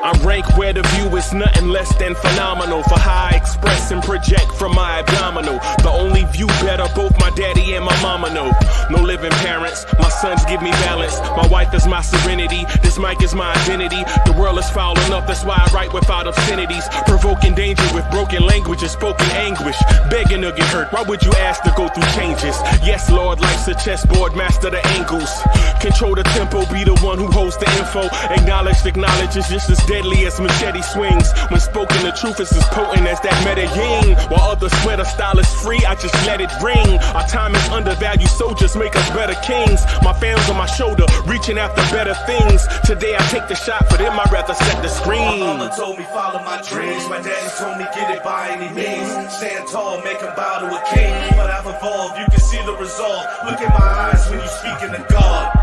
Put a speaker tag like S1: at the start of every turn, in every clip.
S1: I rank where the view is nothing less than phenomenal for how I express and project from my abdominal. The only view better, both my daddy and my mama know. No living parents, my sons give me balance. My wife is my serenity, this mic is my identity. The world is foul enough, that's why I write without obscenities. Provoking danger with broken language and spoken anguish. Begging to get hurt, why would you ask to go through changes? Yes, Lord, life's a chessboard, master the angles. Control the tempo, be the one who holds the info. Acknowledge is just as deadly as machete swings. When spoken, the truth is as potent as that Medellin. While others swear the style is free, I just let it ring. Our time is undervalued, soldiers make us better kings. My fans on my shoulder, reaching after better things. Today I take the shot, for them I'd rather set the screen.
S2: My mama told me follow my dreams. My daddy told me get it by any means. Stand tall, make him bow to a king. But I've evolved, you can see the result. Look in my eyes when you speaking to God.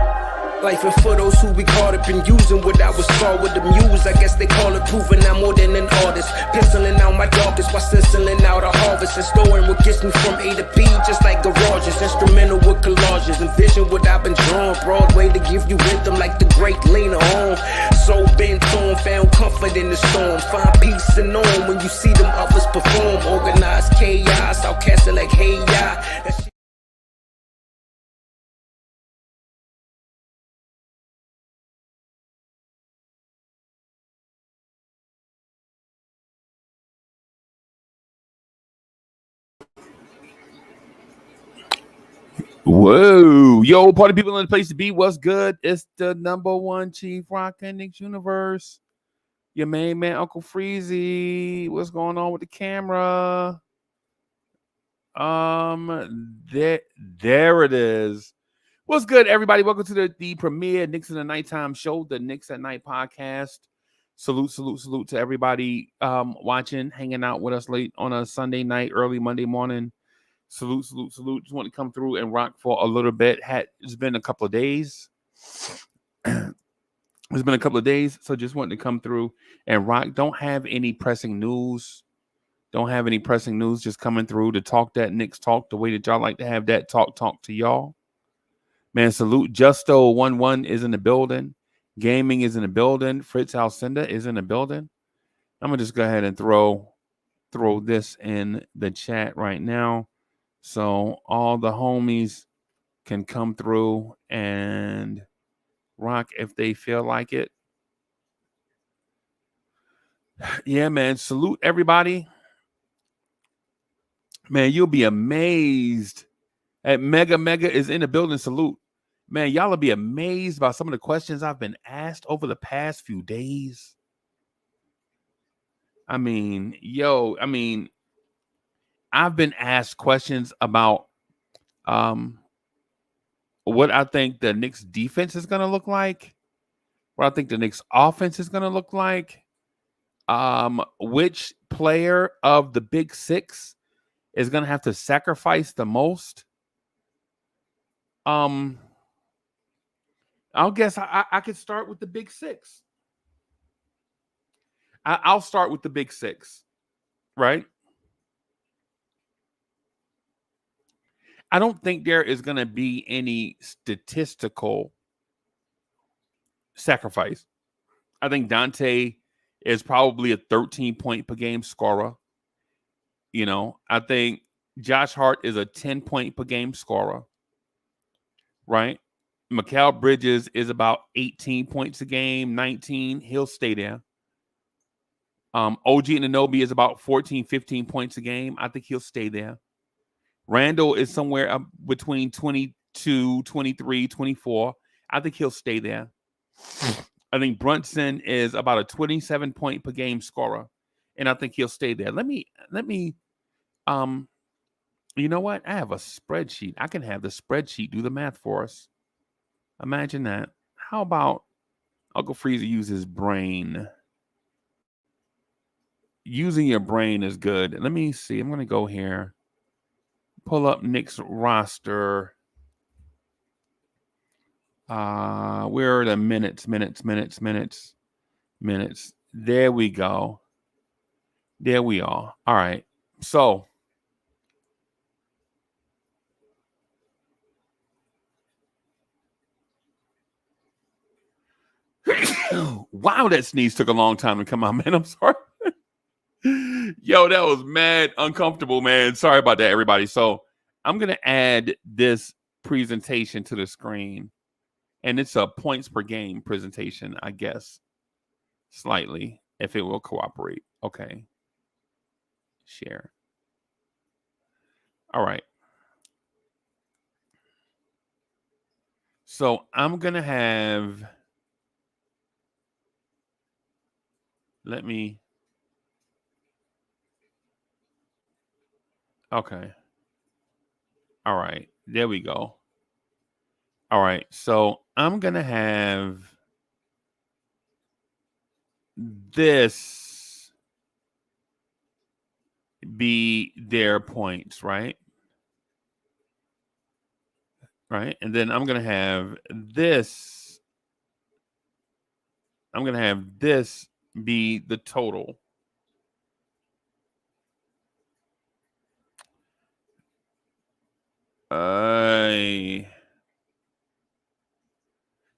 S3: Life and for those who be caught up in using what I was taught with the muse. I guess they call it proving I'm more than an artist. Penciling out my darkest while stenciling out a harvest. And storing what gets me from A to B, just like garages. Instrumental with collages. Envision what I've been drawing. Broadway to give you rhythm like the great Lena Horne. So bent on, found comfort in the storm. Find peace and on when you see them others perform. Organized chaos, outcast it like hey ya.
S4: Whoa, yo, party people in the place to be. What's good? It's the #1 Chief Rock and Knicks universe. Your main man, Uncle Freezy. What's going on with the camera? There it is. What's good, everybody? Welcome to the premiere Knicks in the Nighttime show, the Knicks at Night podcast. Salute to everybody watching, hanging out with us late on a Sunday night, early Monday morning. Salute. Just want to come through and rock for a little bit. It's been a couple of days. So just wanted to come through and rock. Don't have any pressing news. Just coming through to talk that Knicks talk the way that y'all like to have that talk to y'all. Man, salute. Justo11 is in the building. Gaming is in the building. Fritz Alcinda is in the building. I'm going to just go ahead and throw this in the chat right now. So all the homies can come through and rock if they feel like it. Yeah, man. Salute everybody. Man, you'll be amazed. At Mega is in the building. Salute. Man, y'all will be amazed by some of the questions I've been asked over the past few days. I've been asked questions about what I think the Knicks defense is going to look like, what I think the Knicks offense is going to look like, which player of the Big Six is going to have to sacrifice the most. I'll guess I could start with the Big Six. I'll start with the Big Six, right? I don't think there is going to be any statistical sacrifice. I think Dante is probably a 13-point per game scorer. You know, I think Josh Hart is a 10-point per game scorer, right? Mikal Bridges is about 18 points a game, 19. He'll stay there. OG Anunoby is about 14, 15 points a game. I think he'll stay there. Randall is somewhere between 22, 23, 24. I think he'll stay there. I think Brunson is about a 27-point per game scorer, and I think he'll stay there. Let me. You know what? I have a spreadsheet. I can have the spreadsheet do the math for us. Imagine that. How about Uncle Freezer use his brain? Using your brain is good. Let me see. I'm going to go here. Pull up Knicks roster. Where are the minutes? There we go. There we are. All right. So Wow, that sneeze took a long time to come out, man. I'm sorry. Yo, that was mad uncomfortable, man. Sorry about that, everybody. So I'm going to add this presentation to the screen. And it's a points per game presentation, I guess. Slightly, if it will cooperate. Okay. Share. All right. So I'm going to have... Let me... Okay. All right. There we go. All right. So I'm going to have this be their points, right? Right. And then I'm going to have this. I'm going to have this be the total.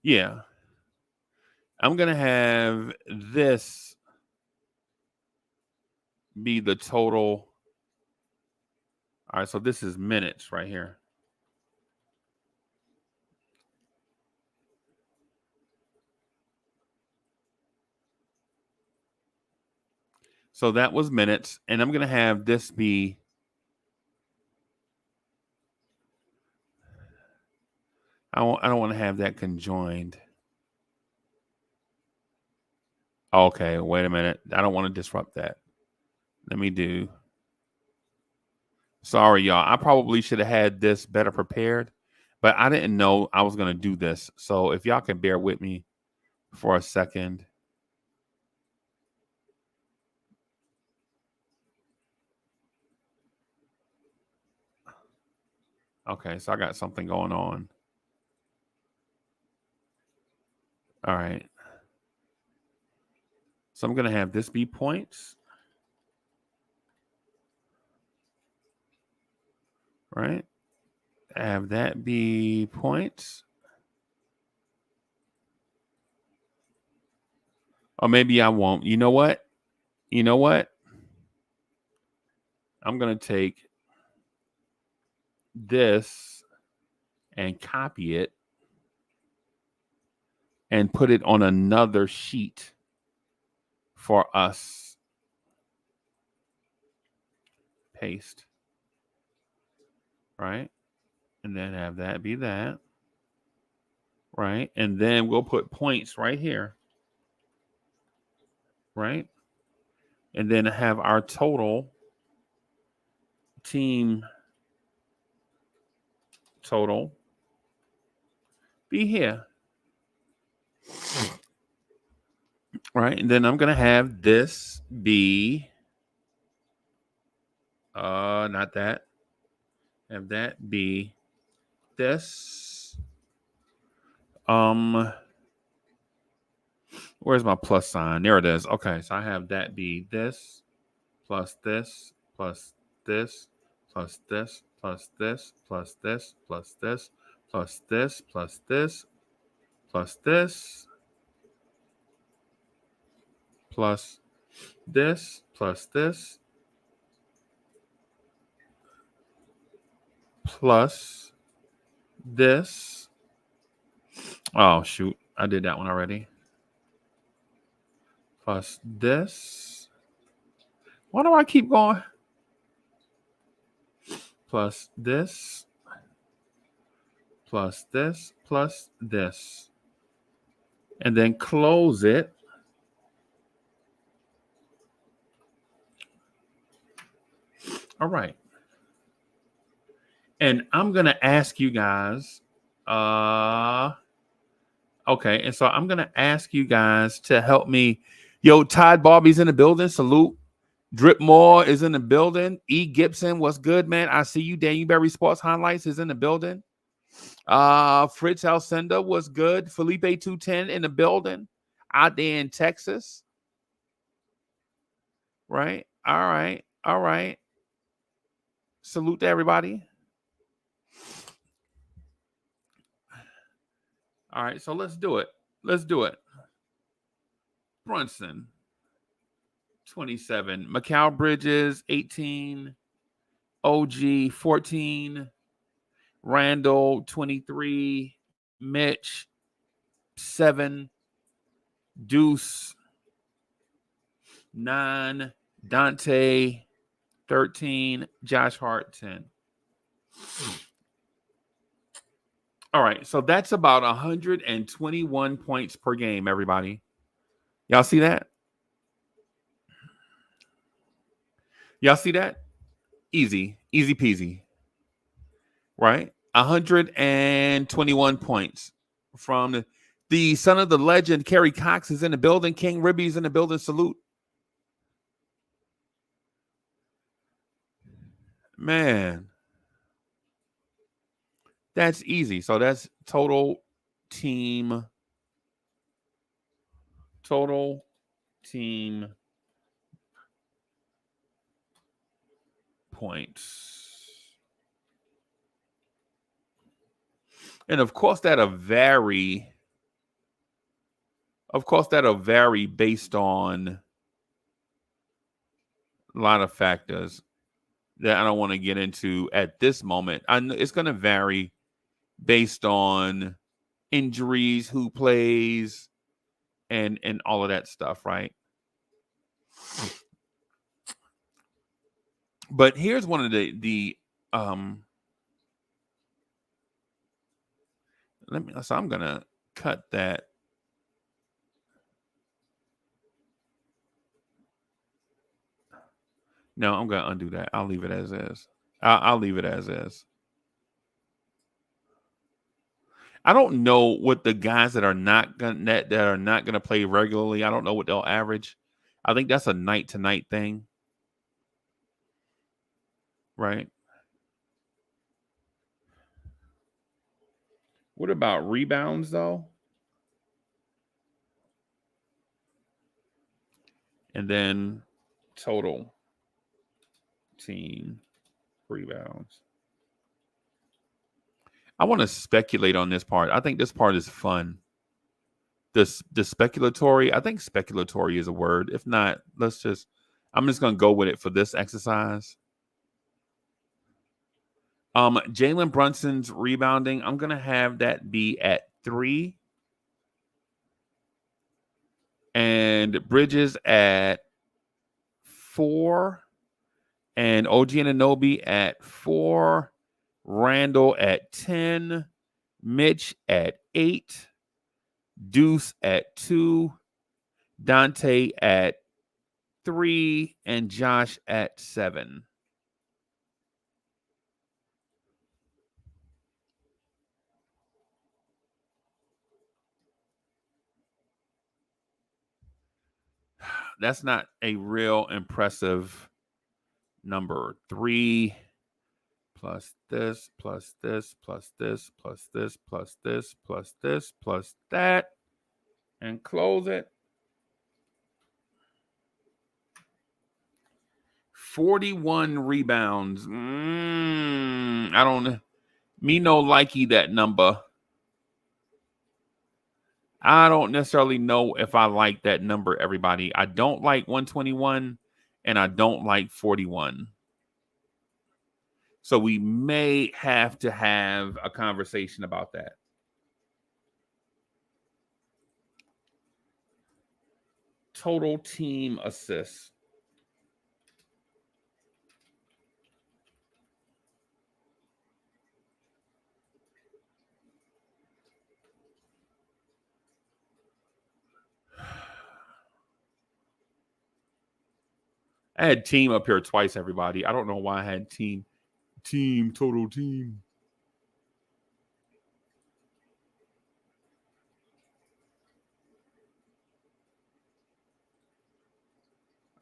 S4: Yeah. I'm going to have this be the total. All right, so this is minutes right here. So that was minutes, and I'm going to have this be... I don't want to have that conjoined. Okay, wait a minute. I don't want to disrupt that. Let me do... Sorry, y'all. I probably should have had this better prepared, but I didn't know I was going to do this. So if y'all can bear with me for a second. Okay, so I got something going on. All right. So I'm going to have this be points. Right? Have that be points. Or maybe I won't. You know what? You know what? I'm going to take this and copy it and put it on another sheet for us. Paste. Right? And then have that be that. Right? And then we'll put points right here. Right? And then have our total team total be here. Right? And then I'm going to have this be... not that. Have that be this. Where's my plus sign? There it is. Okay, so I have that be this plus this plus this plus this plus this plus this plus this plus this plus this plus this plus this plus this plus this. Oh, shoot. I did that one already. Plus this. Why do I keep going? Plus this. Plus this. Plus this. And then close it. All right. And I'm going to ask you guys, okay, and so I'm going to ask you guys to help me. Yo, Todd Barbie's in the building. Salute. Drip Moore is in the building. E. Gibson, what's good, man? I see you. Daniel Berry Sports Highlights is in the building. Fritz Alcenda was good. Felipe 210 in the building. Out there in Texas. Right? All right. All right. Salute to everybody. All right, so let's do it. Let's do it. Brunson, 27. Mikal Bridges, 18. OG, 14. Randall, 23. Mitch, 7. Deuce, 9. Dante, 13. Josh Hart, 10. All right, so that's about 121 points per game, everybody. Y'all see that? Y'all see that? Easy peasy. Right? 121 points from the son of the legend. Kerry Cox is in the building. King Ribby's in the building. Salute. Man. That's easy. So that's total team points. And of course that'll vary. Based on a lot of factors that I don't want to get into at this moment. It's going to vary based on injuries, who plays, and all of that stuff, right? But here's one of the so I'm gonna cut that. No, I'm gonna undo that. I'll leave it as is. I'll leave it as is. I don't know what the guys that are not gonna play regularly. I don't know what they'll average. I think that's a night to night thing, right? What about rebounds though? And then total team rebounds. I want to speculate on this part. I think this part is fun. The speculatory, I think speculatory is a word. If not, I'm just going to go with it for this exercise. Jalen Brunson's rebounding, I'm going to have that be at 3. And Bridges at 4. And OG Anunoby at 4. Randall at 10. Mitch at 8. Deuce at 2. Dante at 3. And Josh at 7. That's not a real impressive number. 3 plus this, plus this, plus this, plus this, plus this, plus this, plus that, and close it. 41 rebounds. I don't. Me no likey that number. I don't necessarily know if I like that number, everybody. I don't like 121, and I don't like 41. So we may have to have a conversation about that. Total team assists. I had team up here twice, everybody. I don't know why I had team, total team.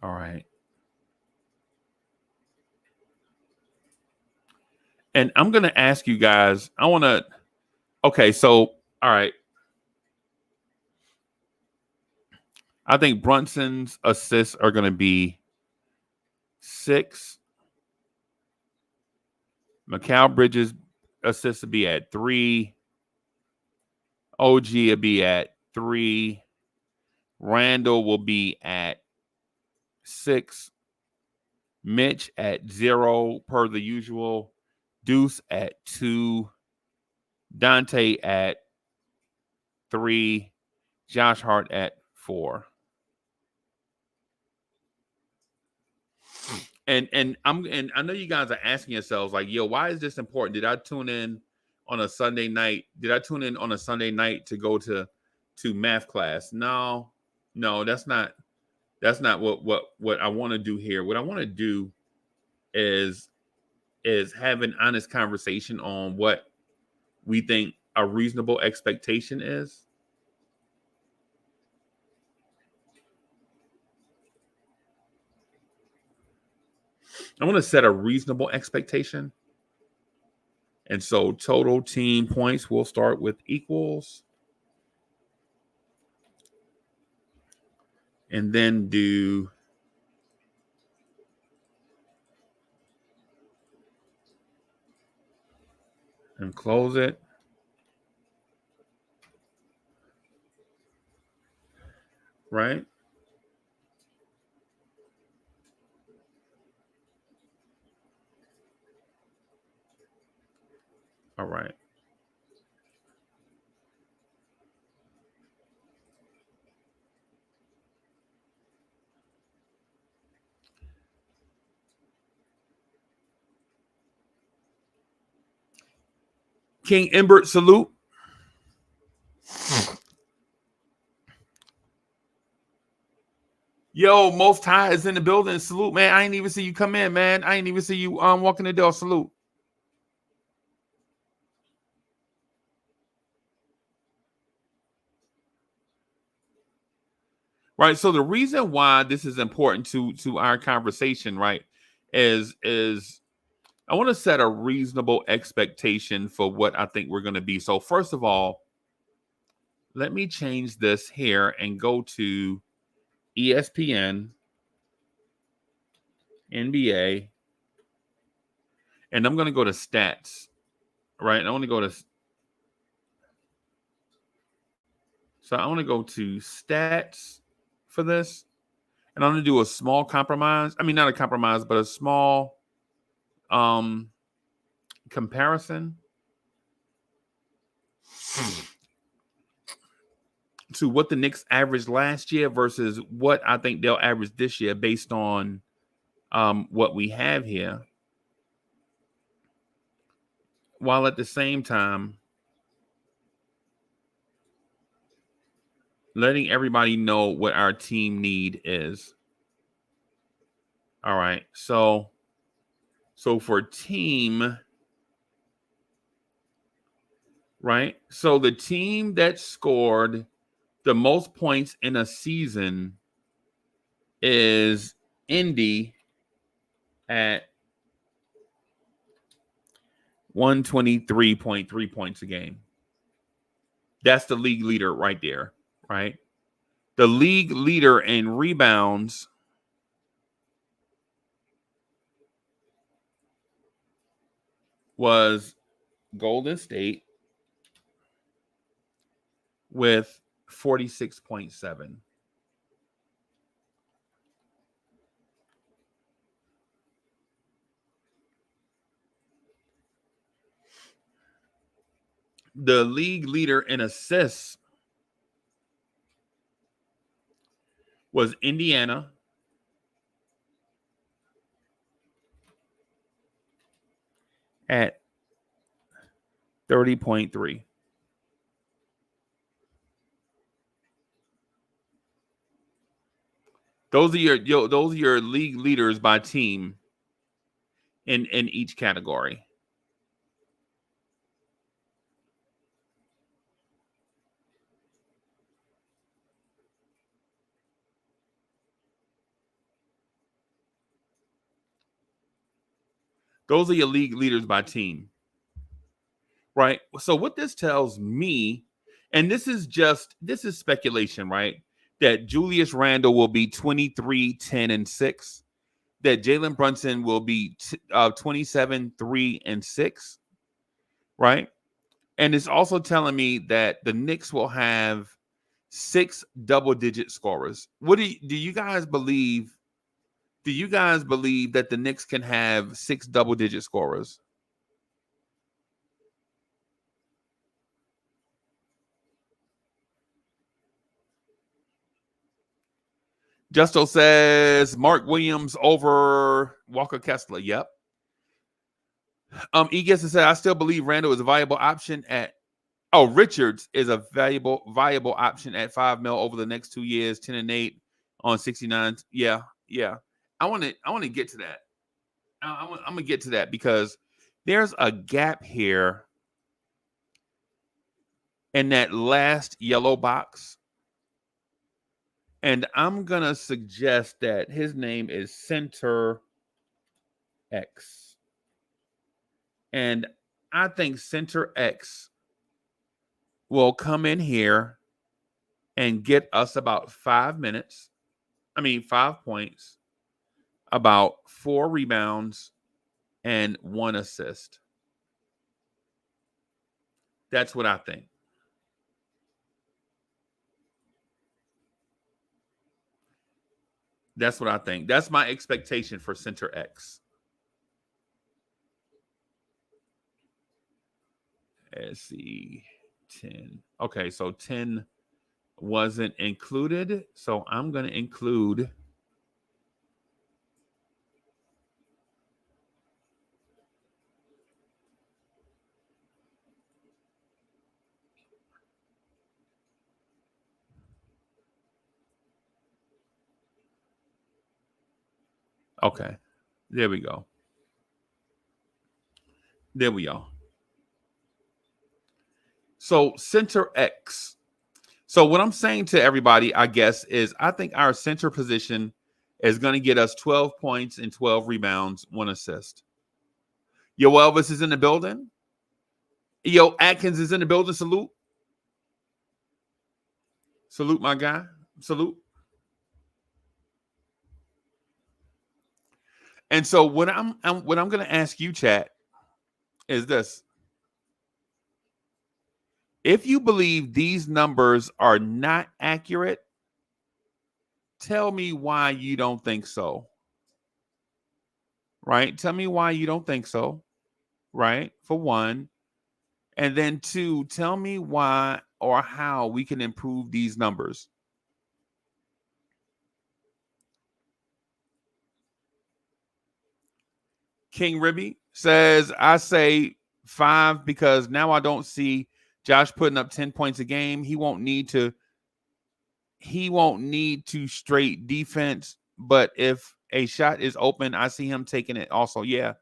S4: All right. And I'm going to ask you guys, okay, so, all right. I think Brunson's assists are going to be 6. Mikal Bridges assists will be at 3. OG will be at 3. Randall will be at 6. Mitch at 0 per the usual. Deuce at 2. Dante at 3. Josh Hart at 4. And I know you guys are asking yourselves like, yo, why is this important? Did I tune in on a Sunday night? Did I tune in on a Sunday night to go to math class? No, that's not what I want to do here. What I want to do is have an honest conversation on what we think a reasonable expectation is. I want to set a reasonable expectation. And so total team points, we'll start with equals. And then do and close it. Right? All right. King Imbert, salute. Yo, Most High is in the building. Salute, man. I ain't even see you come in, man. I ain't even see you walking the door. Salute. Right. So the reason why this is important to our conversation, right, is I want to set a reasonable expectation for what I think we're going to be. So first of all, let me change this here and go to ESPN, NBA, and I'm going to go to stats, right? And I want to go to, so I want to go to stats for this, and I'm going to do a small compromise. I mean, not a compromise, but a small comparison to what the Knicks averaged last year versus what I think they'll average this year based on what we have here, while at the same time letting everybody know what our team need is. All right. So for team, right? So the team that scored the most points in a season is Indy at 123.3 points a game. That's the league leader right there, right? The league leader in rebounds was Golden State with 46.7. The league leader in assists was Indiana at 30.3. Those are your league leaders by team in each category. Those are your league leaders by team. Right? So what this tells me, and this is speculation, right? That Julius Randle will be 23, 10, and 6. That Jalen Brunson will be 27, 3, and 6. Right? And it's also telling me that the Knicks will have 6 double-digit scorers. What do you guys believe? Do you guys believe that the Knicks can have 6 double-digit scorers? Justo says Mark Williams over Walker Kessler. Yep. Egas said I still believe Randall is a viable option at. Oh, Richards is a viable option at $5 million over the next 2 years, 10-8 on 69. Yeah. I want to get to that. I'm gonna get to that because there's a gap here in that last yellow box. And I'm going to suggest that his name is Center X. And I think Center X will come in here and get us about 5 points, about 4 rebounds, and 1 assist. That's what I think. That's what I think. That's my expectation for Center X. Let's see. 10. Okay, so 10 wasn't included. So I'm going to include okay. There we go. So Center X. So what I'm saying to everybody, I guess, is I think our center position is going to get us 12 points and 12 rebounds, 1 assist. Yo, Elvis is in the building. Yo, Atkins is in the building. Salute. Salute, my guy. Salute. And so what I'm going to ask you, chat, is this. If you believe these numbers are not accurate, tell me why you don't think so. Right? Tell me why you don't think so. Right? For one. And then 2, tell me why or how we can improve these numbers. King Ribby says, I say 5 because now I don't see Josh putting up 10 points a game. He won't need to straight defense, but if a shot is open, I see him taking it also. Yeah.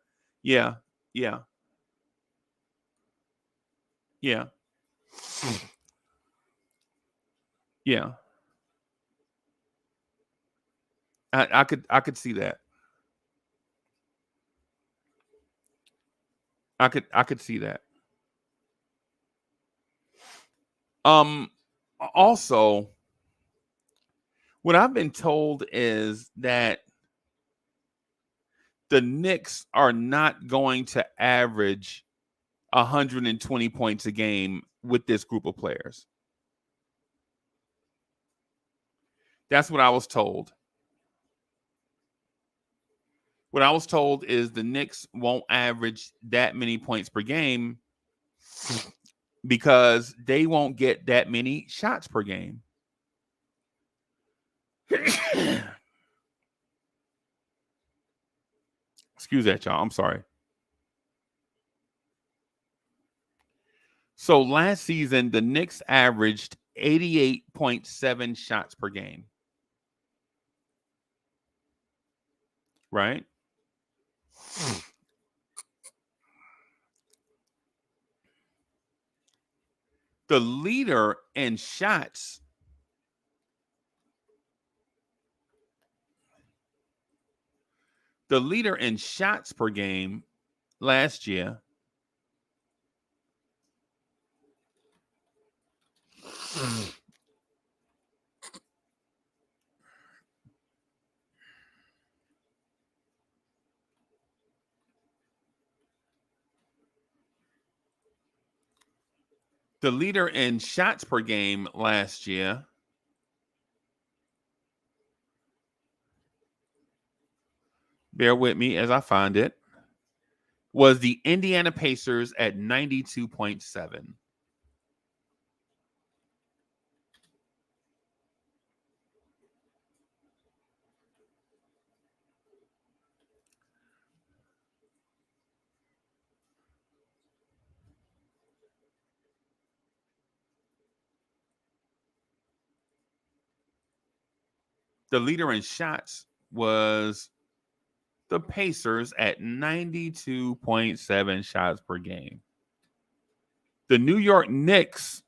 S4: I could see that. I could see that. Also, what I've been told is that the Knicks are not going to average 120 points a game with this group of players. That's what I was told. What I was told is the Knicks won't average that many points per game because they won't get that many shots per game. Excuse that, y'all. I'm sorry. So last season, the Knicks averaged 88.7 shots per game. Right? The leader in shots per game last year the leader in shots per game last year bear with me as I find it, was the Indiana Pacers at 92.7. The leader in shots was the Pacers at 92.7 shots per game. The New York Knicks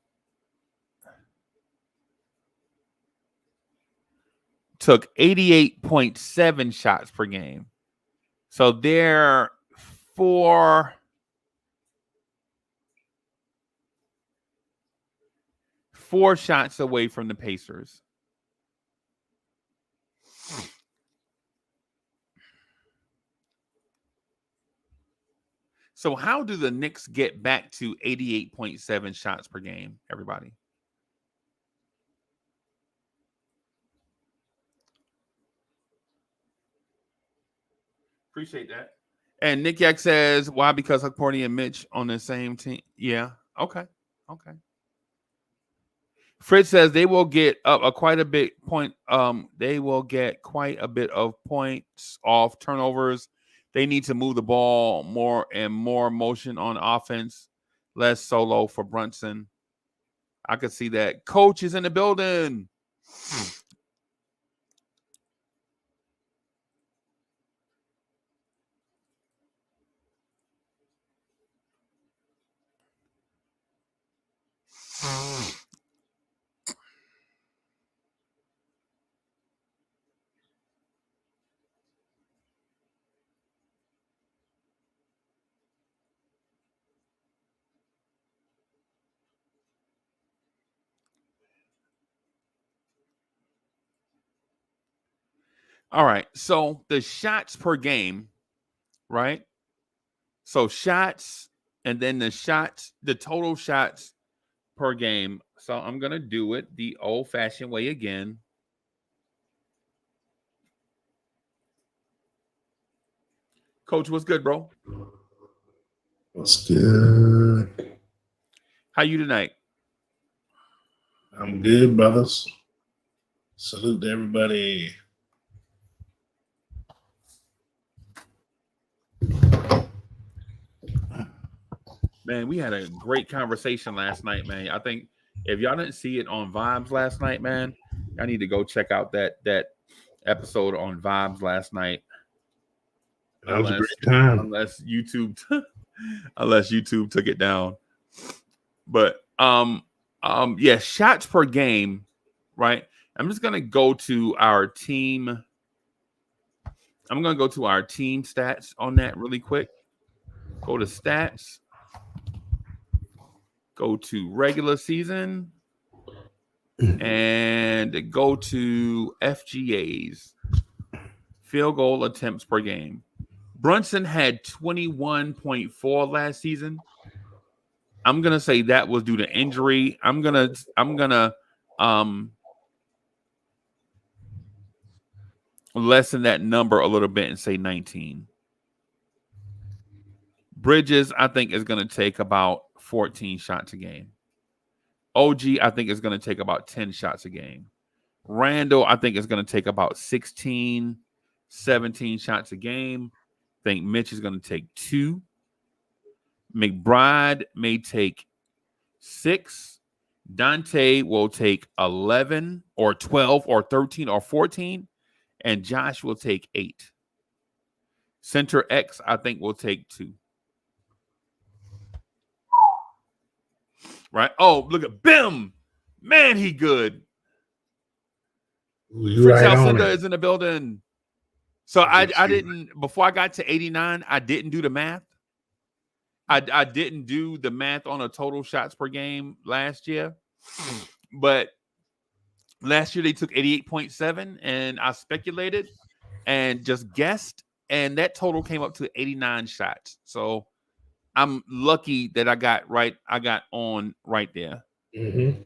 S4: took 88.7 shots per game. So they're four shots away from the Pacers. So how do the Knicks get back to 88.7 shots per game, everybody? Appreciate that. And Nick Yak says, why? Because Hukporty and Mitch on the same team. Yeah. Okay. Fritz says they will get up quite a bit point. They will get quite a bit of points off turnovers. They need to move the ball more and more motion on offense, less solo for Brunson. I could see that. Coach is in the building. All right. So the shots per game, right? So shots and then the total shots per game. So I'm going to do it the old-fashioned way again. Coach, what's good, bro?
S5: What's good?
S4: How you tonight?
S5: I'm good, brothers. Salute to everybody.
S4: Man, we had a great conversation last night, man. I think if y'all didn't see it on Vibes last night, man, I need to go check out that episode on Vibes last night.
S5: That was a great time.
S4: Unless YouTube took it down. But yeah, shots per game, right? I'm just gonna go to our team. I'm gonna go to our team stats on that really quick. Go to stats. Go to regular season and go to FGAs, field goal attempts per game. Brunson had 21.4 last season. I'm gonna say that was due to injury. I'm gonna lessen that number a little bit and say 19. Bridges, I think, is gonna take about 14 shots a game. OG, I think, is going to take about 10 shots a game. Randall, I think, is going to take about 16, 17 shots a game. I think Mitch is going to take 2. McBride may take 6. Dante will take 11 or 12 or 13 or 14. And Josh will take 8. Center X, I think, will take 2. Right? Oh, look at Bim. Man, he good. Fritz Alcinda is in the building. So I didn't, before I got to 89, I didn't do the math. I didn't do the math on a total shots per game last year. But last year they took 88.7 and I speculated and just guessed. And that total came up to 89 shots. So I'm lucky that I got on right there.
S5: Mm-hmm.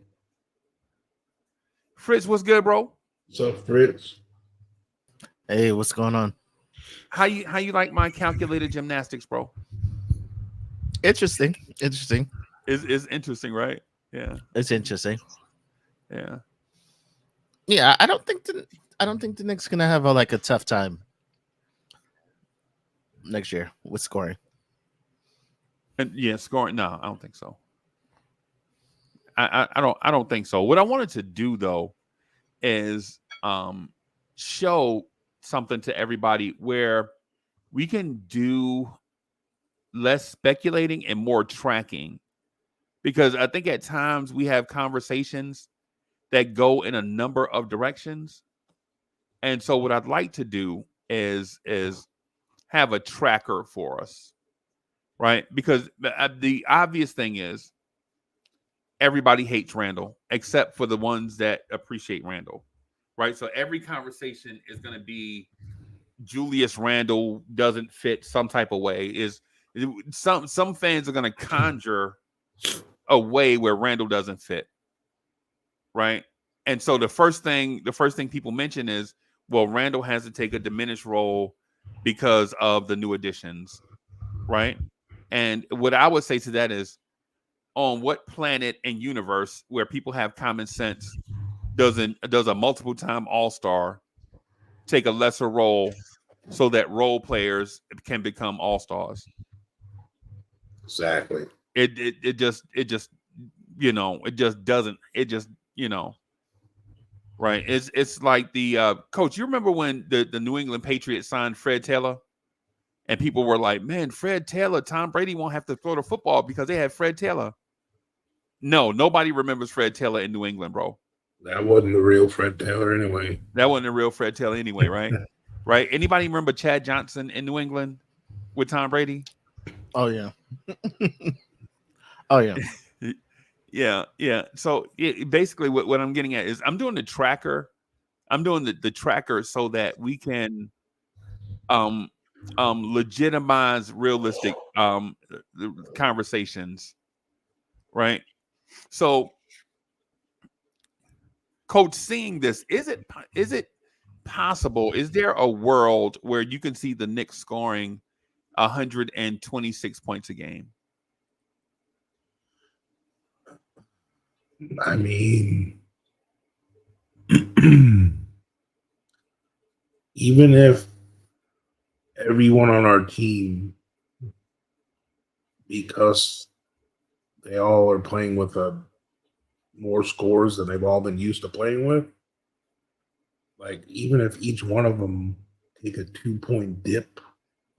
S4: Fritz, what's good, bro?
S5: What's up, Fritz?
S6: Hey, what's going on?
S4: How you like my calculated gymnastics, bro?
S6: Interesting.
S4: Is interesting, right? Yeah,
S6: It's interesting.
S4: yeah.
S6: Yeah, I don't think the Knicks gonna have a tough time next year with scoring.
S4: And yeah, scoring. No, I don't think so. I don't think so. What I wanted to do though is show something to everybody where we can do less speculating and more tracking, because I think at times we have conversations that go in a number of directions. And so what I'd like to do is have a tracker for us, right? Because the obvious thing is everybody hates Randall except for the ones that appreciate Randall, right? So every conversation is going to be Julius Randall doesn't fit some type of way. Is some fans are going to conjure a way where Randall doesn't fit, right? And so the first thing people mention is, well, Randall has to take a diminished role because of the new additions, right? And what I would say to that is, on what planet and universe where people have common sense does a multiple time all-star take a lesser role so that role players can become all-stars?
S5: Exactly.
S4: It just right. It's like the coach. You remember when the New England Patriots signed Fred Taylor, and people were like, "Man, Fred Taylor, Tom Brady won't have to throw the football because they had Fred Taylor." No, nobody remembers Fred Taylor in New England, bro.
S5: That wasn't the real Fred Taylor anyway.
S4: That wasn't the real Fred Taylor anyway, right? Right. Anybody remember Chad Johnson in New England with Tom Brady?
S6: Oh yeah. Oh yeah.
S4: Yeah. So basically, what I'm getting at is I'm doing the tracker. I'm doing the tracker so that we can legitimize realistic conversations, right? So, coach, seeing this, is it possible? Is there a world where you can see the Knicks scoring 126 points a game?
S5: I mean, even if everyone on our team, because they all are playing with more scores than they've all been used to playing with, like even if each one of them take a 2-point dip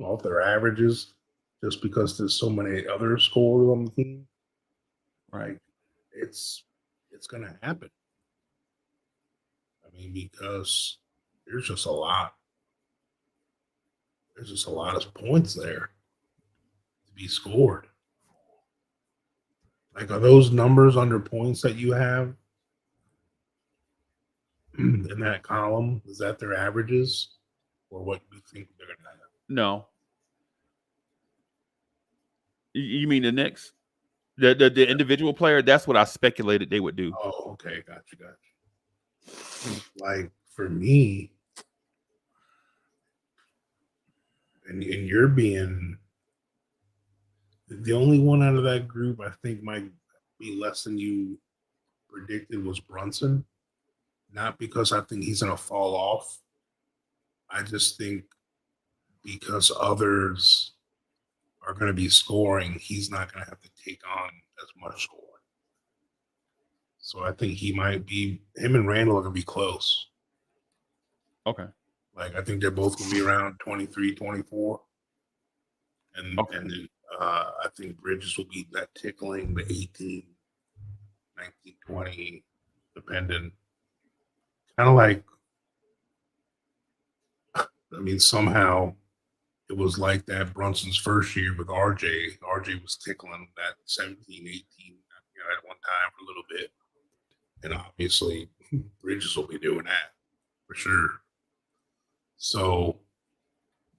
S5: off their averages, just because there's so many other scores on the team, right? It's gonna happen. I mean, because there's just a lot. There's just a lot of points there to be scored. Like, are those numbers under points that you have in that column? Is that their averages, or what you think they're gonna have?
S4: No. You mean the Knicks? The individual player? That's what I speculated they would do.
S5: Oh, okay, got you. Like for me, and you're being the only one out of that group I think might be less than you predicted was Brunson. Not because I think he's gonna fall off. I just think because others are going to be scoring, he's not going to have to take on as much scoring. So I think him and Randall are going to be close.
S4: Okay.
S5: Like, I think they're both going to be around 23, 24. And then I think Bridges will be that tickling the 18, 19, 20, dependent. Kind of like, I mean, somehow it was like that Brunson's first year with RJ. RJ was tickling that 17, 18 at one time for a little bit. And obviously, Bridges will be doing that for sure. So,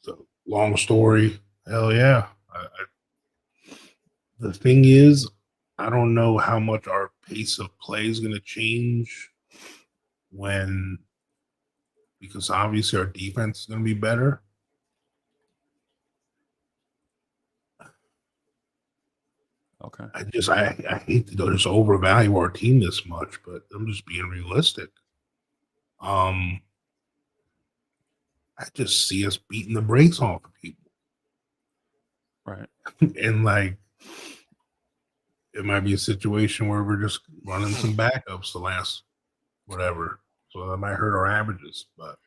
S5: the long story, hell yeah. The thing is, I don't know how much our pace of play is going to change because obviously our defense is going to be better.
S4: Okay.
S5: I hate to just overvalue our team this much, but I'm just being realistic. I just see us beating the brakes off of people.
S4: Right.
S5: And like it might be a situation where we're just running some backups the last whatever. So that might hurt our averages, but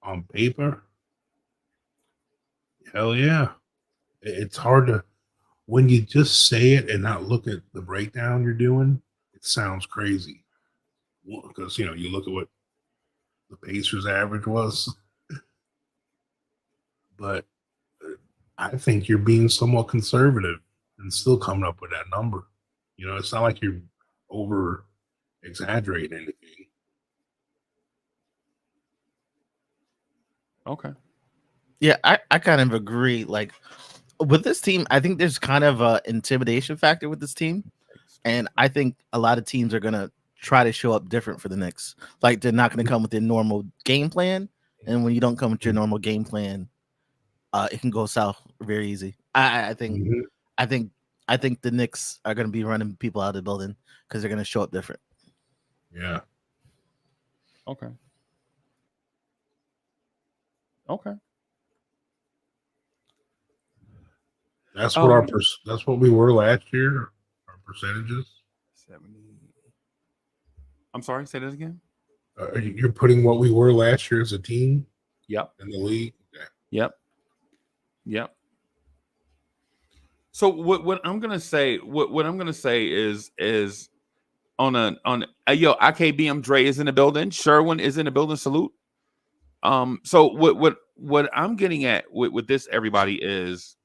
S5: on paper, hell yeah. It's hard to when you just say it and not look at the breakdown you're doing, it sounds crazy. Because you look at what the Pacers average was, but I think you're being somewhat conservative and still coming up with that number. It's not like you're over exaggerating anything.
S4: Okay.
S6: Yeah, I kind of agree. Like with this team, I think there's kind of a intimidation factor with this team, and I think a lot of teams are gonna try to show up different for the Knicks. Like they're not gonna come with their normal game plan, and when you don't come with your normal game plan, it can go south very easy. I think
S5: Mhm.
S6: I think the Knicks are gonna be running people out of the building because they're gonna show up different.
S5: Yeah.
S4: Okay. Okay.
S5: That's what that's what we were last year. Our percentages.
S4: 70. I'm sorry. Say that again.
S5: You're putting what we were last year as a team
S4: Yep.
S5: in the league. Okay.
S4: Yep. Yep. So what I'm gonna say is on yo IKBM Dre is in the building. Sherwin is in the building. Salute. So what I'm getting at with this everybody is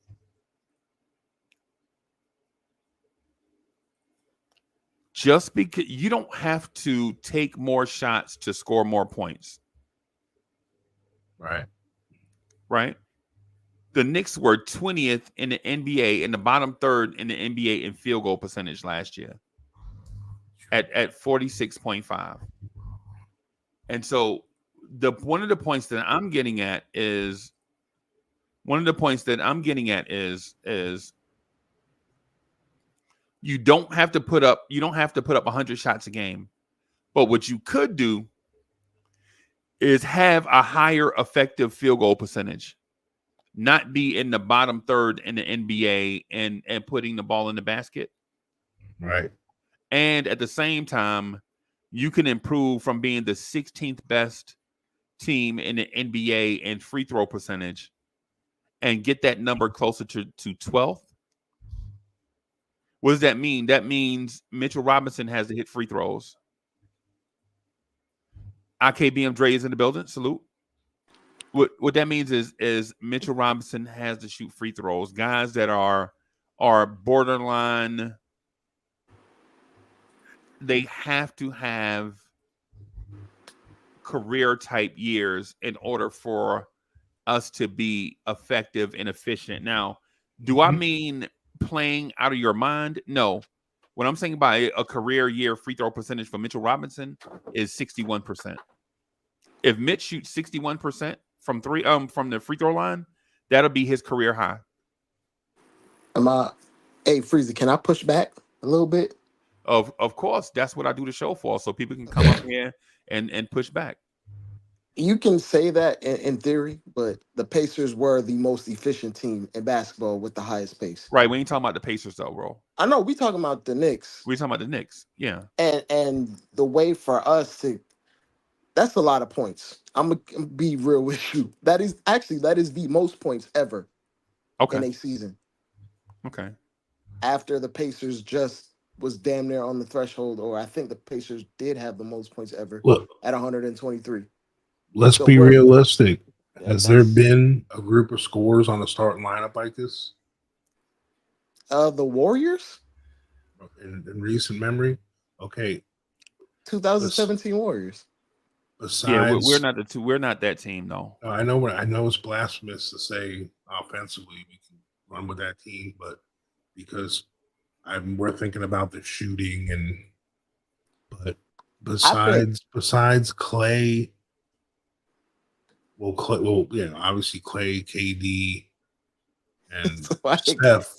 S4: just because you don't have to take more shots to score more points.
S5: Right.
S4: Right. The Knicks were 20th in the NBA, in the bottom third in the NBA in field goal percentage last year at 46.5. And so one of the points that I'm getting at is you don't have to put up 100 shots a game. But what you could do is have a higher effective field goal percentage. Not be in the bottom third in the NBA and putting the ball in the basket.
S5: Right.
S4: And at the same time, you can improve from being the 16th best team in the NBA in free throw percentage and get that number closer to 12th. What does that mean? That means Mitchell Robinson has to hit free throws. IKBM Dre is in the building. Salute. What that means is Mitchell Robinson has to shoot free throws. Guys that are borderline, they have to have career type years in order for us to be effective and efficient. Now, do I mean playing out of your mind? No. What I'm saying by a career year free throw percentage for Mitchell Robinson is 61%. If Mitch shoots 61% from the free throw line, that'll be his career high.
S7: Hey, Freezy, can I push back a little bit?
S4: Of course, that's what I do the show for, so people can come up here and push back.
S7: You can say that in theory, but the Pacers were the most efficient team in basketball with the highest pace.
S4: Right, we ain't talking about the Pacers though, bro.
S7: I know we talking about the Knicks.
S4: We're talking about the Knicks, yeah.
S7: And the way for us to, that's a lot of points. I'm gonna be real with you. That is the most points ever in a season.
S4: Okay.
S7: After the Pacers just was damn near on the threshold, or I think the Pacers did have the most points ever at 123.
S5: Let's be realistic. Has there been a group of scorers on the starting lineup like this?
S7: The Warriors?
S5: In recent memory? Okay.
S7: 2017 Warriors.
S5: Besides,
S4: we're not that team though.
S5: I know it's blasphemous to say offensively we can run with that team, but because we're thinking about the shooting but besides Clay, obviously Clay, KD, and Steph.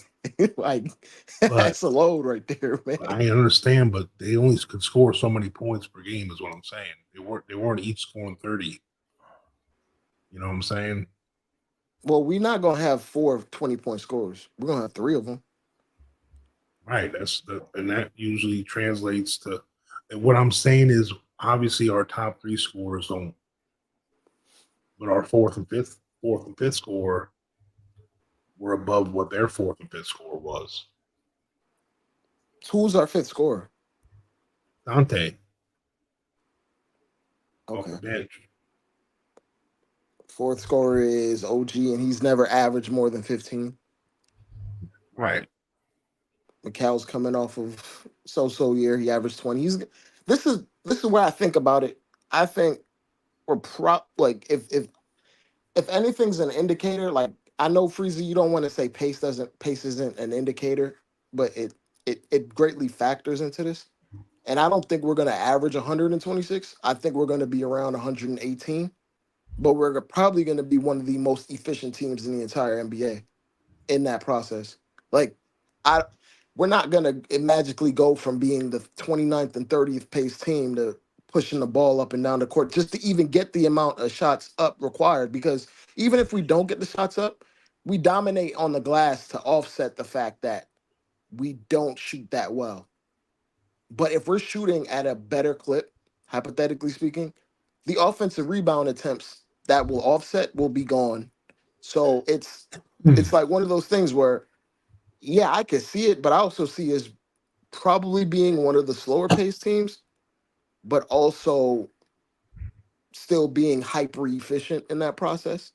S7: Like
S5: But
S7: that's a load right there, man.
S5: I understand, but they only could score so many points per game, is what I'm saying. They weren't each scoring 30. You know what I'm saying?
S7: Well, we're not gonna have 4 20-point scorers. We're gonna have 3 of them.
S5: Right. And that usually translates to. And what I'm saying is, obviously, our top 3 scorers don't, but our fourth and fifth score were above what their fourth and fifth score was.
S7: Who's our 5th scorer?
S5: Dante off
S7: Okay.
S5: the bench.
S7: 4th scorer is OG, and he's never averaged more than 15.
S4: Right.
S7: McCall's coming off of so year. He averaged 20. This is where I think about it. I think we're like if anything's an indicator, like I know Freezy, you don't want to say pace isn't an indicator, but it greatly factors into this. And I don't think we're gonna average 126. I think we're gonna be around 118, but we're probably gonna be one of the most efficient teams in the entire NBA in that process. Like I we're not gonna magically go from being the 29th and 30th pace team to pushing the ball up and down the court just to even get the amount of shots up required. Because even if we don't get the shots up, we dominate on the glass to offset the fact that we don't shoot that well. But if we're shooting at a better clip, hypothetically speaking, the offensive rebound attempts that will offset will be gone. So it's like one of those things where, yeah, I can see it, but I also see as probably being one of the slower paced teams, but also still being hyper efficient in that process.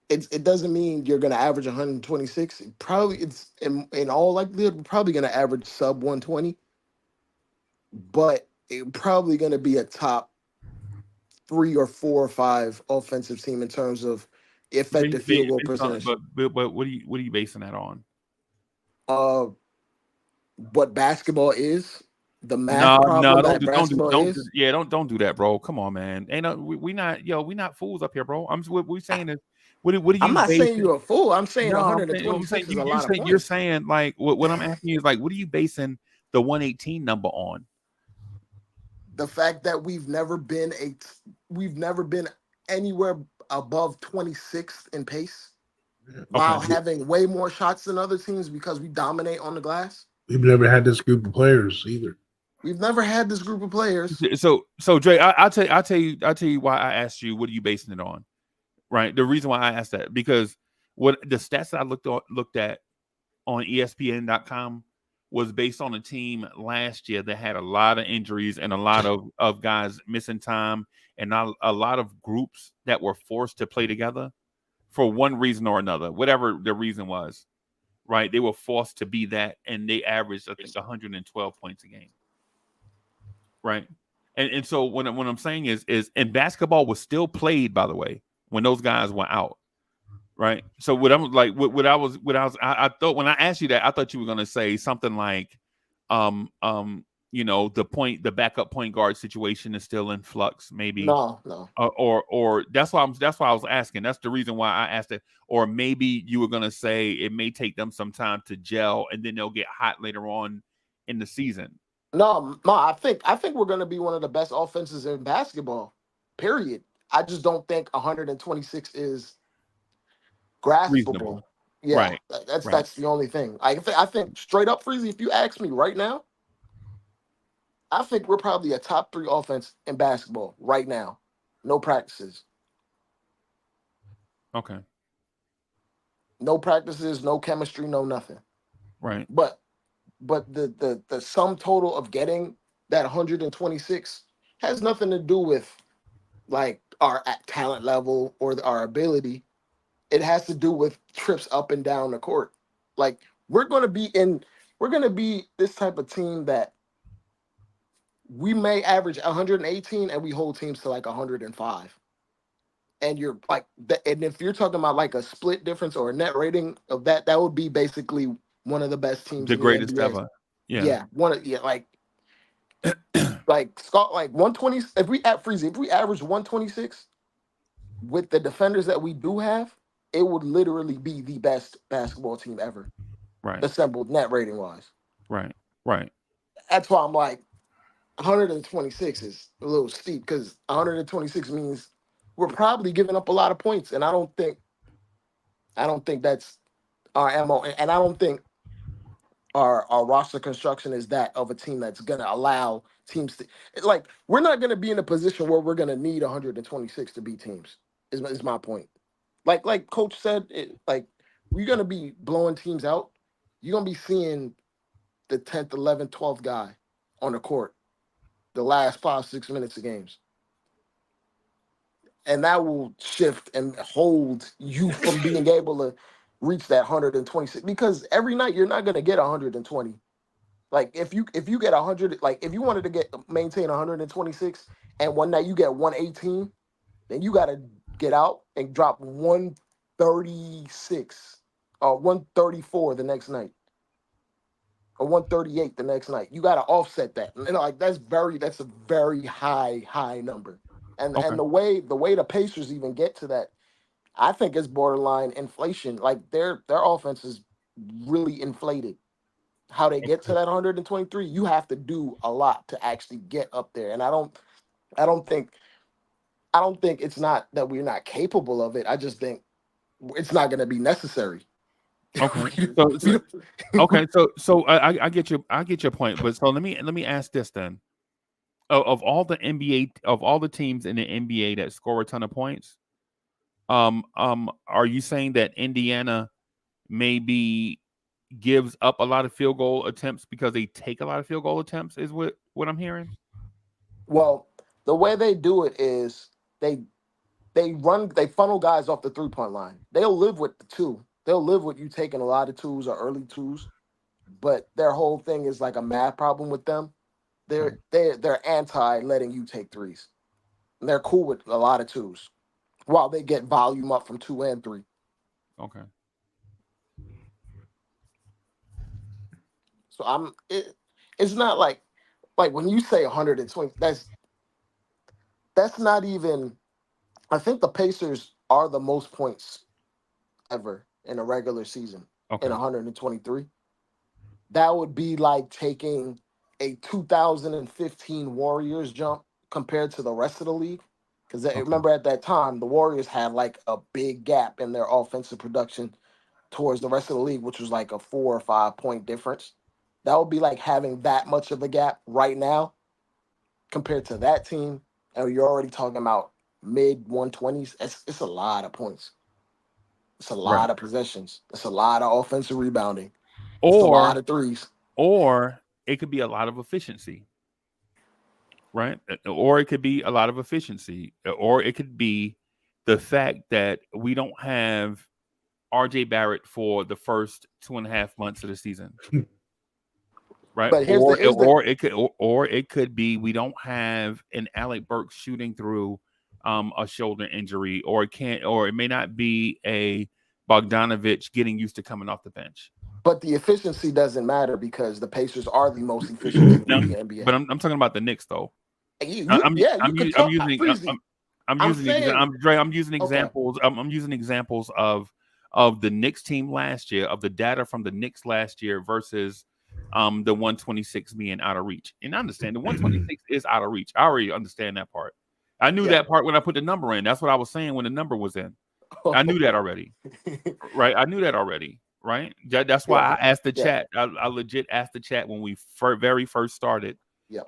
S7: It doesn't mean you're going to average 126. Probably it's in all likelihood, we're probably going to average sub 120, but it's probably going to be a top 3 or 4 or 5 offensive team in terms of effective field goal percentage.
S4: But what are you basing that on?
S7: Uh, what basketball is, the math
S4: No,
S7: problem that
S4: don't do,
S7: basketball is.
S4: yeah, don't do that, bro. Come on, man. Ain't no, we not, we not fools up here, bro. What we saying is, what do
S7: I'm
S4: you
S7: not
S4: base
S7: saying
S4: it?
S7: you're a fool. I'm saying
S4: No, I'm saying
S7: 126 is a lot of
S4: you're
S7: points.
S4: saying like what I'm asking you is like, what are you basing the 118 number on?
S7: The fact that we've never been anywhere above 26th in pace while
S4: Okay,
S7: having way more shots than other teams because we dominate on the glass.
S5: We've never had this group of players either.
S7: We've never had this group of players.
S4: so Dre, I'll tell you why I asked you what are you basing it on, right? The reason why I asked that because what the stats that I looked at on ESPN.com was based on a team last year that had a lot of injuries and a lot of guys missing time and not a lot of groups that were forced to play together for one reason or another, whatever the reason was, right? They were forced to be that, and they averaged, I think, 112 points a game, right? And so what I'm saying is and basketball was still played, by the way, when those guys were out. Right. So what I'm like, I thought when I asked you that, I thought you were going to say something like, the backup point guard situation is still in flux, maybe,
S7: No.
S4: or that's why I was asking. That's the reason why I asked it. Or maybe you were going to say it may take them some time to gel, and then they'll get hot later on in the season.
S7: No. I think we're going to be one of the best offenses in basketball. Period. I just don't think 126 is graspable.
S4: Reasonable.
S7: Yeah,
S4: Right.
S7: that's the only thing. I think straight up, Freezy, if you ask me right now, I think we're probably a top 3 offense in basketball right now. No practices.
S4: Okay.
S7: No practices, no chemistry, no nothing.
S4: Right.
S7: But the sum total of getting that 126 has nothing to do with like our talent level or our ability. It has to do with trips up and down the court. Like we're gonna be this type of team that we may average 118 and we hold teams to like 105. And you're like and if you're talking about like a split difference or a net rating of that would be basically one of the best teams
S4: The
S7: in the
S4: greatest
S7: NBA.
S4: ever.
S7: Yeah, like Scott, like 120. If we average 126 with the defenders that we do have, it would literally be the best basketball team ever.
S4: Right.
S7: assembled net rating wise.
S4: Right. Right.
S7: That's why I'm like 126 is a little steep because 126 means we're probably giving up a lot of points, and I don't think that's our MO, and I don't think our roster construction is that of a team that's gonna allow teams to like we're not gonna be in a position where we're gonna need 126 to beat teams. Is my point. Like Coach said, like we're gonna be blowing teams out. You're gonna be seeing the 10th, 11th, 12th guy on the court the last 5-6 minutes of games. And that will shift and hold you from being able to reach that 126 because every night you're not going to get 120. Like if you get 100, like if you wanted to maintain 126 and one night you get 118, then you got to get out and drop 136 or 134 the next night or 138 the next night. You got to offset that. And like that's a very high number. And
S4: Okay.
S7: and the way the Pacers even get to that, I think is borderline inflation. Like their offense is really inflated. How they get to that 123, you have to do a lot to actually get up there. And I don't think it's not that we're not capable of it. I just think it's not going to be necessary.
S4: Okay. So I get your point, but so let me ask this then. Of all the NBA, of all the teams in the NBA that score a ton of points, are you saying that Indiana maybe gives up a lot of field goal attempts because they take a lot of field goal attempts? Is what I'm hearing?
S7: Well, the way they do it is they funnel guys off the 3-point line. They'll live with the two. They'll live with you taking a lot of twos or early twos, but their whole thing is like a math problem with them. They're anti letting you take threes. And they're cool with a lot of twos while they get volume up from 2 and 3.
S4: Okay.
S7: So it's not like when you say 120, that's not even. I think the Pacers are the most points ever in a regular season
S4: Okay.
S7: in 123. That would be like taking a 2015 Warriors jump compared to the rest of the league. Because remember at that time, the Warriors had like a big gap in their offensive production towards the rest of the league, which was like a 4 or 5 point difference. That would be like having that much of a gap right now compared to that team. And you're already talking about mid 120s. It's a lot of points. It's a lot of possessions. It's a lot of offensive rebounding. It's a lot of threes.
S4: Or it could be a lot of efficiency, right? Or it could be a lot of efficiency, or it could be the fact that we don't have RJ Barrett for the first 2.5 months of the season, right?
S7: But
S4: Or it could be we don't have an Alec Burks shooting through a shoulder injury, or it may not be a Bogdanovich getting used to coming off the bench.
S7: But the efficiency doesn't matter because the Pacers are the most efficient team in the NBA.
S4: But I'm talking about the Knicks though.
S7: I'm
S4: using examples. I'm using examples of the Knicks team last year, of the data from the Knicks last year versus the 126 being out of reach. And I understand the 126 is out of reach. I already understand that part. I knew that part when I put the number in. That's what I was saying when the number was in. I knew that already. Right? I knew that already. Right? That's why I asked the chat. I legit asked the chat when we very first started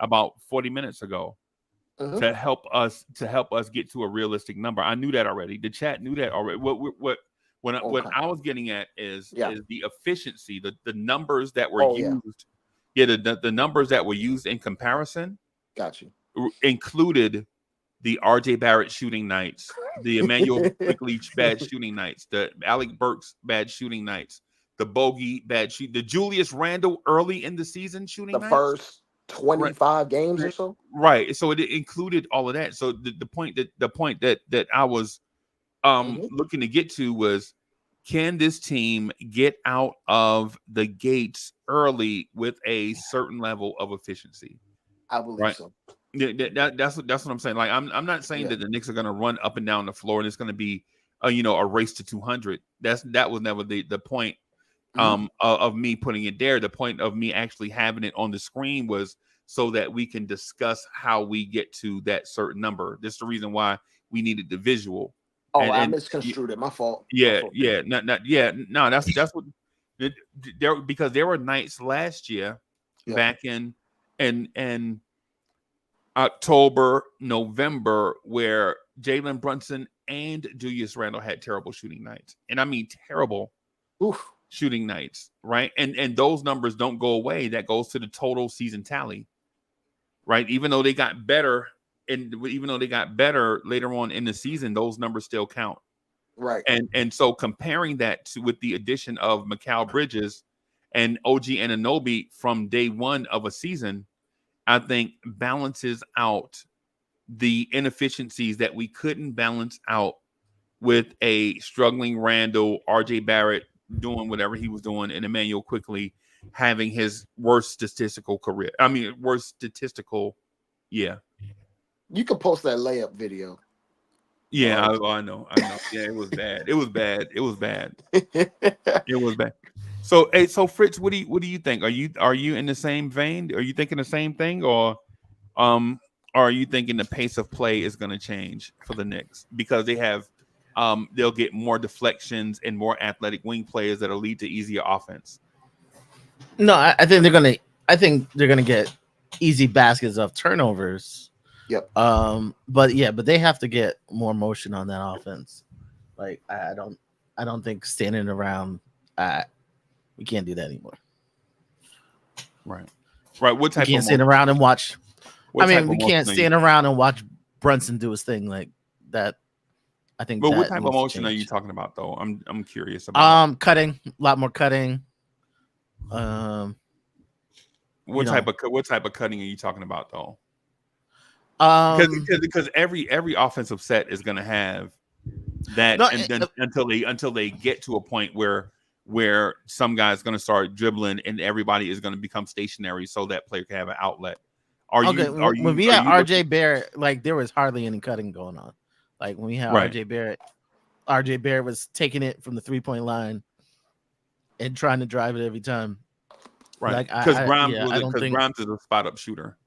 S4: about 40 minutes ago to help us get to a realistic number. I knew that already. The chat knew that already. What I was getting at is the efficiency, the numbers that were used. The numbers that were used in comparison.
S7: Got you.
S4: Included the RJ Barrett shooting nights, the Emmanuel Quickly bad shooting nights, the Alec Burks bad shooting nights, the Bogey bad shoot, the Julius Randle early in the season shooting nights.
S7: First 25 games or so.
S4: Right. So it included all of that. So the point that I was looking to get to was, can this team get out of the gates early with a certain level of efficiency?
S7: I believe so.
S4: That's what I'm saying. Like I'm not saying that the Knicks are going to run up and down the floor and it's going to be a race to 200. That was never the point. of me putting it there. The point of me actually having it on the screen was so that we can discuss how we get to that certain number. This is the reason why we needed the visual.
S7: Oh, I
S4: And
S7: misconstrued it. My fault.
S4: yeah, no, that's what there, because there were nights last year back in October, November, where Jalen Brunson and Julius Randle had terrible shooting nights. And I mean terrible shooting nights, right? And those numbers don't go away. That goes to the total season tally. Right? Even though they got better, and even though they got better later on in the season, those numbers still count.
S7: Right.
S4: And so comparing that to with the addition of Mikal Bridges and OG Anunoby from day one of a season, I think balances out the inefficiencies that we couldn't balance out with a struggling Randall, RJ Barrett doing whatever he was doing, and Emmanuel Quickly having his worst statistical career. I mean, worst statistical, yeah.
S7: You could post that layup video.
S4: Yeah, I know. Yeah, it was bad. It was bad. It was bad. So, hey, so Fritz, what do you think? Are you in the same vein? Are you thinking the same thing, or are you thinking the pace of play is going to change for the Knicks because they have they'll get more deflections and more athletic wing players that'll lead to easier offense?
S6: No, I think they're gonna get easy baskets of turnovers.
S7: Yep.
S6: But they have to get more motion on that offense. Like I don't think standing around. We can't do that anymore.
S4: Right. What type?
S6: We can't stand around and watch.
S4: We
S6: can't stand around and watch Brunson do his thing like that. I think.
S4: But what type of motion are you talking about, though? I'm curious about.
S6: Cutting, a lot more cutting.
S4: What type of cutting are you talking about, though? Because every offensive set is going to have that, and then until they get to a point where some guy's going to start dribbling and everybody is going to become stationary, so that player can have an outlet.
S6: When we had RJ Barrett, like there was hardly any cutting going on. Like when we had RJ Barrett was taking it from the 3-point line and trying to drive it every time.
S4: Right, because Grimes is a spot up shooter.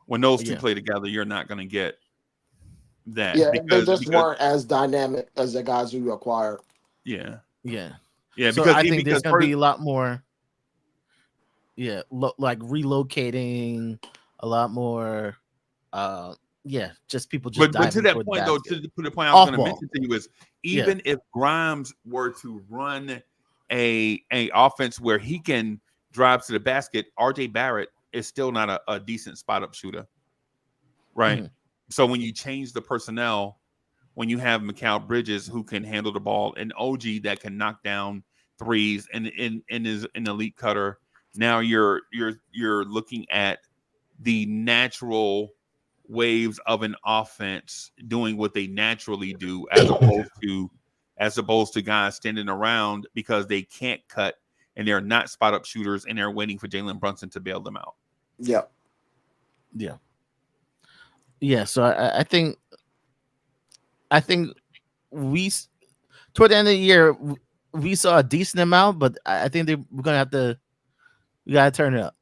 S4: When those two play together, you're not going to get that.
S7: Yeah, they just weren't as dynamic as the guys who you acquired.
S4: Yeah.
S6: So I think there's going to be a lot more. Yeah, like relocating, a lot more. Just people just.
S4: But to that point, though, to the point I was going to mention to you is even if Grimes were to run a offense where he can drive to the basket, RJ Barrett is still not a decent spot up shooter, right? Mm-hmm. So when you change the personnel, when you have Mikal Bridges who can handle the ball and OG that can knock down threes and is an elite cutter, now you're looking at the natural waves of an offense doing what they naturally do, as opposed to guys standing around because they can't cut and they're not spot up shooters and they're waiting for Jalen Brunson to bail them out.
S7: Yeah.
S6: So I think we toward the end of the year we saw a decent amount, but I think we gotta turn it up.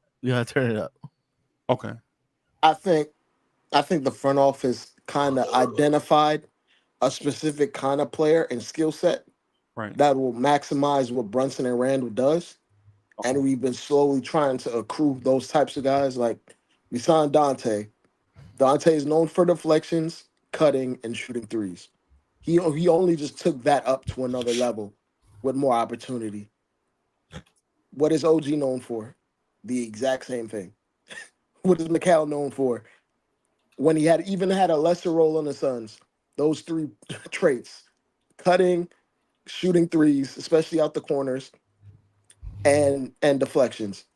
S4: Okay.
S7: I think the front office kind of identified a specific kind of player and skill set that will maximize what Brunson and Randall does. And we've been slowly trying to accrue those types of guys. Like we signed Dante. Dante is known for deflections, cutting, and shooting threes. He only just took that up to another level with more opportunity. What is OG known for? The exact same thing. What is Mikal known for? When he had a lesser role on the Suns, those three traits: cutting, shooting threes, especially out the corners, and deflections.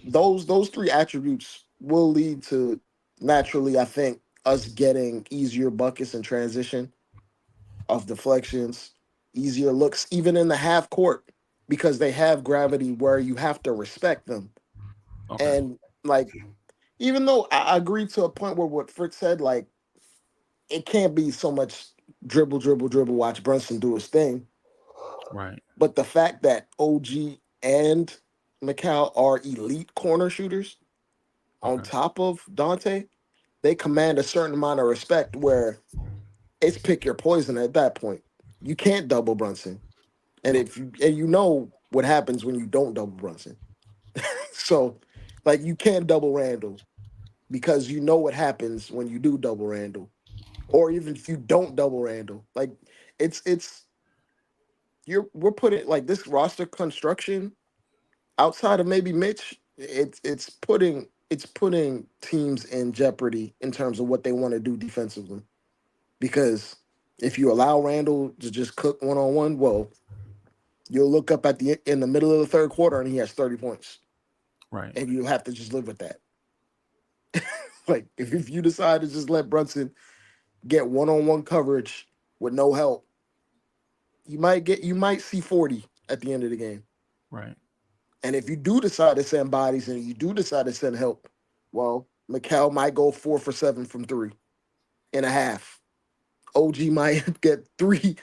S7: Those three attributes will lead to naturally, I think, us getting easier buckets in transition, of deflections, easier looks, even in the half court, because they have gravity where you have to respect them. Okay. And like, even though I agree to a point where what Fritz said, like, it can't be so much dribble, watch Brunson do his thing.
S4: Right.
S7: But the fact that OG and Mikal are elite corner shooters on
S4: Okay.
S7: top of Dante, they command a certain amount of respect where it's pick your poison at that point. You can't double Brunson. And if you and you know what happens when you don't double Brunson. So like you can't double Randall because you know what happens when you do double Randall. Or even if you don't double Randall. Like it's we're putting like this roster construction outside of maybe Mitch, it's putting teams in jeopardy in terms of what they want to do defensively. Because if you allow Randall to just cook 1-on-1, well, you'll look up at the in the middle of the third quarter and he has 30 points.
S4: Right.
S7: And you have to just live with that. Like if you decide to just let Brunson get 1-on-1 coverage with no help, you might see 40 at the end of the game.
S4: Right.
S7: And if you do decide to send bodies and you do decide to send help, well, Mikal might go 4 for 7 from 3.5. OG might get three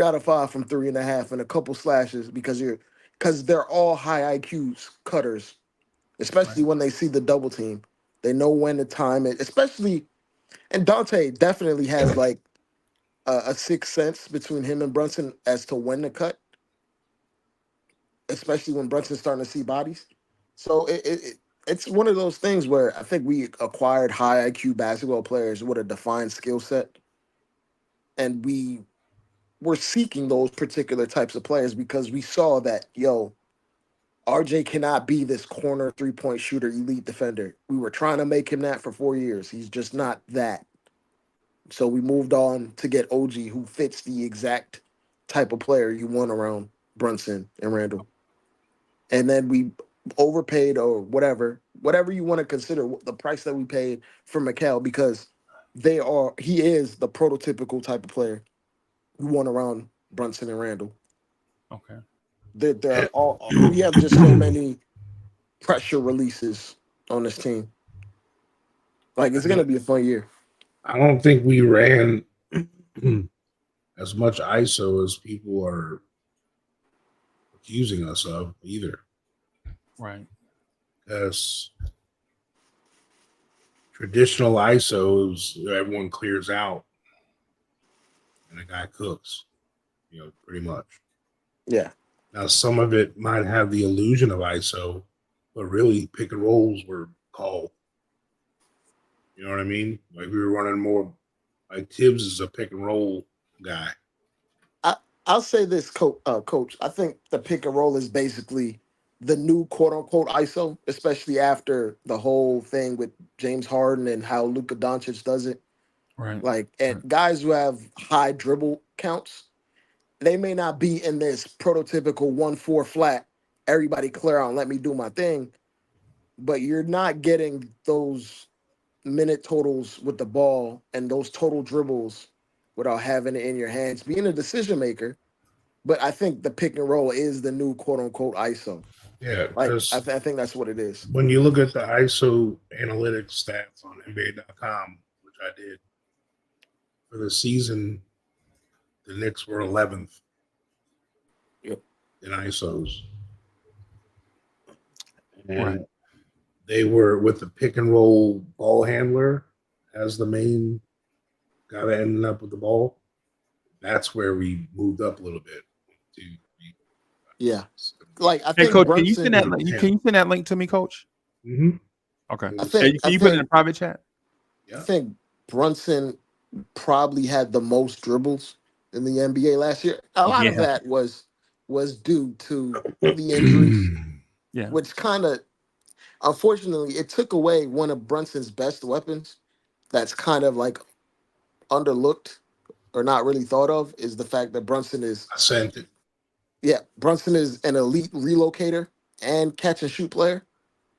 S7: out of 5 from 3.5 and a couple slashes because they're all high IQs cutters,
S4: Right.
S7: especially when they see the double team. They know when to time it, especially and Dante definitely has like a sixth sense between him and Brunson as to when to cut, especially when Brunson's starting to see bodies. So it's one of those things where I think we acquired high IQ basketball players with a defined skill set, and we were seeking those particular types of players because we saw that RJ cannot be this corner 3-point shooter elite defender. We were trying to make him that for 4 years. He's just not that. So we moved on to get OG, who fits the exact type of player you want around Brunson and Randall. And then we overpaid or whatever you want to consider the price that we paid for Mikal because he is the prototypical type of player we want around Brunson and Randall.
S4: Okay.
S7: They're all we have just so many pressure releases on this team. Like it's gonna be a fun year.
S5: I don't think we ran as much ISO as people are accusing us of either.
S4: Right.
S5: Because traditional ISO is everyone clears out and the guy cooks, pretty much.
S7: Yeah.
S5: Now, some of it might have the illusion of ISO, but really pick and rolls were called. You know what I mean? Like we were running more. Like Tibbs is a pick and roll guy.
S7: I'll say this, Coach. I think the pick and roll is basically the new quote unquote ISO, especially after the whole thing with James Harden and how Luka Doncic does it.
S4: Right.
S7: Like, and guys who have high dribble counts, they may not be in this prototypical 1-4 flat. Everybody clear out and let me do my thing, but you're not getting those minute totals with the ball and those total dribbles without having it in your hands, being a decision maker. But I think the pick and roll is the new quote unquote ISO.
S5: Yeah,
S7: Like
S5: because
S7: I think that's what it is.
S5: when you look at the ISO analytics stats on NBA.com, which I did for the season, the Knicks were 11th
S7: Yep.
S5: in ISOs. And
S4: Right.
S5: they were with the pick and roll ball handler as the main guy that ended up with the ball. That's where we moved up a little bit.
S7: Yeah. Like I
S4: Hey,
S7: think
S4: Coach,
S7: Brunson,
S4: can you send that? Can you send that link to me, Coach?
S5: Mm-hmm.
S4: Okay.
S7: I think-
S4: Can
S7: I
S4: you put it in
S7: think-
S4: the private chat?
S7: I think Brunson probably had the most dribbles in the NBA last year. A lot of
S4: Yeah.
S7: that was due to the injuries,
S4: Yeah.
S7: which kind of unfortunately it took away one of Brunson's best weapons. That's kind of like underlooked or not really thought of is the fact that Brunson is
S5: I sent it.
S7: Brunson is an elite relocator and catch and shoot player.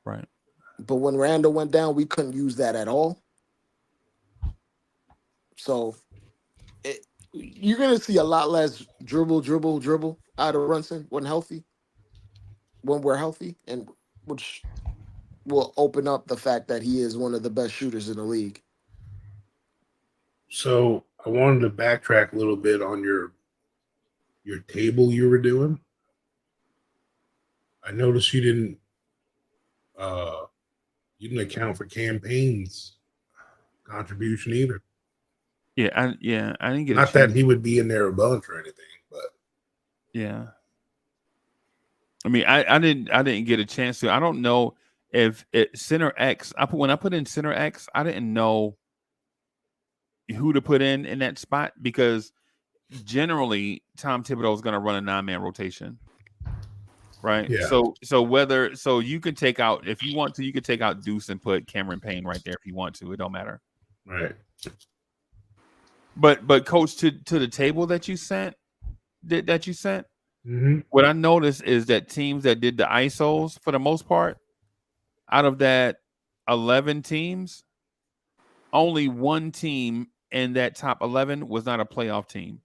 S4: Right.
S7: But when Randall went down, we couldn't use that at all. So you're gonna see a lot less dribble out of Brunson when we're healthy, and which will open up the fact that he is one of the best shooters in the league.
S5: So I wanted to backtrack a little bit on your your table you were doing. I noticed you didn't account for campaigns contribution either.
S4: Yeah, I didn't get a
S5: Not that
S4: chance.
S5: he would be in there a bunch or anything, but
S4: Yeah. I mean, I didn't get a chance to. I don't know if it center X. When I put in center X, I didn't know who to put in that spot because generally Tom Thibodeau is going to run a 9-man rotation, right?
S5: yeah,
S4: So you can take out if you want to, you could take out Deuce and put Cameron Payne right there if you want to. It don't matter.
S5: right.
S4: But coach, to the table that you sent,
S5: Mm-hmm.
S4: what I noticed is that teams that did the ISOs for the most part, out of that 11 teams, only one team in that top 11 was not a playoff team.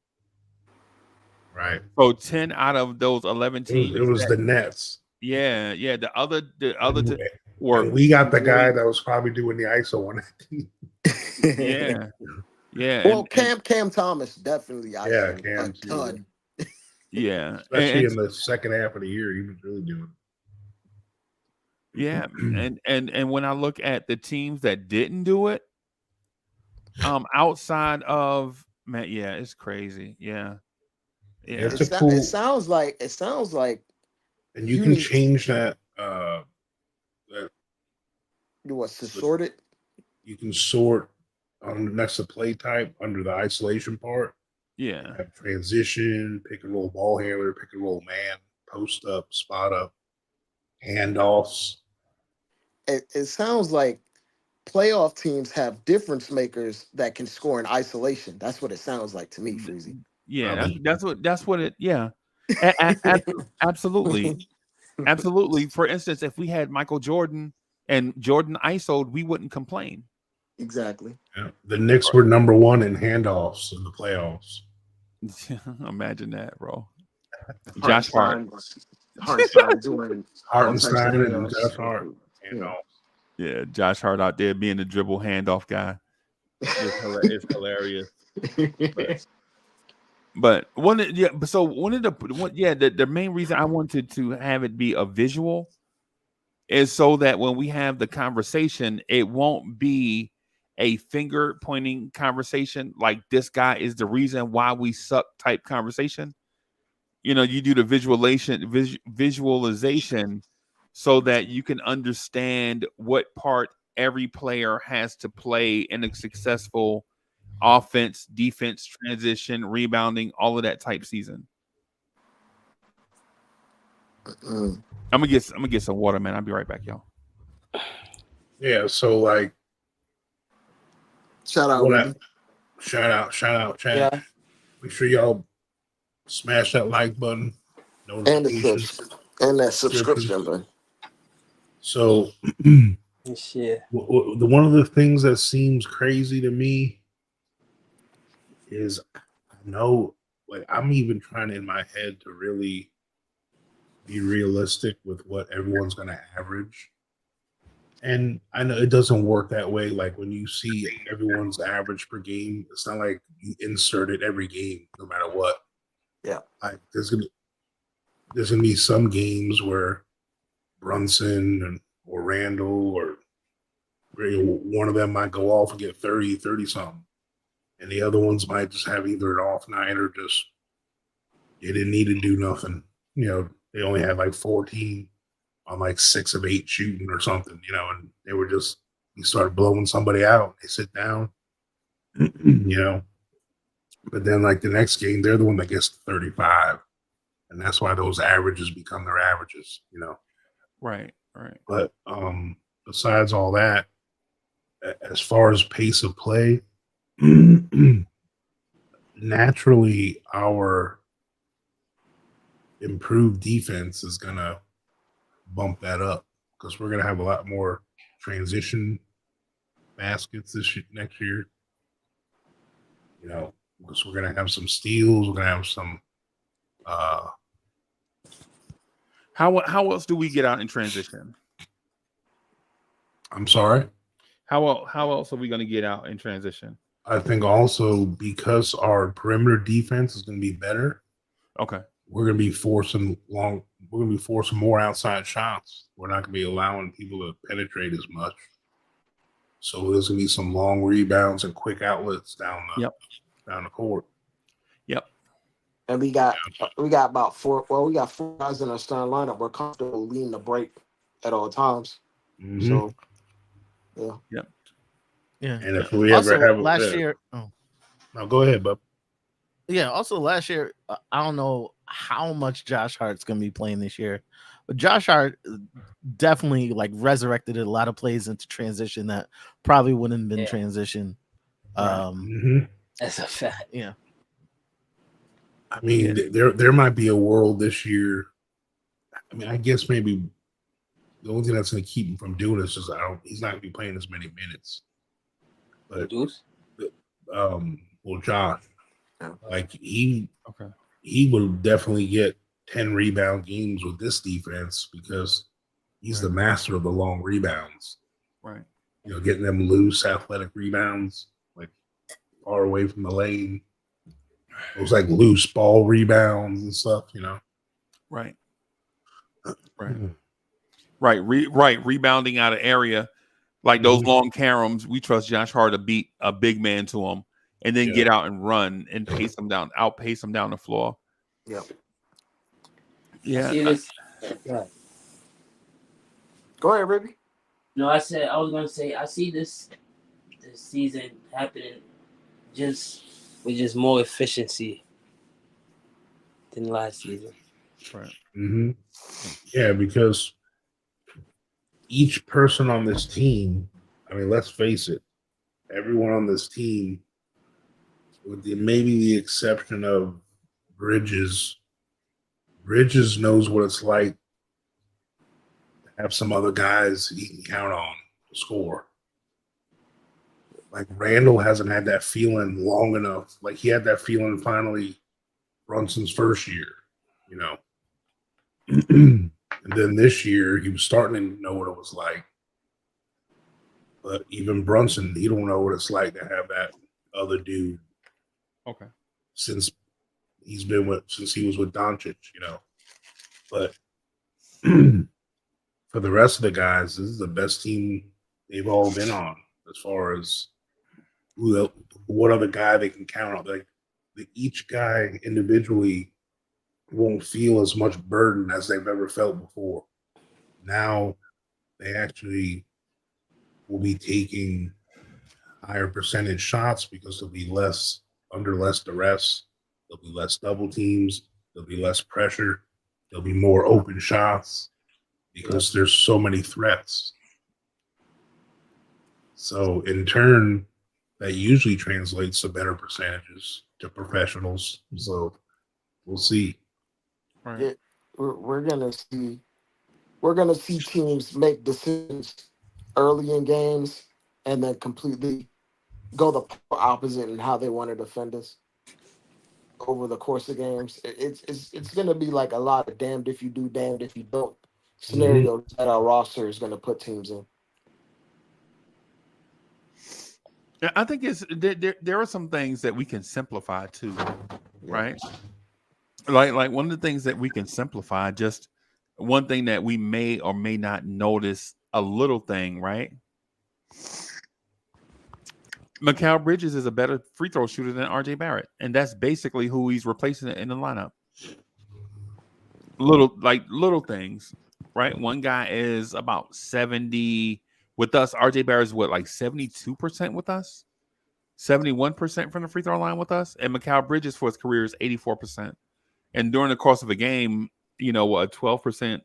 S5: Right.
S4: So 10 out of those 11 teams,
S5: It was the Nets.
S4: yeah. The other
S5: And,
S4: two were
S5: and we got the guy that was probably doing the ISO on that team.
S4: yeah.
S7: Well, Cam Thomas definitely.
S5: Yeah,
S7: A
S5: Cam.
S7: ton.
S4: Yeah,
S5: Especially in the second half of the year, he was really doing.
S4: Yeah, and when I look at the teams that didn't do it, outside of man, yeah, it's crazy. Yeah.
S5: It's
S7: It,
S5: a cool.
S7: it sounds like
S5: And you
S7: you
S5: can
S7: need-
S5: change that.
S7: you what to sort it.
S5: You can sort on next to play type under the isolation part.
S4: Yeah.
S5: Have transition, pick and roll ball handler, pick and roll man, post up, spot up, handoffs.
S7: It sounds like playoff teams have difference makers that can score in isolation. That's what it sounds like to me, Freezy.
S4: Yeah, that's what it. Yeah, absolutely, absolutely. For instance, if we had Michael Jordan and Jordan ISO'd, we wouldn't complain.
S7: Exactly.
S5: Yeah. The Knicks were number one in handoffs in the playoffs.
S4: Imagine that, bro. Josh Hart.
S7: Hartenstein doing
S5: Hartenstein and
S7: handoffs.
S5: Josh Hart.
S4: Yeah, Josh Hart out there being the dribble handoff guy. It's hilarious. But the main reason I wanted to have it be a visual is so that when we have the conversation, it won't be a finger pointing conversation like this guy is the reason why we suck type conversation. You know, you do the visualization so that you can understand what part every player has to play in a successful offense, defense, transition, rebounding, all of that type season. I'm gonna get some water, man. I'll be right back, y'all.
S5: Yeah, so like
S7: shout out,
S5: chat.
S7: Yeah.
S5: Make sure y'all smash that like button,
S7: and
S5: notifications,
S7: that subscription button.
S5: So
S8: Shit.
S5: one of the things that seems crazy to me is I know, like, I'm even trying in my head to really be realistic with what everyone's going to average. And I know it doesn't work that way. Like when you see everyone's average per game, it's not like you insert it every game, no matter what.
S7: Yeah.
S5: Like there's gonna be some games where Brunson or Randall or one of them might go off and get 30 something. And the other ones might just have either an off night or just they didn't need to do nothing. You know, they only had like 14 on like 6 of 8 shooting or something, you know, and they were just, you started blowing somebody out. They sit down, you know. But then like the next game, they're the one that gets 35. And that's why those averages become their averages, you know.
S4: Right.
S5: But besides all that, as far as pace of play, naturally our improved defense is going to bump that up because we're going to have a lot more transition baskets next year. You know, because we're going to have some steals, we're going to have some
S4: How else do we get out in transition?
S5: I'm sorry?
S4: How else are we going to get out in transition?
S5: I think also because our perimeter defense is going to be better,
S4: Okay.
S5: we're gonna be forcing more outside shots. We're not gonna be allowing people to penetrate as much. So there's gonna be some long rebounds and quick outlets down the court.
S4: Yep.
S7: And we got about four. Well, we got 4 guys in our starting lineup. We're comfortable leading the break at all times.
S5: Mhm.
S7: So, yeah.
S4: Yep.
S6: Yeah.
S5: And if we
S6: Also,
S5: ever have
S6: last year. Oh.
S5: no, go ahead, bub.
S6: Yeah. Also, last year, I don't know how much Josh Hart's going to be playing this year, but Josh Hart definitely like resurrected a lot of plays into transition that probably wouldn't have been transition.
S5: Mhm.
S8: That's a fact.
S6: Yeah.
S5: I mean, there might be a world this year. I mean, I guess maybe the only thing that's going to keep him from doing this is he's not going to be playing as many minutes. But well, Josh, like he would definitely get 10 rebound games with this defense because he's the master of the long rebounds.
S4: Right.
S5: You know, getting them loose, athletic rebounds, like far away from the lane. Those like loose ball rebounds and stuff, you know.
S4: Right. Right. Rebounding out of area, like those long caroms. We trust Josh Hart to beat a big man to him, and then get out and run and outpace him down the floor.
S7: Yep.
S4: Yeah.
S8: See this?
S7: Go ahead, Ruby.
S8: No, I was going to say, I see this season happening with just more efficiency than last season.
S4: Right.
S5: Mm-hmm. Yeah, because each person on this team, I mean, let's face it, everyone on this team, with maybe the exception of Bridges knows what it's like to have some other guys he can count on to score. Like Randall hasn't had that feeling long enough. Like he had that feeling finally Brunson's first year, you know. And then this year he was starting to know what it was like. But even Brunson, he don't know what it's like to have that other dude.
S4: Okay.
S5: Since he was with Doncic, you know. But for the rest of the guys, this is the best team they've all been on as far as what other guy they can count on. Like each guy individually won't feel as much burden as they've ever felt before. Now they actually will be taking higher percentage shots because there'll be under less duress. There'll be less double teams. There'll be less pressure. There'll be more open shots because there's so many threats. So in turn, that usually translates to better percentages to professionals. So we'll see.
S4: Right.
S7: We're gonna see teams make decisions early in games and then completely go the opposite in how they want to defend us over the course of games. It's gonna be like a lot of damned if you do, damned if you don't scenarios that our roster is gonna put teams in.
S4: I think there are some things that we can simplify too, right? Like one of the things that we can simplify, just one thing that we may or may not notice, a little thing, right? Mikal Bridges is a better free throw shooter than RJ Barrett, and that's basically who he's replacing in the lineup. Little things, right? One guy is about 70 with us. RJ Barrett is what, like 72% with us, 71% from the free throw line with us, and Mikal Bridges for his career is 84%. And during the course of a game, you know, a 12%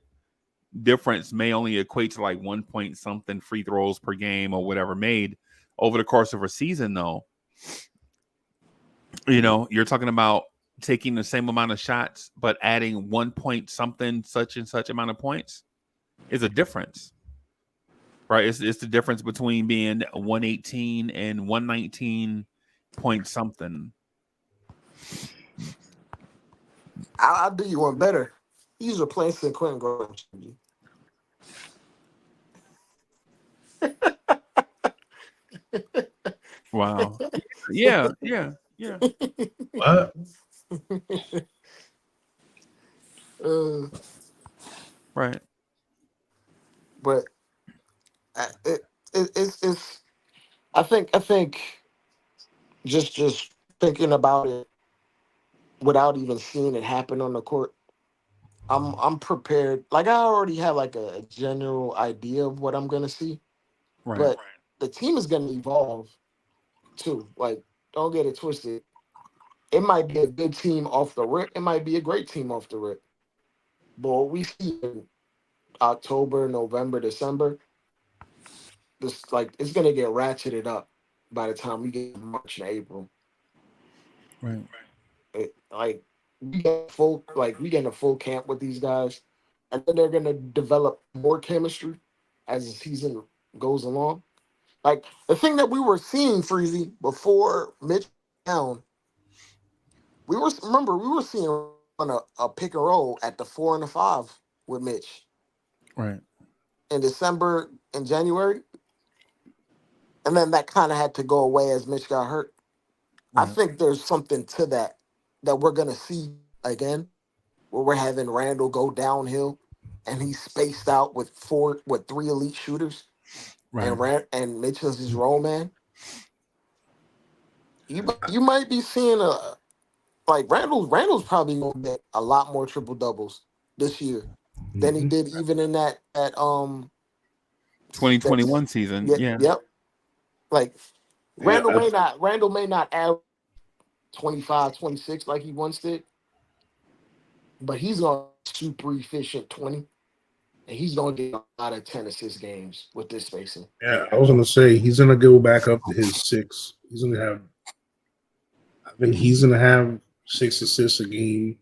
S4: difference may only equate to like 1 point something free throws per game or whatever made. Over the course of a season, though, you know, you're talking about taking the same amount of shots, but adding 1 point something, such and such amount of points is a difference, right? It's the difference between being 118 and 119 point something.
S7: I'll do you one better. He's replacing Quentin Grimes.
S4: Wow. Yeah.
S5: What?
S4: Right.
S7: But it's I think just thinking about it without even seeing it happen on the court, I'm prepared. Like I already have like a general idea of what I'm gonna see,
S4: Right.
S7: but the team is gonna evolve too. Like don't get it twisted. It might be a good team off the rip. It might be a great team off the rip. But what we see in October, November, December, this like it's gonna get ratcheted up by the time we get to March and April.
S4: Right.
S7: Like we get a full camp with these guys, and then they're gonna develop more chemistry as the season goes along. Like the thing that we were seeing, Freezy, before Mitch down, we were seeing on a pick and roll at the 4 and the 5 with Mitch
S4: Right.
S7: in December and January, and then that kind of had to go away as Mitch got hurt. I
S4: Right.
S7: think there's something to that we're gonna see again, where we're having Randall go downhill, and he's spaced out with three elite shooters,
S4: Right.
S7: and Mitchell's his role man. You might be seeing a like Randall's probably gonna get a lot more triple doubles this year than he
S5: Mhm.
S7: did even in that
S4: 2021 season.
S7: yeah,
S4: Yeah.
S7: yep. Like
S5: Yeah,
S7: Randall may not average 25, 26 like he once did, but he's gonna be super efficient 20, and he's gonna get a lot of 10 assist games with this spacing.
S5: yeah. I was gonna say he's gonna go back up to his 6. He's gonna have. I think he's gonna have 6 assists a game,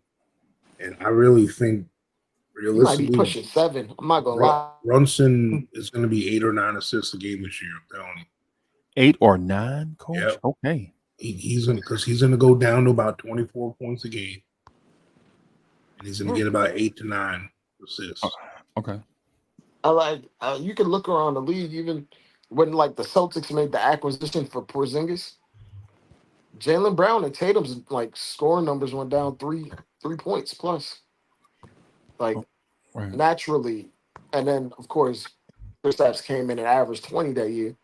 S5: and I really think
S7: He might be
S5: realistically,
S7: pushing 7. I'm not gonna lie.
S5: Brunson is gonna be 8 or 9 assists a game this year. I'm telling you.
S4: 8 or 9, coach.
S5: Yep.
S4: Okay.
S5: He's gonna go down to about 24 points a game, and he's gonna get about 8 to 9 assists.
S4: Okay.
S7: I like you can look around the league even when like the Celtics made the acquisition for Porzingis. Jalen Brown and Tatum's like scoring numbers went down 3 points plus, like
S4: Right.
S7: naturally, and then of course Kristaps came in and averaged 20 that year.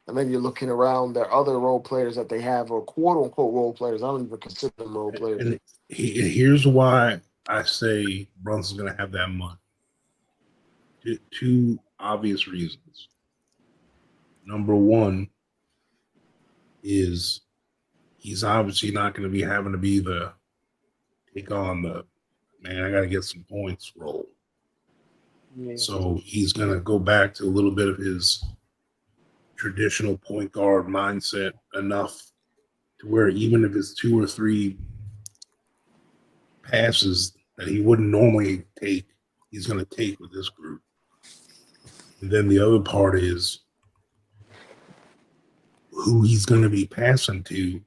S7: And then you're looking around their other role players that they have, or quote unquote role players. I don't even consider them role players.
S5: And here's why I say Brunson's gonna have that money. Two obvious reasons. Number one is he's obviously not going to be having to be the take on the man. I got to get some points role.
S7: Yeah.
S5: So he's going to go back to a little bit of his traditional point guard mindset enough to where even if it's 2 or 3 passes that he wouldn't normally take, he's going to take with this group. And then the other part is who he's going to be passing to.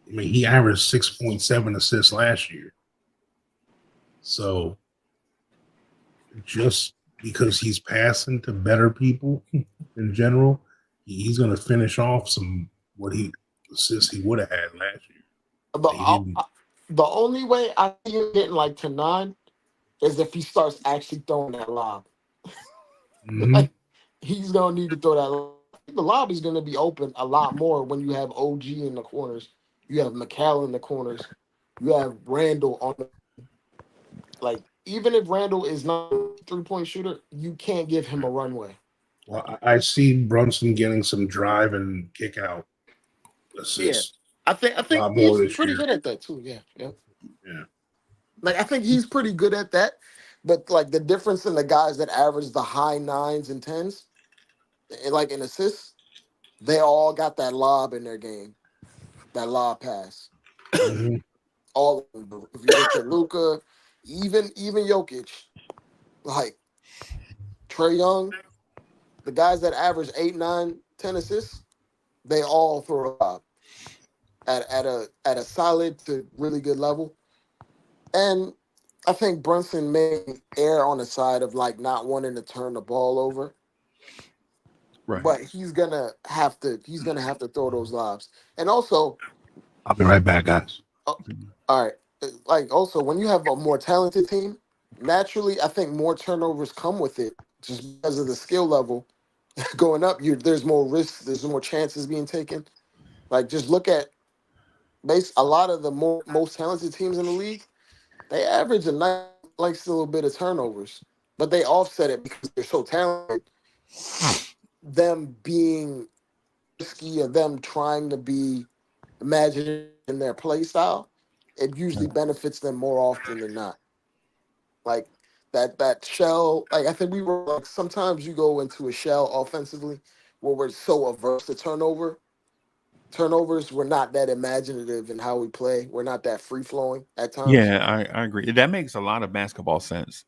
S5: I mean, he averaged 6.7 assists last year. So just because he's passing to better people in general, he's going to finish off some what he assists he would have had last year.
S7: The only way I see him getting like to 9 is if he starts actually throwing that lob.
S5: Mm-hmm.
S7: Like he's gonna need to throw that lob. The lob is gonna be open a lot more when you have OG in the corners, you have McCall in the corners, you have Randall on the like. Even if Randall is not a 3-point shooter, you can't give him a runway.
S5: Well, I see Brunson getting some drive and kick out assists.
S7: I think he's pretty good at that too. Yeah. Like I think he's pretty good at that, but like the difference in the guys that average the high 9s and 10s, like in assists, they all got that lob in their game, that lob pass.
S5: Mm-hmm.
S7: All of them. If you look at Luka, even Jokic, like Trae Young, the guys that average 8, 9, 10 assists, they all throw a lob at a solid to really good level. And I think Brunson may err on the side of like not wanting to turn the ball over.
S4: Right.
S7: But he's gonna have to throw those lobs. And also,
S5: I'll be right back, guys.
S7: all right. Like also when you have a more talented team, naturally, I think more turnovers come with it just because of the skill level going up. There's more risk, there's more chances being taken. Like just look at a lot of the most talented teams in the league. They average a nice little bit of turnovers, but they offset it because they're so talented. Them being risky or them trying to be imaginative in their play style, it usually benefits them more often than not. Like that shell, like I think we were like sometimes you go into a shell offensively where we're so averse to turnovers. We're not that imaginative in how we play. We're not that free flowing at times.
S4: Yeah, I agree. That makes a lot of basketball sense.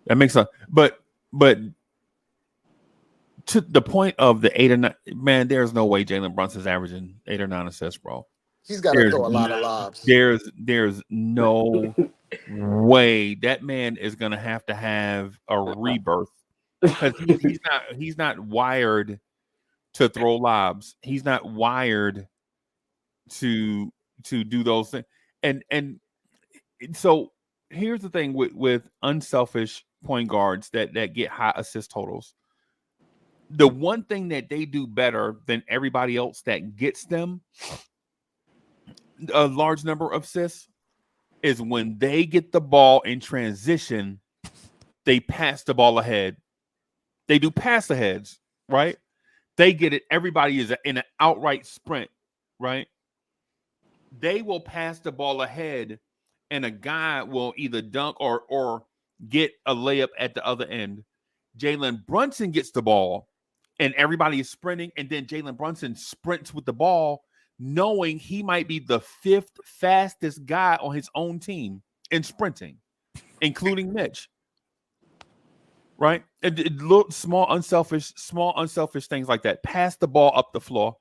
S4: That makes a but to the point of the 8 or 9, man, there's no way Jalen Brunson's averaging 8 or 9 assists, bro.
S7: He's got to
S4: There's
S7: throw a lot of lobs.
S4: there's no way that man is gonna have to have a rebirth because he's not wired to throw lobs. He's not wired to do those things. And so here's the thing with unselfish point guards that get high assist totals. The one thing that they do better than everybody else that gets them a large number of assists is when they get the ball in transition, they pass the ball ahead. They do pass aheads, right? They get it. Everybody is in an outright sprint, right? They will pass the ball ahead, and a guy will either dunk or get a layup at the other end. Jalen Brunson gets the ball, and everybody is sprinting, and then Jalen Brunson sprints with the ball, knowing he might be the 5th fastest guy on his own team in sprinting, including Mitch. Right? And little small unselfish things like that. Pass the ball up the floor,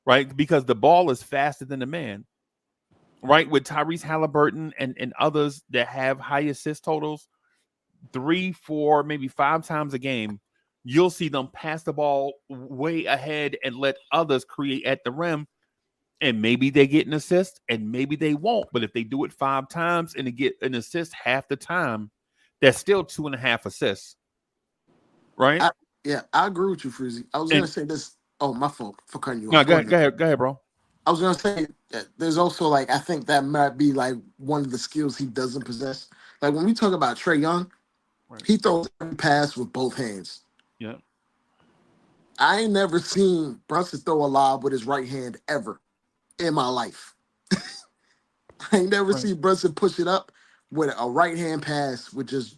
S4: right? Because the ball is faster than the man. Right? With Tyrese Halliburton and others that have high assist totals, 3, 4, maybe 5 times a game, you'll see them pass the ball way ahead and let others create at the rim. And maybe they get an assist and maybe they won't. But if they do it 5 times and they get an assist half the time, that's still 2.5 assists. Right?
S7: I agree with you, Freezy. I was going to say this. Oh, my fault for cutting you
S4: No,
S7: off.
S4: go ahead, bro.
S7: I was going to say that there's also, like, I think that might be, like, one of the skills he doesn't possess. Like, when we talk about Trae Young, he throws every pass with both hands.
S4: Yeah.
S7: I ain't never seen Brunson throw a lob with his right hand ever in my life. I ain't never seen Brunson push it up with a right hand pass, which is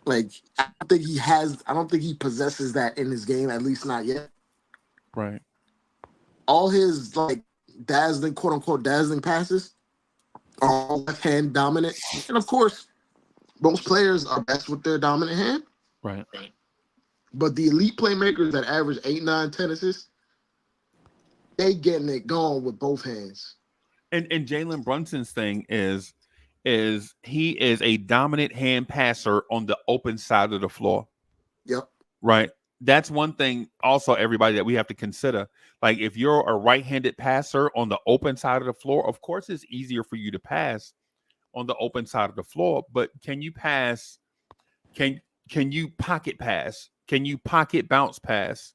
S7: like I don't think he possesses that in his game, at least not yet.
S4: Right.
S7: All his like dazzling, quote unquote dazzling passes are all left hand dominant. And of course, most players are best with their dominant hand.
S4: Right.
S7: But the elite playmakers that average 8, 9, 10 assists, they getting it going with both hands.
S4: And Jalen Brunson's thing is he is a dominant hand passer on the open side of the floor.
S7: Yep.
S4: Right. That's one thing also, everybody, that we have to consider. Like if you're a right-handed passer on the open side of the floor, of course it's easier for you to pass on the open side of the floor. But can you pass? Can you pocket pass? Can you pocket bounce pass?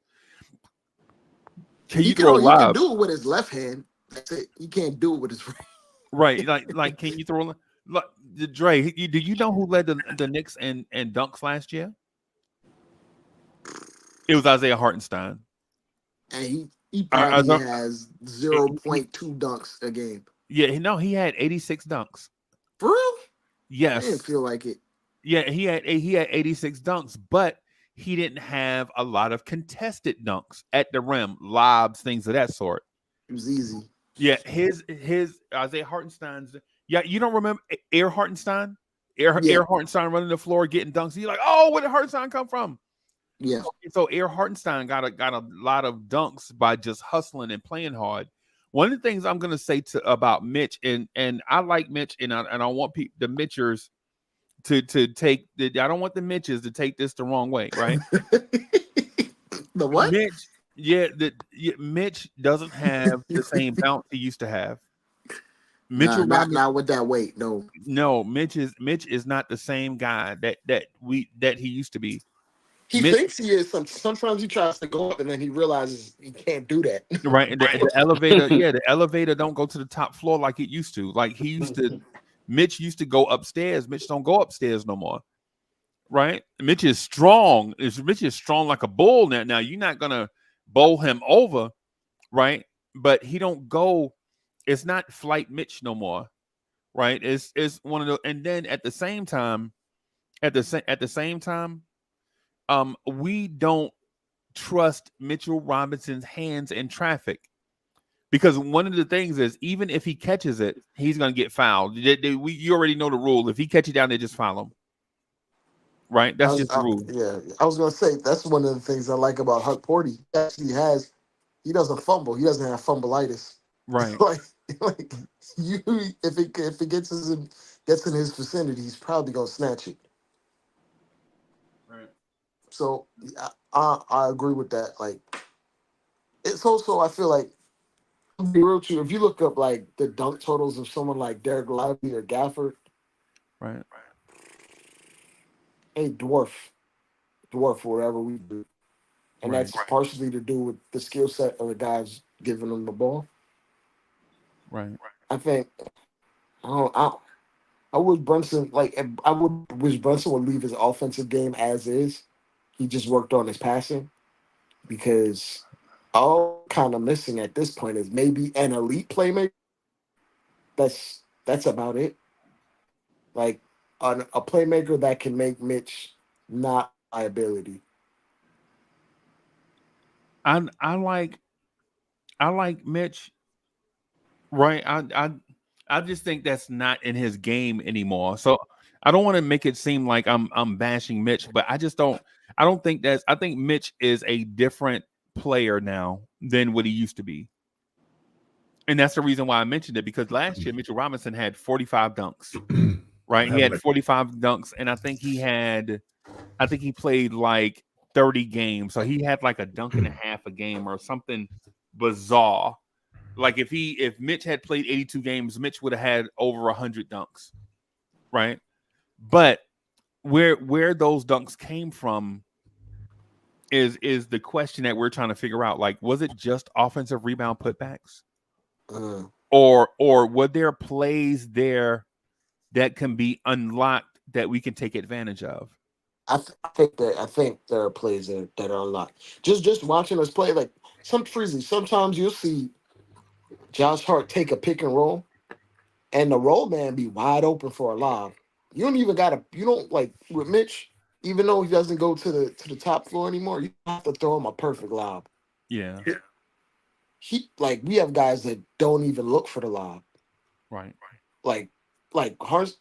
S4: Can you throw
S7: He
S4: lobs?
S7: can do it with his left hand. That's it. He can't do it with his right.
S4: Right. Like can you throw like Dre, do you know who led the Knicks in dunks last year? It was Isaiah Hartenstein.
S7: And he probably has 0.2 dunks a game.
S4: Yeah, no, he had 86 dunks.
S7: For real?
S4: Yes.
S7: I didn't feel like it.
S4: Yeah, he had 86 dunks, but he didn't have a lot of contested dunks at the rim, lobs, things of that sort.
S7: It was easy.
S4: Yeah, his Isaiah Hartenstein's. Yeah, you don't remember Air Hartenstein? Air Hartenstein running the floor getting dunks. You're like, oh, where did Hartenstein come from?
S7: Yeah.
S4: So Air Hartenstein got a lot of dunks by just hustling and playing hard. One of the things I'm gonna say about Mitch, and I like Mitch, and I want the Mitchers to take I don't want the Mitches to take this the wrong way, right?
S7: The what?
S4: Mitch, Mitch doesn't have the same bounce he used to have. Mitchell Robinson.
S7: Not with that weight.
S4: No, Mitch is not the same guy that he used to be.
S7: He
S4: Mitch,
S7: thinks he is. Sometimes he tries to go up and then he realizes he can't do that.
S4: right? The elevator, the elevator don't go to the top floor like it used to. Like he used to. Mitch used to go upstairs. Mitch don't go upstairs no more. Right? Mitch is strong. Mitch is strong like a bull now. Now you're not gonna bowl him over, right? But he don't go. It's not flight Mitch no more, right? It's one of the. And then at the same time, we don't trust Mitchell Robinson's hands in traffic because one of the things is even if he catches it, he's gonna get fouled. You already know the rule. If he catches it down, they just foul him. Right, that's just the rule.
S7: Yeah, I was gonna say that's one of the things I like about Huck Porty. He doesn't fumble. He doesn't have fumbleitis.
S4: Right.
S7: like you, if it gets in his vicinity, he's probably gonna snatch it.
S4: Right.
S7: So I agree with that. Like it's also I feel like to be real true. If you look up like the dunk totals of someone like Derek Lively or Gafford,
S4: Right.
S7: they dwarf whatever we do. And that's partially to do with the skill set of the guys giving them the ball.
S4: Right.
S7: I think I wish Brunson wish Brunson would leave his offensive game as is. He just worked on his passing because all kind of missing at this point is maybe an elite playmaker. That's about it. Like a playmaker that can make Mitch not liability.
S4: I like Mitch. Right. I just think that's not in his game anymore. So I don't want to make it seem like I'm bashing Mitch, but I think Mitch is a different player now than what he used to be. And that's the reason why I mentioned it, because last year Mitchell Robinson had 45 dunks. Right. He had 45 dunks, and I think he played like 30 games. So he had like a dunk and a half a game or something bizarre. Like if Mitch had played 82 games, Mitch would have had over 100 dunks. Right? But where those dunks came from is the question that we're trying to figure out. Like, was it just offensive rebound putbacks? Or were there plays there that can be unlocked that we can take advantage of?
S7: I think there are plays that are unlocked. Just watching us play, like sometimes you'll see Josh Hart take a pick and roll, and the roll man be wide open for a lob. You don't like with Mitch, even though he doesn't go to the top floor anymore, you have to throw him a perfect lob.
S4: Yeah.
S7: We have guys that don't even look for the lob.
S4: Right.
S7: Like Hart,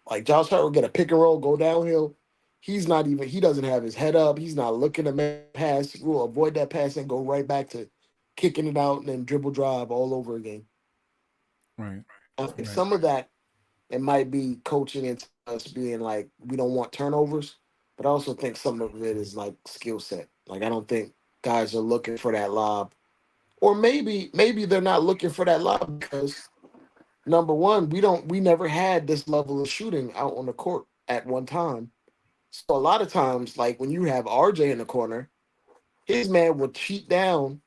S7: like Josh Hart will get a pick and roll, go downhill. He doesn't have his head up. He's not looking to make a pass. We'll avoid that pass and go right back to kicking it out and then dribble drive all over again.
S4: Right.
S7: I think some of that, it might be coaching into us being like, we don't want turnovers, but I also think some of it is like skill set. Like, I don't think guys are looking for that lob. Or maybe they're not looking for that lob because, number one, we never had this level of shooting out on the court at one time. So a lot of times, like when you have RJ in the corner, his man would cheat down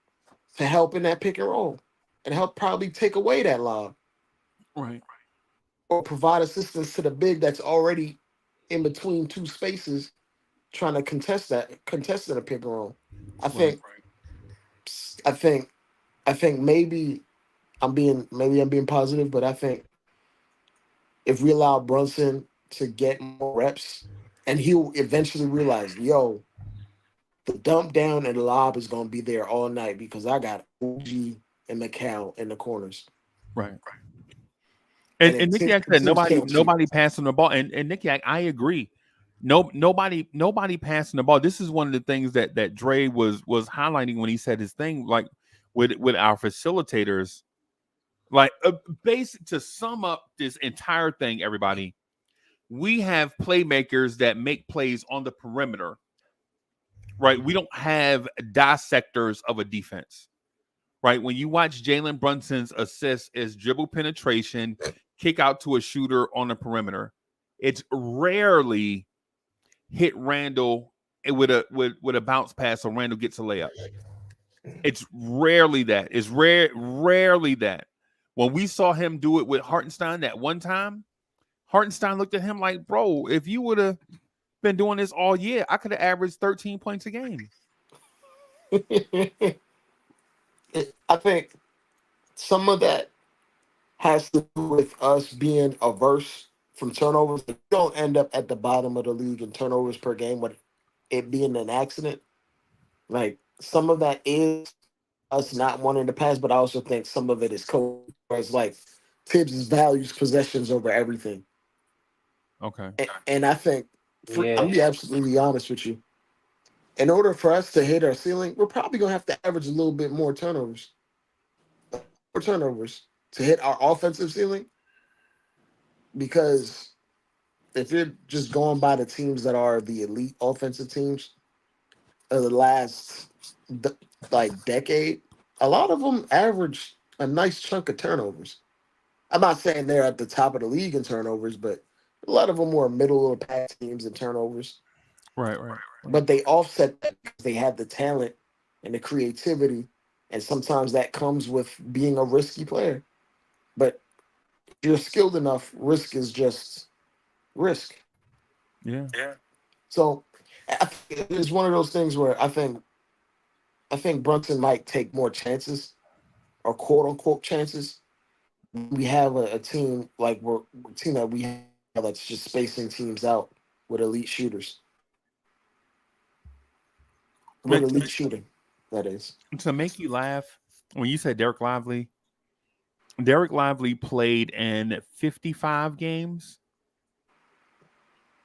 S7: to help in that pick and roll and help probably take away that lob.
S4: Right.
S7: Or provide assistance to the big that's already in between two spaces trying to contest in a pick and roll. I think maybe I'm being positive, but I think if we allow Brunson to get more reps, and he'll eventually realize, yo, the dump down and the lob is going to be there all night because I got OG and McCall in the corners.
S4: Right. And Nicky said nobody passing the ball. And Nicky, I agree. Nobody passing the ball. This is one of the things that Dre was highlighting when he said his thing, like with our facilitators. Like basic to sum up this entire thing, everybody. We have playmakers that make plays on the perimeter, right? We don't have dissectors of a defense, right? When you watch Jalen Brunson's assist is dribble penetration, kick out to a shooter on the perimeter. It's rarely hit Randall with a bounce pass so Randall gets a layup. It's rarely that. It's rarely that. When we saw him do it with Hartenstein that one time, Hartenstein looked at him like, bro, if you would have been doing this all year, I could have averaged 13 points a game.
S7: I think some of that has to do with us being averse from turnovers. We don't end up at the bottom of the league in turnovers per game with it being an accident. Like some of that is us not wanting to pass, but I also think some of it is coach. Whereas like Tibbs values possessions over everything.
S4: Okay.
S7: And I think I'm
S8: Yeah.
S7: gonna be absolutely honest with you. In order for us to hit our ceiling, we're probably gonna have to average a little bit more turnovers. More turnovers to hit our offensive ceiling. Because if you're just going by the teams that are the elite offensive teams of the last like decade, a lot of them average a nice chunk of turnovers. I'm not saying they're at the top of the league in turnovers, but a lot of them were middle of the pack teams in turnovers.
S4: Right.
S7: But they offset that because they have the talent and the creativity, and sometimes that comes with being a risky player. But if you're skilled enough, risk is just risk.
S4: Yeah.
S7: So I think it's one of those things where I think Brunson might take more chances or quote unquote chances. We have a team like we're a team that we have that's just spacing teams out with elite shooters. With
S4: But
S7: elite shooting, that is.
S4: to make you laugh, when you said Derek Lively played in 55 games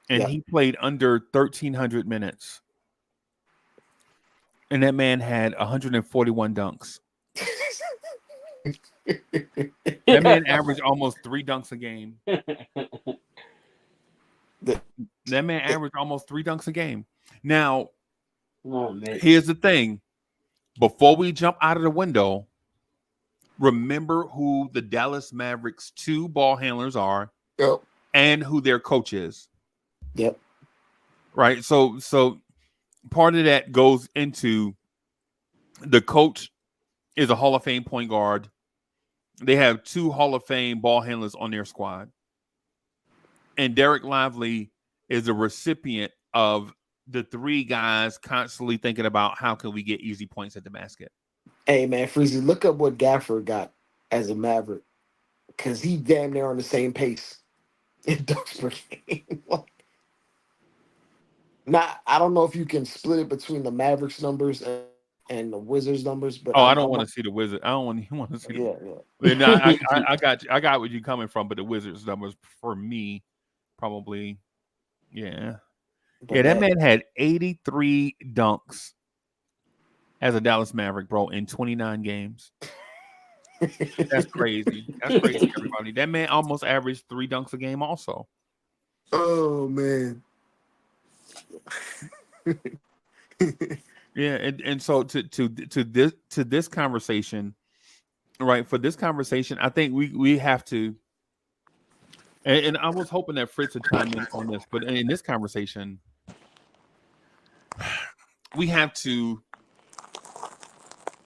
S4: and
S7: Yeah.
S4: he played under 1,300 minutes. And that man had 141 dunks. That man averaged almost 3 dunks a game.
S7: The-
S4: That man averaged almost 3 dunks a game. Now,
S8: Oh man.
S4: here's the thing. Before we jump out of the window, remember who the Dallas Mavericks 2 ball handlers are
S7: Yep.
S4: and who their coach is.
S7: Yep.
S4: Right? So part of that goes into the coach is a Hall of Fame point guard. They have 2 Hall of Fame ball handlers on their squad. And Derek Lively is a recipient of the 3 guys constantly thinking about how can we get easy points at the basket.
S7: Hey man, Freezy, look up what Gafford got as a Maverick. Cause he damn near on the same pace in dunks per game. Now, I don't know if you can split it between the Mavericks numbers and the Wizards numbers, but
S4: Oh, I don't want to see the Wizard. I don't want to see
S7: yeah,
S4: the.
S7: yeah.
S4: No, I got you. I got where you're coming from, but the Wizards numbers for me probably, yeah,
S7: But
S4: yeah. That man had 83 dunks as a Dallas Maverick, bro, in 29 games. That's crazy. That's crazy, everybody. That man almost averaged 3 dunks a game, also.
S7: Oh man.
S4: Yeah, and so to this conversation, right? For this conversation, I think we have to. And I was hoping that Fritz would chime in on this, but in this conversation, we have to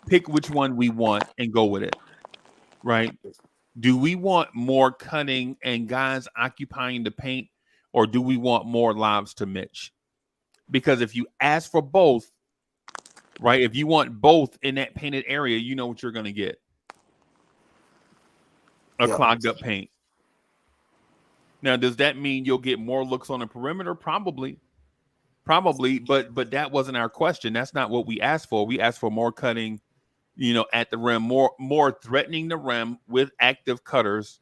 S4: pick which one we want and go with it, right? Do we want more cutting and guys occupying the paint, or do we want more lobs to Mitch? Because if you ask for both, right? If you want both in that painted area, you know what you're going to get. A clogged up paint. Now, does that mean you'll get more looks on the perimeter? Probably, but that wasn't our question. That's not what we asked for. We asked for more cutting, at the rim, more threatening the rim with active cutters,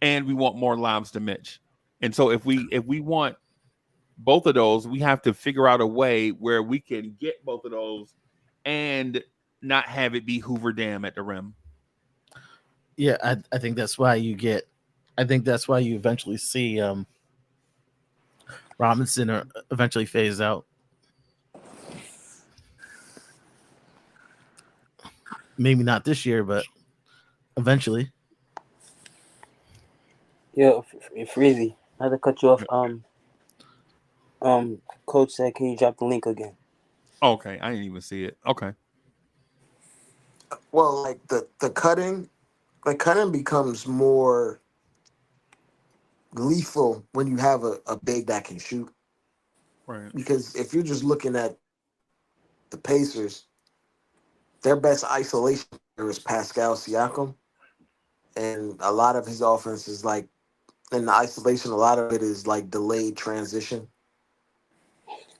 S4: and we want more lobs to Mitch. And so if we want both of those, we have to figure out a way where we can get both of those and not have it be Hoover Dam at the rim.
S6: Yeah, I think that's why you eventually see Robinson or eventually phase out. Maybe not this year, but eventually.
S8: Yo, Freezy, not to cut you off. Coach said, can you drop the link again?
S4: Okay, I didn't even see it. Okay.
S7: Well, like the cutting becomes more lethal when you have a big that can shoot.
S4: Right.
S7: Because if you're just looking at the Pacers, their best isolation player is Pascal Siakam, and a lot of his offense is like in the isolation. A lot of it is like delayed transition,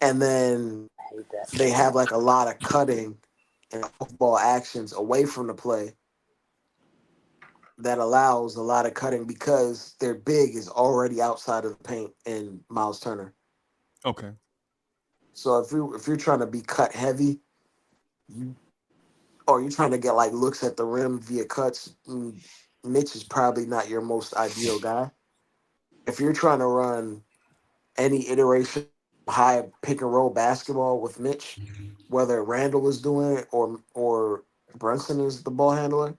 S7: and then
S8: I hate that.
S7: they have like a lot of cutting and off-ball actions away from the play that allows a lot of cutting because their big is already outside of the paint in Miles Turner.
S4: Okay.
S7: So if you're trying to be cut heavy, you or you're trying to get like looks at the rim via cuts, Mitch is probably not your most ideal guy. If you're trying to run any iteration of high pick and roll basketball with Mitch, whether Randall is doing it or Brunson is the ball handler,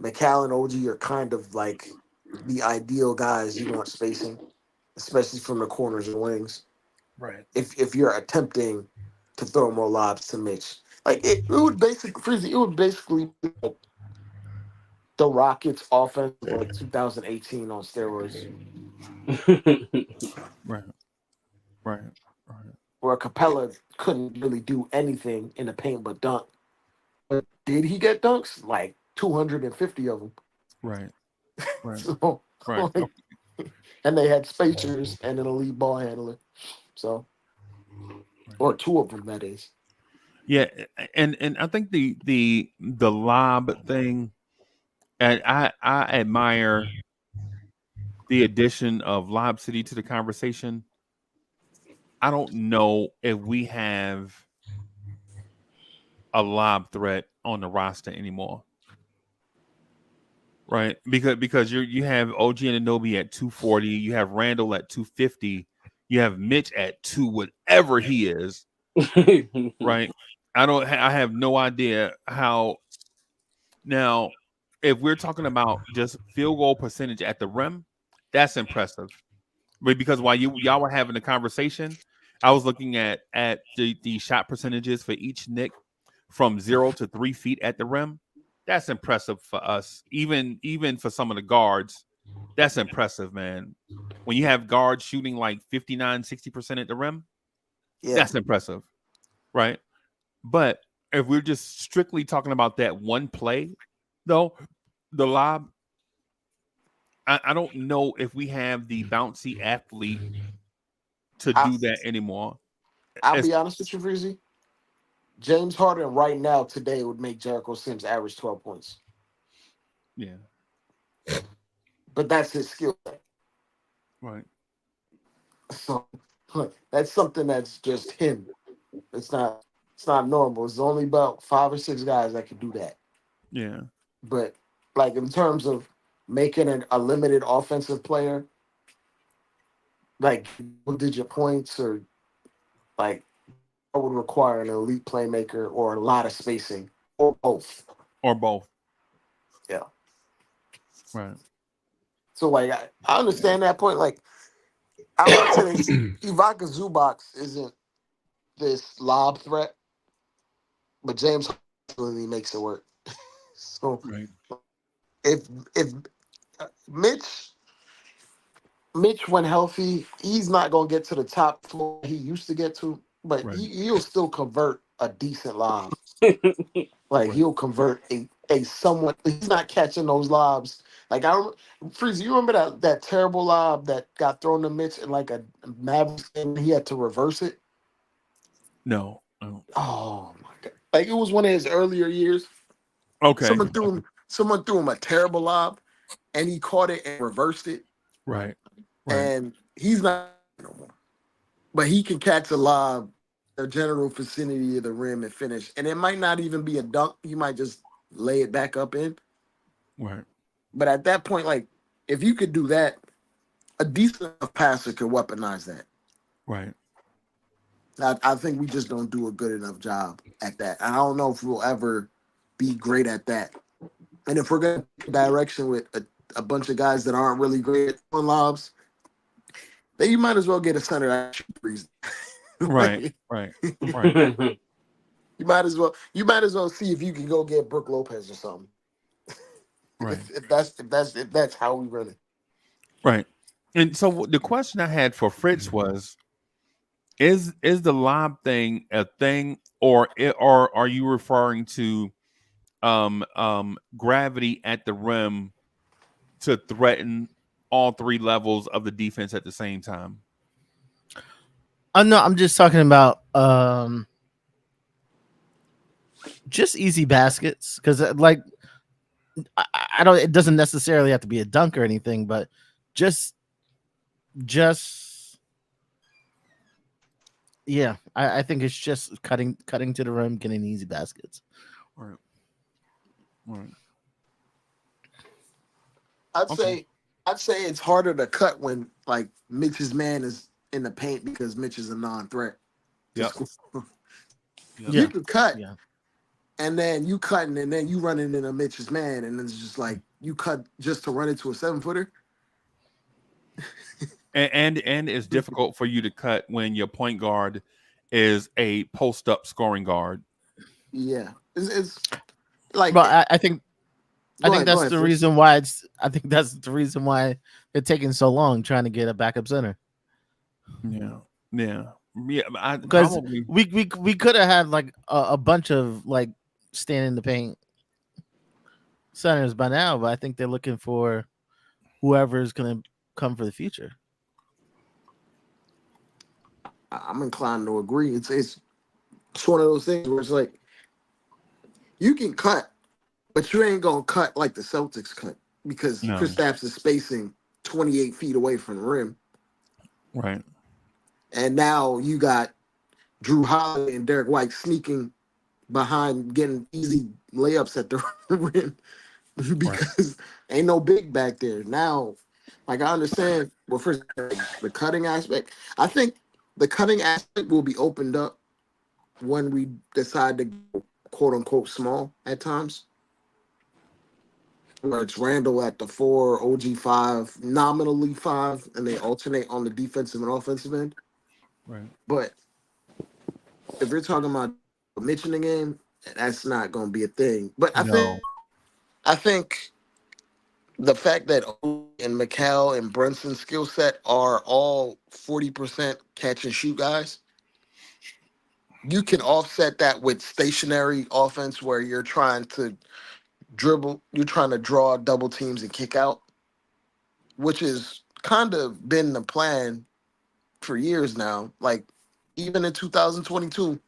S7: McCall and OG are kind of like the ideal guys you want spacing, especially from the corners and wings.
S5: Right.
S7: If you're attempting to throw more lobs to Mitch, like it would basically Freezy, it would basically be like the Rockets offense of like 2018 on steroids,
S4: Right. Right. Right.
S7: where Capella couldn't really do anything in the paint but dunk. But did he get dunks? Like 250 of them.
S4: Right. Right.
S7: So,
S4: Right.
S7: like, and they had spacers and an elite ball handler. So, or two of them, that is.
S4: Yeah, and I think the lob thing, and I admire the addition of Lob City to the conversation. I don't know if we have a lob threat on the roster anymore, right? Because you have OG and Anobi at 240, you have Randall at 250, you have Mitch at two whatever he is, right? I have no idea how. Now, if we're talking about just field goal percentage at the rim, that's impressive. But because while y'all were having the conversation, I was looking at the shot percentages for each Nick from 0 to 3 feet at the rim. That's impressive for us. Even for some of the guards, that's impressive, man. When you have guards shooting like 59, 60% at the rim,
S7: Yeah.
S4: that's impressive, right? But if we're just strictly talking about that one play, though, the lob, I don't know if we have the bouncy athlete to
S7: I,
S4: do that anymore.
S7: I'll
S4: It's,
S7: be honest with you, Freezy. James Harden right now today would make Jericho Sims average 12 points.
S4: yeah,
S7: But that's his skill set.
S4: right,
S7: So that's something that's just him. It's not normal. It's only about 5 or 6 guys that can do that.
S4: yeah,
S7: But like in terms of making a limited offensive player, like double digit points or like that would require an elite playmaker or a lot of spacing or both.
S4: or both,
S7: Yeah.
S4: right,
S7: So like I understand that point. Like I'm not saying Ivanka Zubac isn't this lob threat, but James really makes it work. So
S4: right,
S7: if if Mitch when healthy, he's not gonna get to the top floor he used to get to, but
S4: right,
S7: he'll still convert a decent lob. Like
S4: right.
S7: he'll convert a somewhat. He's not catching those lobs. Like Freeze, you remember that terrible lob that got thrown to Mitch in like a Mavericks game? He had to reverse it.
S4: No, oh.
S7: Oh my god! Like it was one of his earlier years.
S4: Okay,
S7: Someone threw him a terrible lob, and he caught it and reversed it.
S4: right, right,
S7: And he's not no more. But he can catch a lob, a general vicinity of the rim and finish. And it might not even be a dunk. You might just lay it back up in.
S4: right,
S7: But at that point, like if you could do that, a decent enough passer could weaponize that.
S4: right.
S7: I think we just don't do a good enough job at that. I don't know if we'll ever be great at that. And if we're going to direction with a bunch of guys that aren't really great at throwing lobs, then you might as well get a center that shoots threes.
S4: Right.
S7: You might as well see if you can go get Brooke Lopez or something.
S4: Right.
S7: If that's how we run it.
S4: Right. And so the question I had for Fritz was, is the lob thing a thing, or are you referring to gravity at the rim to threaten all three levels of the defense at the same time?
S6: No, I'm just talking about just easy baskets, because like I don't. It doesn't necessarily have to be a dunk or anything, but just yeah. I think it's just cutting to the rim, getting easy baskets.
S4: Right. Right.
S7: I'd
S4: Okay.
S7: say it's harder to cut when like Mitch's man is in the paint because Mitch is a non-threat.
S4: Yep.
S6: Yeah.
S7: You can cut,
S6: Yeah.
S7: and then you cutting, and then you running into Mitch's man, and it's just like you cut just to run into a 7-footer.
S4: And it's difficult for you to cut when your point guard is a post up scoring guard.
S7: Yeah, it's like.
S6: But I think
S7: Go ahead,
S6: that's the
S7: Fritz.
S6: reason why they're taking so long trying to get a backup center.
S4: Yeah.
S6: Because
S4: Probably.
S6: we could have had like a bunch of like stand in the paint centers by now, but I think they're looking for whoever's gonna come for the future.
S7: I'm inclined to agree. It's one of those things where it's like you can cut, but you ain't gonna cut like the Celtics cut because
S4: No.
S7: Kristaps is spacing 28 feet away from the rim,
S4: Right.
S7: and now you got Drew Holiday and Derek White sneaking behind, getting easy layups at the rim because ain't no big back there. Now, like I understand, well, first the cutting aspect. I think the cutting aspect will be opened up when we decide to go quote unquote small at times. Where it's Randall at the 4, OG 5, nominally 5, and they alternate on the defensive and offensive end.
S4: Right.
S7: But if you're talking about Mitch in the game, that's not going to be a thing. But I think the fact that O and McCall and Brunson's skill set are all 40% catch and shoot guys, you can offset that with stationary offense where you're trying to dribble, you're trying to draw double teams and kick out, which has kind of been the plan for years now. Like even in 2022,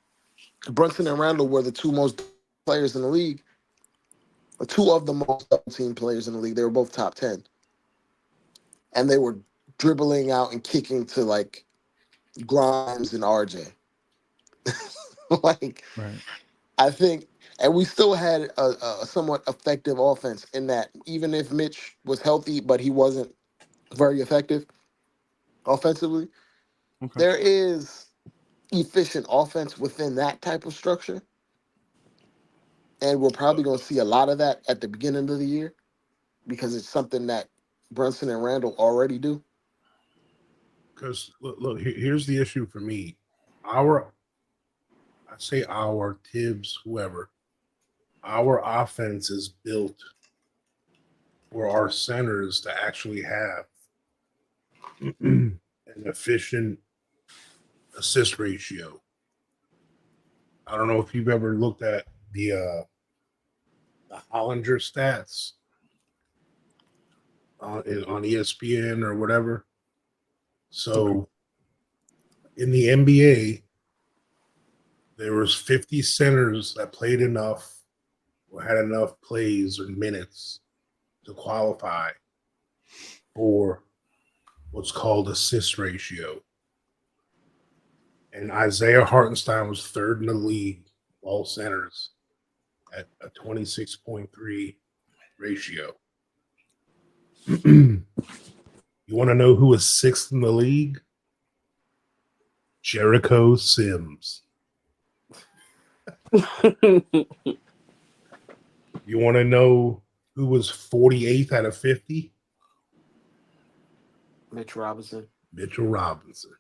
S7: Brunson and Randall were the two most players in the league, or two of the most double team players in the league. They were both top 10. And they were dribbling out and kicking to like Grimes and RJ. Like,
S4: Right.
S7: I think, and we still had a somewhat effective offense in that, even if Mitch was healthy, but he wasn't very effective offensively,
S4: Okay.
S7: there is efficient offense within that type of structure. And we're probably going to see a lot of that at the beginning of the year because it's something that Brunson and Randall already do.
S5: Because look, here's the issue for me. Our Tibbs, whoever, our offense is built for our centers to actually have an efficient assist ratio. I don't know if you've ever looked at the Hollinger stats on ESPN or whatever. So in the NBA, there was 50 centers that played enough or had enough plays or minutes to qualify for what's called assist ratio. And Isaiah Hartenstein was third in the league, all centers, at a 26.3 ratio. You want to know who was sixth in the league? Jericho Sims. You want to know who was 48th out of 50?
S7: Mitch Robinson.
S5: Mitchell Robinson.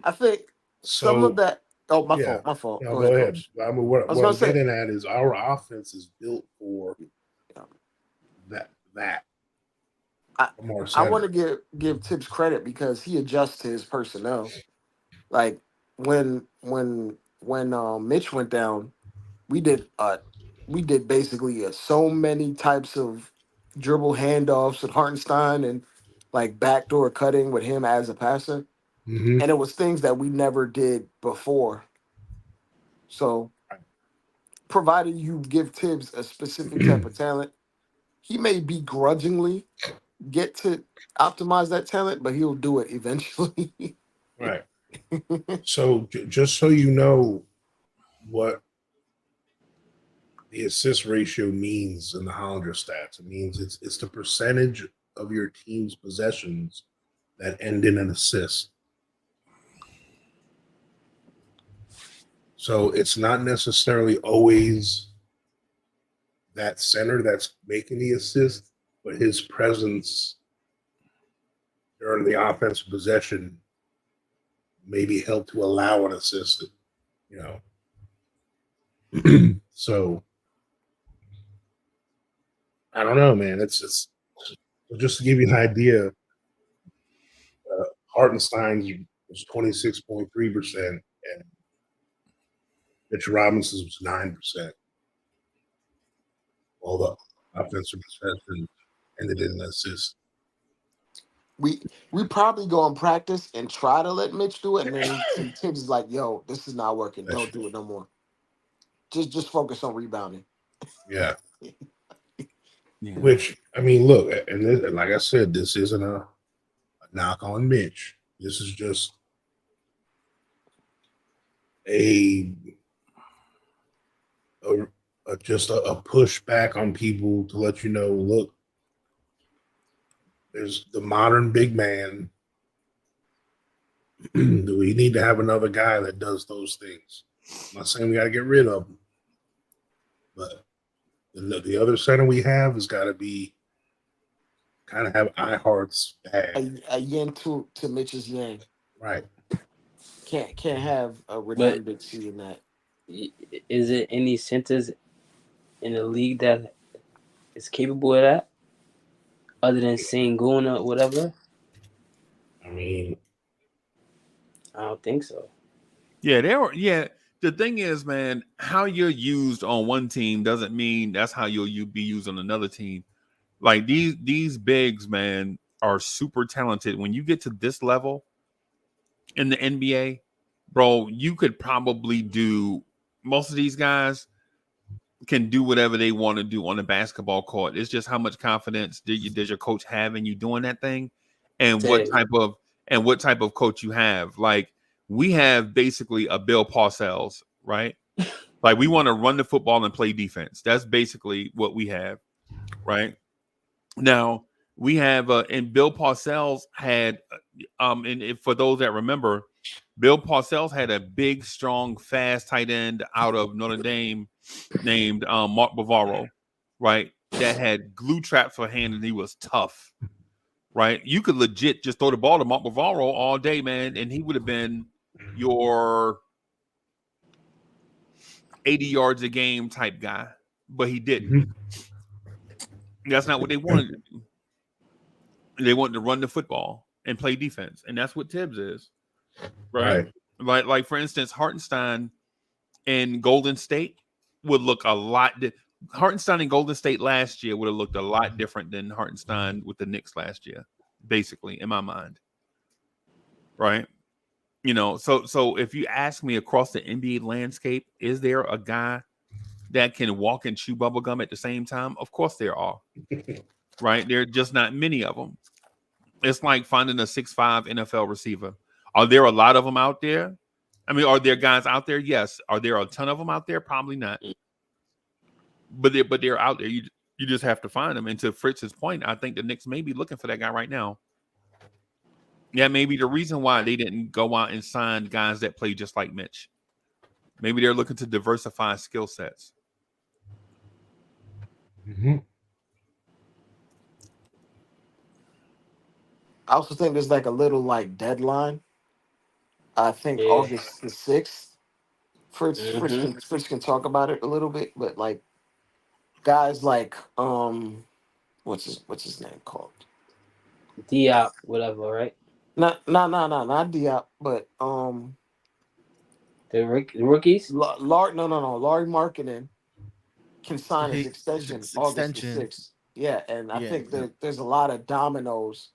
S7: I think some of
S5: So,
S7: that. Oh, my
S5: yeah.
S7: fault. My fault.
S5: No,
S7: Go
S5: go
S7: ahead,
S5: ahead.
S7: Coach.
S5: I mean, what
S7: I was
S5: I'm
S7: gonna say.
S5: getting at is our offense is built for that. From our
S7: I want
S5: center.
S7: to give Tibbs credit because he adjusts his personnel. Like when Mitch went down, we did basically so many types of dribble handoffs with Hartenstein and like backdoor cutting with him as a passer,
S5: Mm-hmm.
S7: and it was things that we never did before. So, provided you give Tibbs a specific type of talent, he may begrudgingly get to optimize that talent, but he'll do it eventually.
S5: Right. So, just so you know what the assist ratio means in the Hollander stats, it means it's the percentage of your team's possessions that end in an assist. So it's not necessarily always that center that's making the assist, but his presence during the offensive possession maybe help to allow an assist, you know. So I don't know, man. It's just to give you an idea, Hartenstein's was 26.3%, and Mitch Robinson's was 9%. All the offensive possession ended in an assist.
S7: We probably go in practice and try to let Mitch do it, and then Tibbs is like, "Yo, this is not working. Don't do it no more. Just focus on rebounding."
S5: Yeah.
S4: Yeah.
S5: Which, I mean, look, and like I said, this isn't a knock on Mitch. This is just a pushback on people to let you know, look, there's the modern big man. We need to have another guy that does those things. I'm not saying we got to get rid of him, but the other center we have has got to be kind of have iHeart's bag.
S7: A yin to Mitch's yang.
S5: Right.
S7: Can't have a
S8: But
S7: redundancy in that.
S8: is it any centers in the league that is capable of that, other than Sengun or whatever?
S5: I mean,
S8: I don't think so.
S4: Yeah, they were. Yeah, the thing is, man, how you're used on one team doesn't mean that's how you'll be used on another team. Like these bigs, man, are super talented. When you get to this level in the NBA, bro, you could probably do most of these guys can do whatever they want to do on the basketball court. It's just how much confidence does your coach have in you doing that thing, and what type of coach you have. Like we have basically a Bill Parcells, right? Like we want to run the football and play defense. That's basically what we have, right? Now we have, and Bill Parcells had, and for those that remember, Bill Parcells had a big, strong, fast tight end out of Notre Dame named Mark Bavaro, right? That had glue traps for hand and he was tough, right? You could legit just throw the ball to Mark Bavaro all day, man, and he would have been your 80 yards a game type guy, but he didn't. That's not what they wanted to do. They wanted to run the football and play defense, and that's what Tibbs is, right? Like for instance, Hartenstein in Golden State would look a lot. Hartenstein in Golden State last year would have looked a lot different than Hartenstein with the Knicks last year, basically, in my mind, right? You know, so if you ask me across the NBA landscape, is there a guy that can walk and chew bubblegum at the same time? Of course there are, right? There are just not many of them. It's like finding a 6'5" NFL receiver. Are there a lot of them out there? I mean, are there guys out there? Yes. Are there a ton of them out there? Probably not. But they're out there. You just have to find them. And to Fritz's point, I think the Knicks may be looking for that guy right now. Yeah, maybe the reason why they didn't go out and sign guys that play just like Mitch. Maybe they're looking to diversify skill sets.
S5: Mhm.
S7: I also think there's like a little like deadline. I think
S8: Yeah.
S7: August the 6th. Fritz can talk about it a little bit, but like guys like what's his name called?
S8: Diop, whatever, right?
S7: Not Diop, but
S8: The rookies.
S7: Laurie Markkinen can sign his
S6: His
S7: extension August the
S6: extension.
S7: 6th. Yeah, and I
S6: Yeah,
S7: think there's a lot of dominoes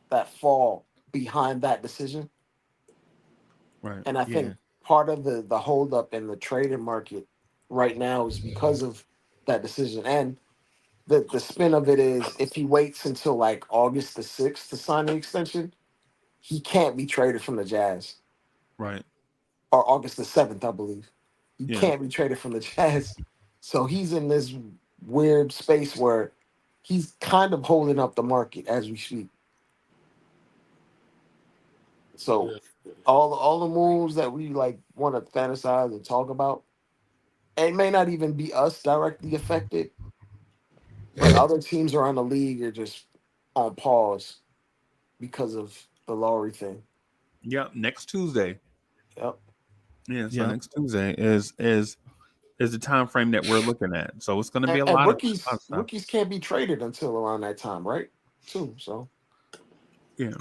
S7: that fall behind that decision.
S4: Right.
S7: And I
S6: yeah,
S7: think part of the holdup in the trading market right now is because of that decision. And the spin of it is if he waits until like August the 6th to sign the extension, he can't be traded from the Jazz.
S4: Right.
S7: Or August the 7th, I believe. He
S4: Yeah.
S7: can't be traded from the Jazz. So he's in this weird space where he's kind of holding up the market as we speak. So all the moves that we like want to fantasize and talk about, it may not even be us directly affected, but other teams around the league are just on pause because of the Lowry thing.
S4: Yeah. Next Tuesday.
S7: Yep.
S4: Yeah. So
S6: yeah,
S4: next Tuesday is the time frame that we're looking at. So it's going to be a
S7: And
S4: lot of stuff.
S7: rookies can't be traded until around that time, right? Too.
S4: Yeah.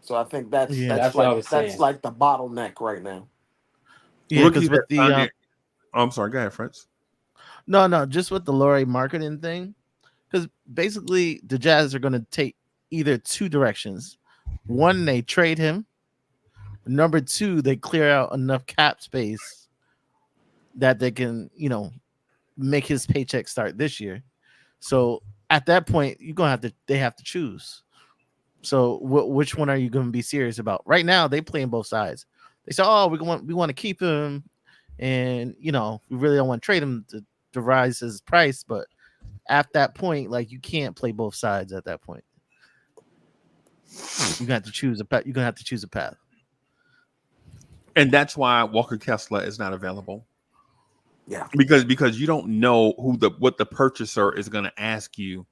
S7: So I think
S6: yeah,
S8: That's what I was
S7: that's
S8: saying.
S7: like the bottleneck right now.
S6: yeah.
S4: Rookies
S6: Because
S4: that
S6: with the
S4: signed it. Oh, I'm sorry. Go ahead, Fritz.
S6: no, just with the Laurie marketing thing, because basically the Jazz are going to take either two directions. One, they trade him. Number two, they clear out enough cap space that they can, make his paycheck start this year. So at that point, you're gonna have to. They have to choose. So which one are you going to be serious about? Right now, they playing both sides. They say, "Oh, we want to keep him, and we really don't want to trade him to rise his price." But at that point, like you can't play both sides. At that point, you're gonna have to choose a path. You're gonna have to choose a path.
S4: And that's why Walker Kessler is not available.
S7: Yeah.
S4: Because you don't know what the purchaser is going to ask you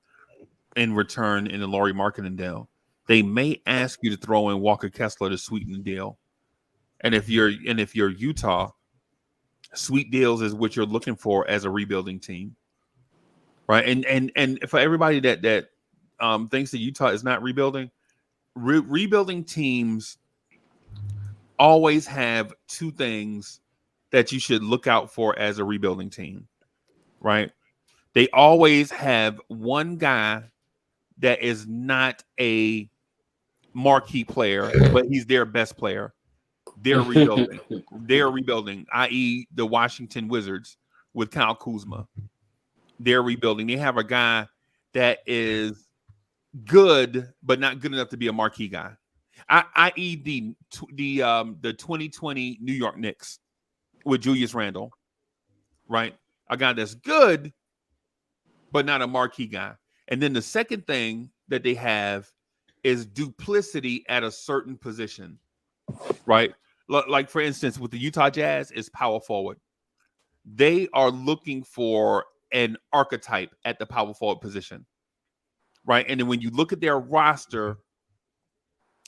S4: in return in the Laurie marketing deal. They may ask you to throw in Walker Kessler to sweeten the deal. And if you're Utah, sweet deals is what you're looking for as a rebuilding team. Right? And for everybody that thinks that Utah is not rebuilding, rebuilding teams always have two things that you should look out for as a rebuilding team, right? They always have one guy that is not a marquee player, but he's their best player. They're rebuilding. They're rebuilding, i.e., the Washington Wizards with Kyle Kuzma. They're rebuilding. They have a guy that is good, but not good enough to be a marquee guy. I.e., the 2020 New York Knicks with Julius Randle, right? A guy that's good, but not a marquee guy. And then the second thing that they have is duplicity at a certain position, right? Like for instance, with the Utah Jazz, is power forward. They are looking for an archetype at the power forward position, right? And then when you look at their roster,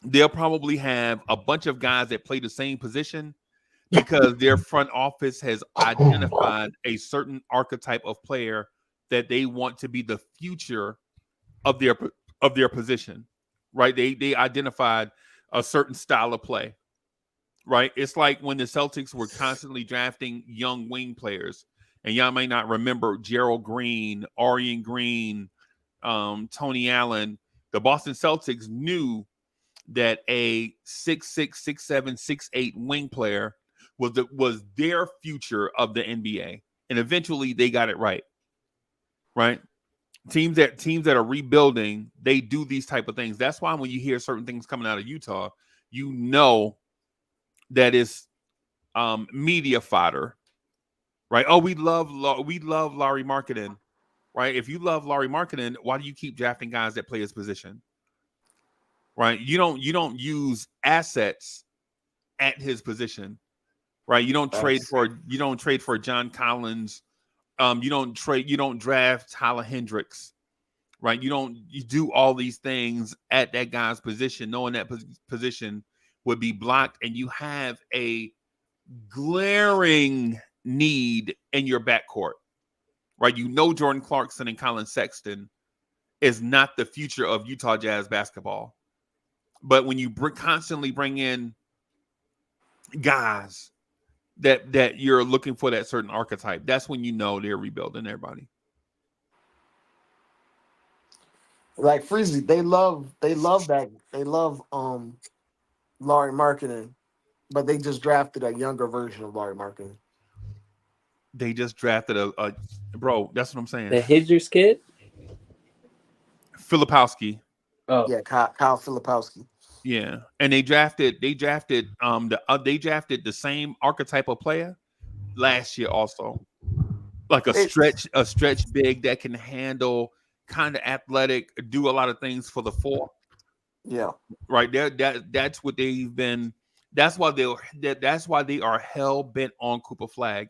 S4: they'll probably have a bunch of guys that play the same position because their front office has identified a certain archetype of player that they want to be the future of their position, right? They identified a certain style of play, right? It's like when the Celtics were constantly drafting young wing players, and y'all may not remember Gerald Green, Orion Green, Tony Allen. The Boston Celtics knew that a 6'6", 6'7", 6'8" wing player was their future of the NBA, and eventually they got it right. Right? Teams that are rebuilding, they do these type of things. That's why when you hear certain things coming out of Utah, you know that it's media fodder, right? Oh, we love Laurie marketing, right? If you love Laurie marketing, why do you keep drafting guys that play his position? Right? You don't use assets at his position, right? You don't trade
S7: Facts.
S4: for John Collins You don't draft Tyler Hendricks, right? You do all these things at that guy's position, knowing that position would be blocked, and you have a glaring need in your backcourt, right? You know Jordan Clarkson and Colin Sexton is not the future of Utah Jazz basketball. But when you constantly bring in guys that you're looking for that certain archetype, that's when you know they're rebuilding everybody.
S7: Like Freezy, they love Laurie Marketing, but they just drafted a younger version of Laurie Marketing.
S4: They just drafted a bro. That's what I'm saying.
S8: The Hendricks kid.
S4: Filipowski.
S8: Oh
S7: Yeah, Kyle Filipowski.
S4: Yeah, and they drafted the same archetype of player last year also, like a stretch big that can handle, kind of athletic, do a lot of things for the four.
S7: Yeah,
S4: right there. That's what they've been. That's why they are hell bent on Cooper Flag.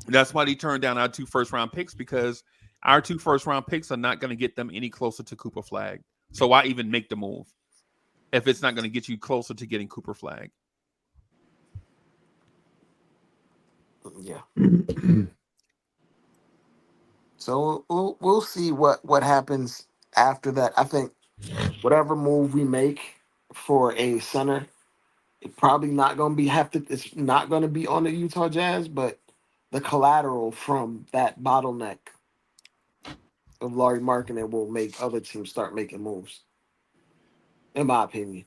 S4: That's why they turned down our 2 first-round picks, because our 2 first-round picks are not going to get them any closer to Cooper Flag. So why even make the move if it's not going to get you closer to getting Cooper Flag?
S7: yeah. So we'll see what happens after that. I think whatever move we make for a center, it's probably not going to be it's not going to be on the Utah Jazz, but the collateral from that bottleneck of Laurie Marketing will make other teams start making moves, in my opinion.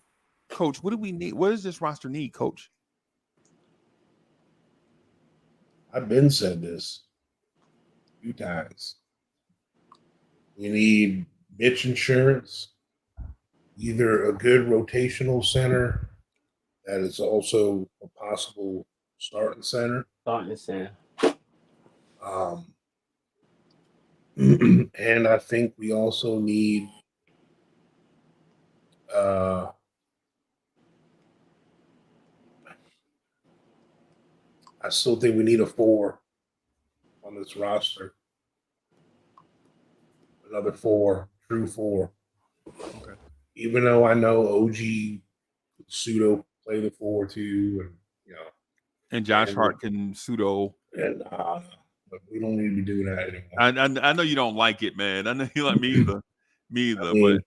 S4: Coach, what do we need? What does this roster need, Coach?
S5: I've been said this a few times. We need bitch insurance, either a good rotational center that is also a possible starting center. And I think we also need I still think we need a 4 on this roster. Another 4, true 4.
S4: Okay.
S5: Even though I know OG pseudo play the 4 too,
S4: and Josh Hart can pseudo.
S5: And but we don't need to be doing that anymore.
S4: I know you don't like it, man. I know you like me either. I mean,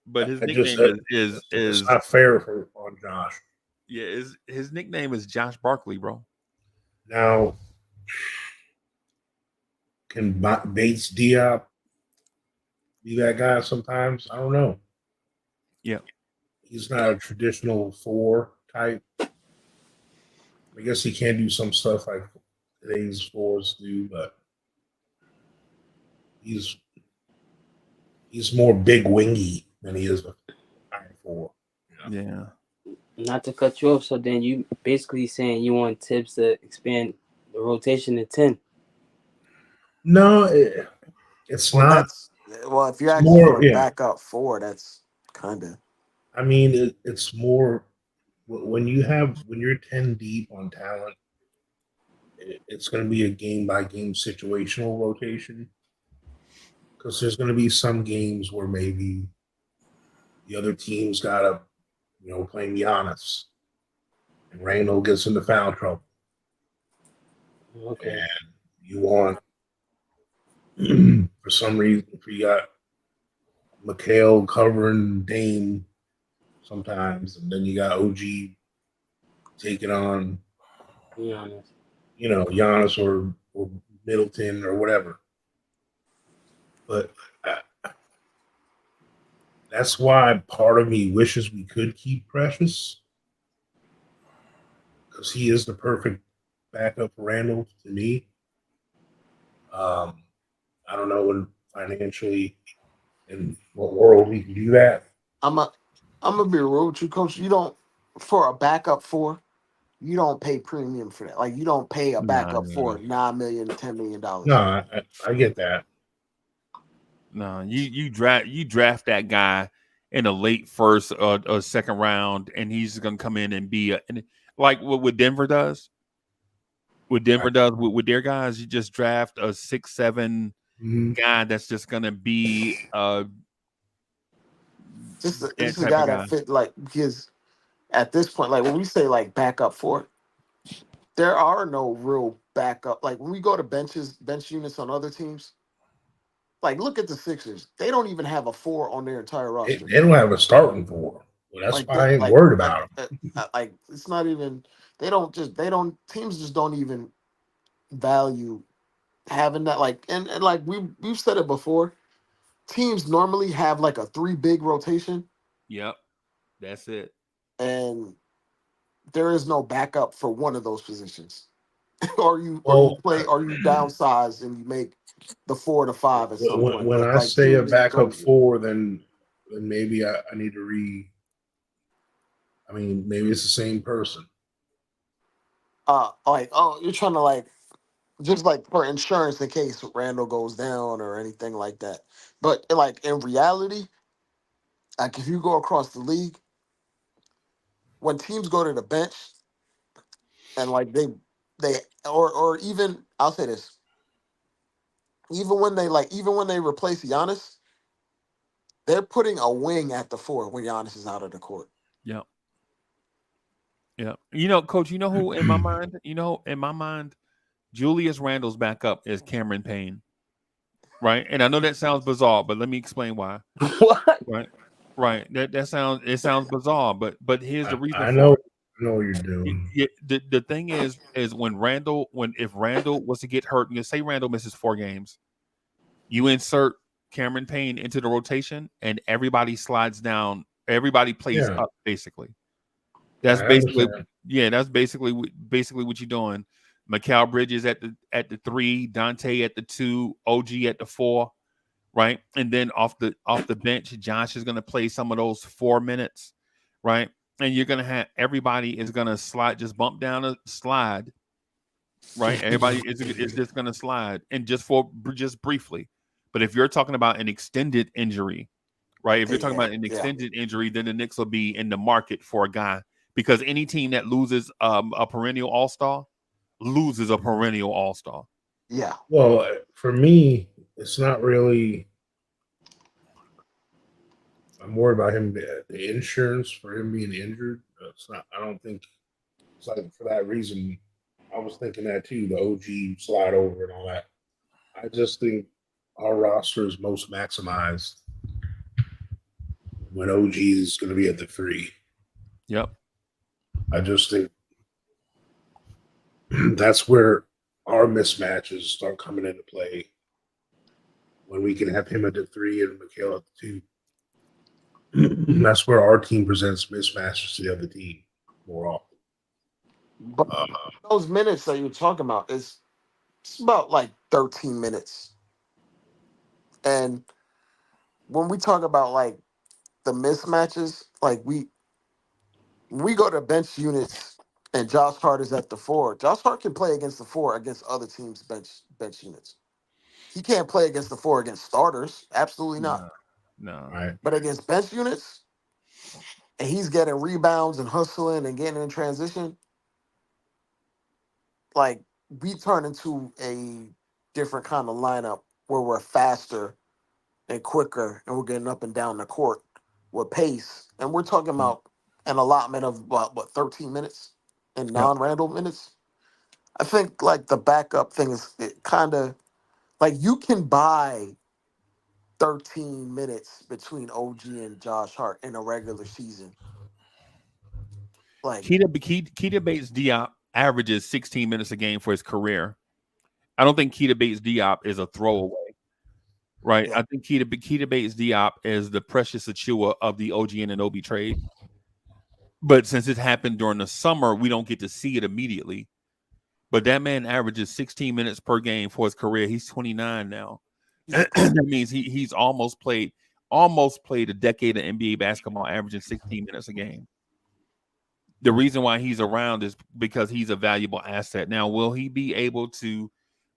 S4: but his nickname is
S5: it's not fair on Josh.
S4: Yeah, his nickname is Josh Barkley, bro.
S5: Now, can Bates Diop be that guy sometimes? I don't know.
S4: Yeah.
S5: He's not a traditional 4 type. I guess he can do some stuff like today's 4s do, but he's more big wingy than he is a 4.
S4: Yeah.
S8: Not to cut you off, so then you basically saying you want Tibbs to expand the rotation to 10.
S5: No, it's not.
S7: If you're actually more, back up 4, that's kind of.
S5: I mean, it's more when you're 10 deep on talent. It's going to be a game by game situational rotation, because there's going to be some games where maybe the other team's got to, playing Giannis, and Randall gets into foul trouble.
S8: Okay.
S5: And you want, for some reason, if you got Mikhail covering Dame sometimes, and then you got OG taking on Giannis or Middleton or whatever. But that's why part of me wishes we could keep Precious, because he is the perfect backup for Randall to me. I don't know when financially in what world we can do that.
S7: I'm gonna be real with you, Coach. You don't, for a backup 4, you don't pay premium for that. Like, you don't pay a backup for $9 million, $10 million.
S5: No, I get that.
S4: No, you draft that guy in a late first or second round, and he's gonna come in and be like what Denver does. What Denver does with their guys, you just draft a 6'7"
S5: Mhm.
S4: guy that's just gonna be
S7: Just
S4: that
S7: a
S4: type of
S7: guy
S4: guy.
S7: that fit like because at this point, like when we say like backup four, there are no real backup. Like when we go to bench units on other teams, like look at the Sixers. They don't even have a four on their entire roster.
S5: They don't have a starting four. Well, that's
S7: Like
S5: why
S7: they
S5: I ain't worried about
S7: like it's not even. They don't teams just don't even value having that and like we've said it before. Teams normally have like a three big rotation,
S4: Yep, that's it.
S7: and there is no backup for one of those positions. or you or you
S5: Well,
S7: play or you downsize and you make the 4 to 5 at some point.
S5: when
S7: But
S5: I
S7: like
S5: say a
S7: teams just
S5: backup
S7: don't.
S5: four, then maybe I need to I mean, maybe it's the same person.
S7: Like oh you're trying to like just like for insurance in case Randall goes down or anything like that. But like in reality, like if you go across the league, when teams go to the bench and like they or even I'll say this, even when they replace Giannis, they're putting a wing at the four when Giannis is out of the court.
S4: Yep, yep. Coach. You know who in my mind? In my mind, Julius Randle's backup is Cameron Payne. Right, and I know that sounds bizarre, but let me explain why.
S7: What?
S4: Right, right. That sounds bizarre, but here's the reason
S5: I
S4: for
S5: know,
S4: it.
S5: what you're doing.
S4: The thing is when if Randall was to get hurt, say Randall misses 4 games, you insert Cameron Payne into the rotation, and everybody slides down. Everybody plays
S5: Yeah,
S4: up basically.
S5: I
S4: That's basically
S5: understand.
S4: that's basically what you're doing. Mikal Bridges at the 3, Dante at the 2, OG at the 4, right? And then off the bench, Josh is going to play some of those 4 minutes, right? And you're going to have everybody is going to slide, just bump down a slide, right? Everybody is just going to slide, and just briefly. But if you're talking about an extended injury, right? If you're talking
S7: Yeah,
S4: about an
S7: yeah,
S4: extended injury, then the Knicks will be in the market for a guy because any team that loses a perennial All Star loses a perennial All Star.
S7: yeah.
S5: Well, for me, it's not really. I'm worried about him, the insurance for him being injured. It's not. I don't think it's like for that reason. I was thinking that too. The OG slide over and all that. I just think our roster is most maximized when OG is going to be at the 3.
S4: Yep.
S5: I just think that's where our mismatches start coming into play when we can have him at the 3 and Mikhail at the 2. That's where our team presents mismatches to the other team more often.
S7: But
S5: Uh,
S7: those minutes that you're talking about is it's about like 13 minutes. And when we talk about like the mismatches, like we go to bench units and Josh Hart is at the 4. Josh Hart can play against the 4 against other teams' bench units. He can't play against the 4 against starters. Absolutely not.
S4: No. No.
S5: right.
S7: But against bench units, and he's getting rebounds and hustling and getting in transition, like we turn into a different kind of lineup where we're faster and quicker and we're getting up and down the court with pace. And we're talking about an allotment of what 13 minutes in
S4: Yep.
S7: non-Randall minutes. I think like the backup thing is it kind of like you can buy 13 minutes between OG and Josh Hart in a regular season. Like,
S4: Keita Bates Diop averages 16 minutes a game for his career. I don't think Keita Bates Diop is a throwaway, right?
S7: yeah,
S4: I think Keita Bates Diop is the Precious Achua of the OG and Anobi trade. But since it happened during the summer, we don't get to see it immediately. But that man averages 16 minutes per game for his career. He's 29 now. That means he's almost played a decade of NBA basketball, averaging 16 minutes a game. The reason why he's around is because he's a valuable asset. Now, will he be able to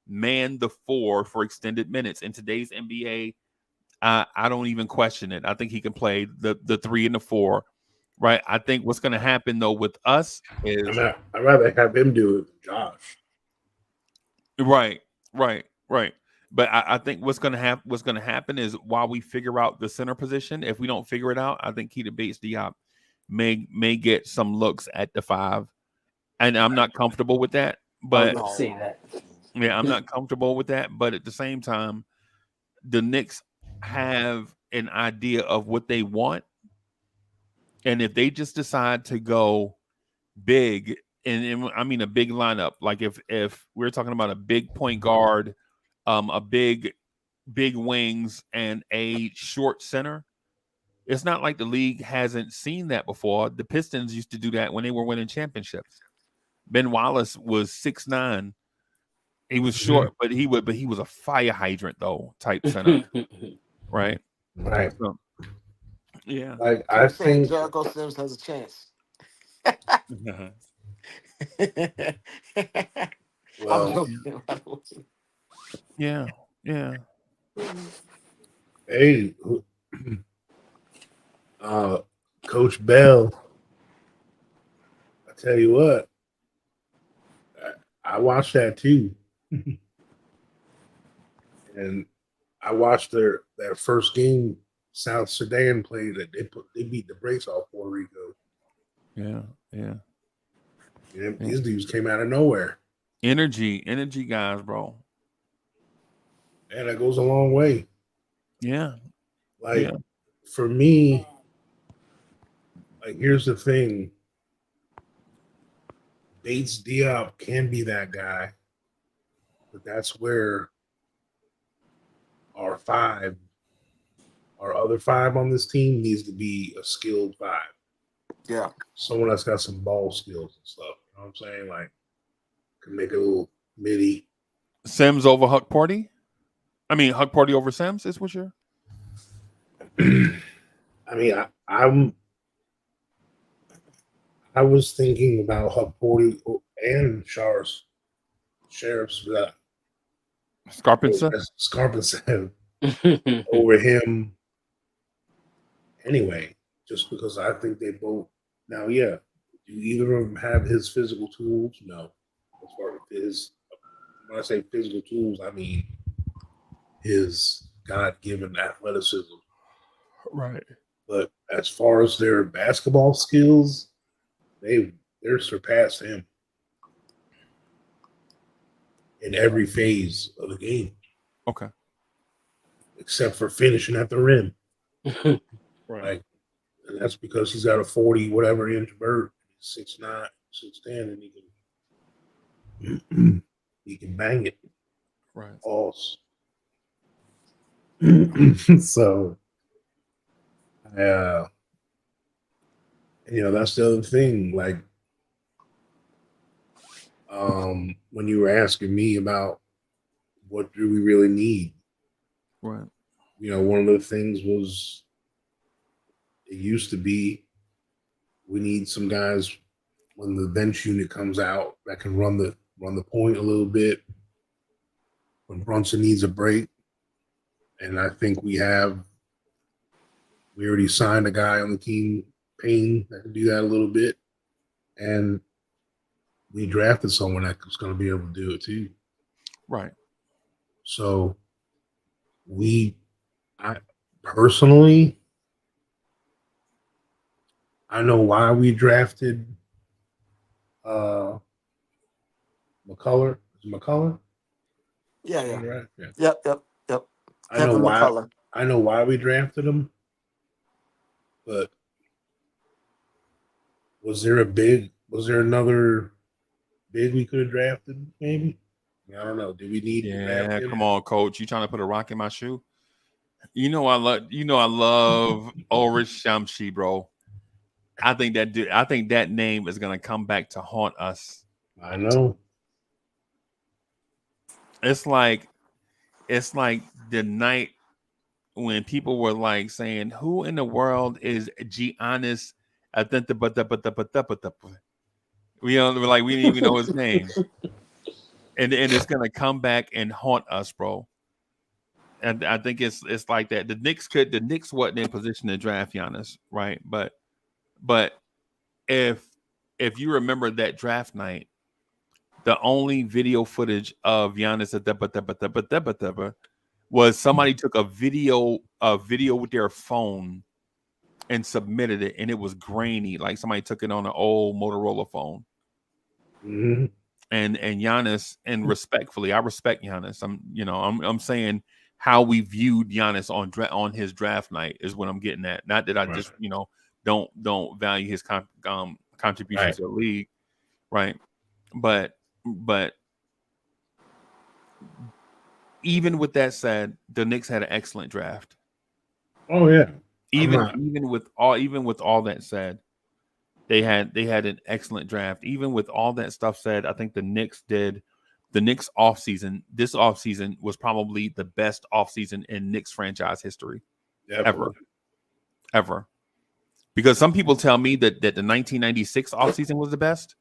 S4: man the 4 for extended minutes in today's NBA? I don't even question it. I think he can play the 3 and the 4. Right. I think what's going to happen though with us is
S5: I'd rather have him do it than Josh.
S4: Right, right. But I think what's gonna happen is while we figure out the center position, if we don't figure it out, I think Keita Bates Diop may get some looks at the 5. And I'm not comfortable with that.
S8: I was
S4: But
S8: about to say that.
S4: yeah, I'm not comfortable with that. But at the same time, the Knicks have an idea of what they want. And if they just decide to go big, and I mean a big lineup, like if we're talking about a big point guard, a big wings, and a short center, it's not like the league hasn't seen that before. The Pistons used to do that when they were winning championships. Ben Wallace was 6'9". He was short, but he was a fire hydrant though, type center, right?
S5: Right.
S4: So, yeah.
S5: Like
S7: So
S5: I
S7: you're saying
S5: think
S7: Jericho Sims has a chance? I'm
S5: well,
S7: joking.
S4: Yeah. Yeah.
S5: hey, Coach Bell, I tell you what, I watched that too. And I watched that first game South Sudan played that they beat the brakes off Puerto Rico.
S4: Yeah. Yeah.
S5: And these dudes came out of nowhere.
S4: Energy guys, bro.
S5: And that goes a long way.
S4: Yeah.
S5: Like
S4: Yeah.
S5: for me, like here's the thing. Bates Diop can be that guy, but that's where our other 5 on this team needs to be a skilled 5.
S7: Yeah.
S5: Someone that's got some ball skills and stuff. You know what I'm saying? Like can make a little midi.
S4: Sims over Huck Party? I mean Huck Party over Sims is what you're
S5: I mean, I was thinking about Huck Porty and Sheriff's
S4: Scarpinson?
S5: Scarpinson over him anyway, just because I think they both. Now, yeah, do either of them have his physical tools? No. As far as when I say physical tools, I mean his God-given athleticism.
S4: Right.
S5: But as far as their basketball skills, they're surpassed him in every phase of the game.
S4: Okay.
S5: Except for finishing at the rim.
S4: Right.
S5: Like, and that's because he's got a 40 whatever inch bird, 6'9", 6'10", and he can bang it.
S4: Right.
S5: False. So that's the other thing. Like, when you were asking me about what do we really need,
S4: Right.
S5: one of the things was it used to be we need some guys when the bench unit comes out that can run the point a little bit when Brunson needs a break. And I think we already signed a guy on the team, Payne, that can do that a little bit. And we drafted someone that was going to be able to do it too.
S4: Right.
S5: So I personally, I know why we drafted McCullough. Is it McCullough?
S7: Yeah.
S5: Right? Yeah.
S7: Yep.
S5: I know why.
S7: McCullough.
S5: I know why we drafted him, but was there another big we could have drafted? Maybe. I don't know. Did we need to draft him?
S4: Come on, coach. You trying to put a rock in my shoe? I love Ulrich Shamshi, bro. I think that name is gonna come back to haunt us.
S5: I know.
S4: It's like the night when people were like saying, "Who in the world is Giannis?" We didn't even know his name, and it's gonna come back and haunt us, bro. And I think it's like that. The Knicks wasn't in position to draft Giannis, right? But if you remember that draft night, the only video footage of Giannis was somebody took a video with their phone and submitted it, and it was grainy, like somebody took it on an old Motorola phone.
S5: Mm-hmm.
S4: And Giannis, and respectfully, I respect Giannis. I'm saying how we viewed Giannis on his draft night is what I'm getting at. Not that I just don't value his contributions to the league, right? But even with that said, the Knicks had an excellent draft.
S5: Oh yeah.
S4: Even with all that said, they had an excellent draft. Even with all that stuff said, I think the Knicks offseason, this offseason was probably the best offseason in Knicks franchise history.
S5: Definitely.
S4: Ever. Because some people tell me that the 1996 offseason was the best,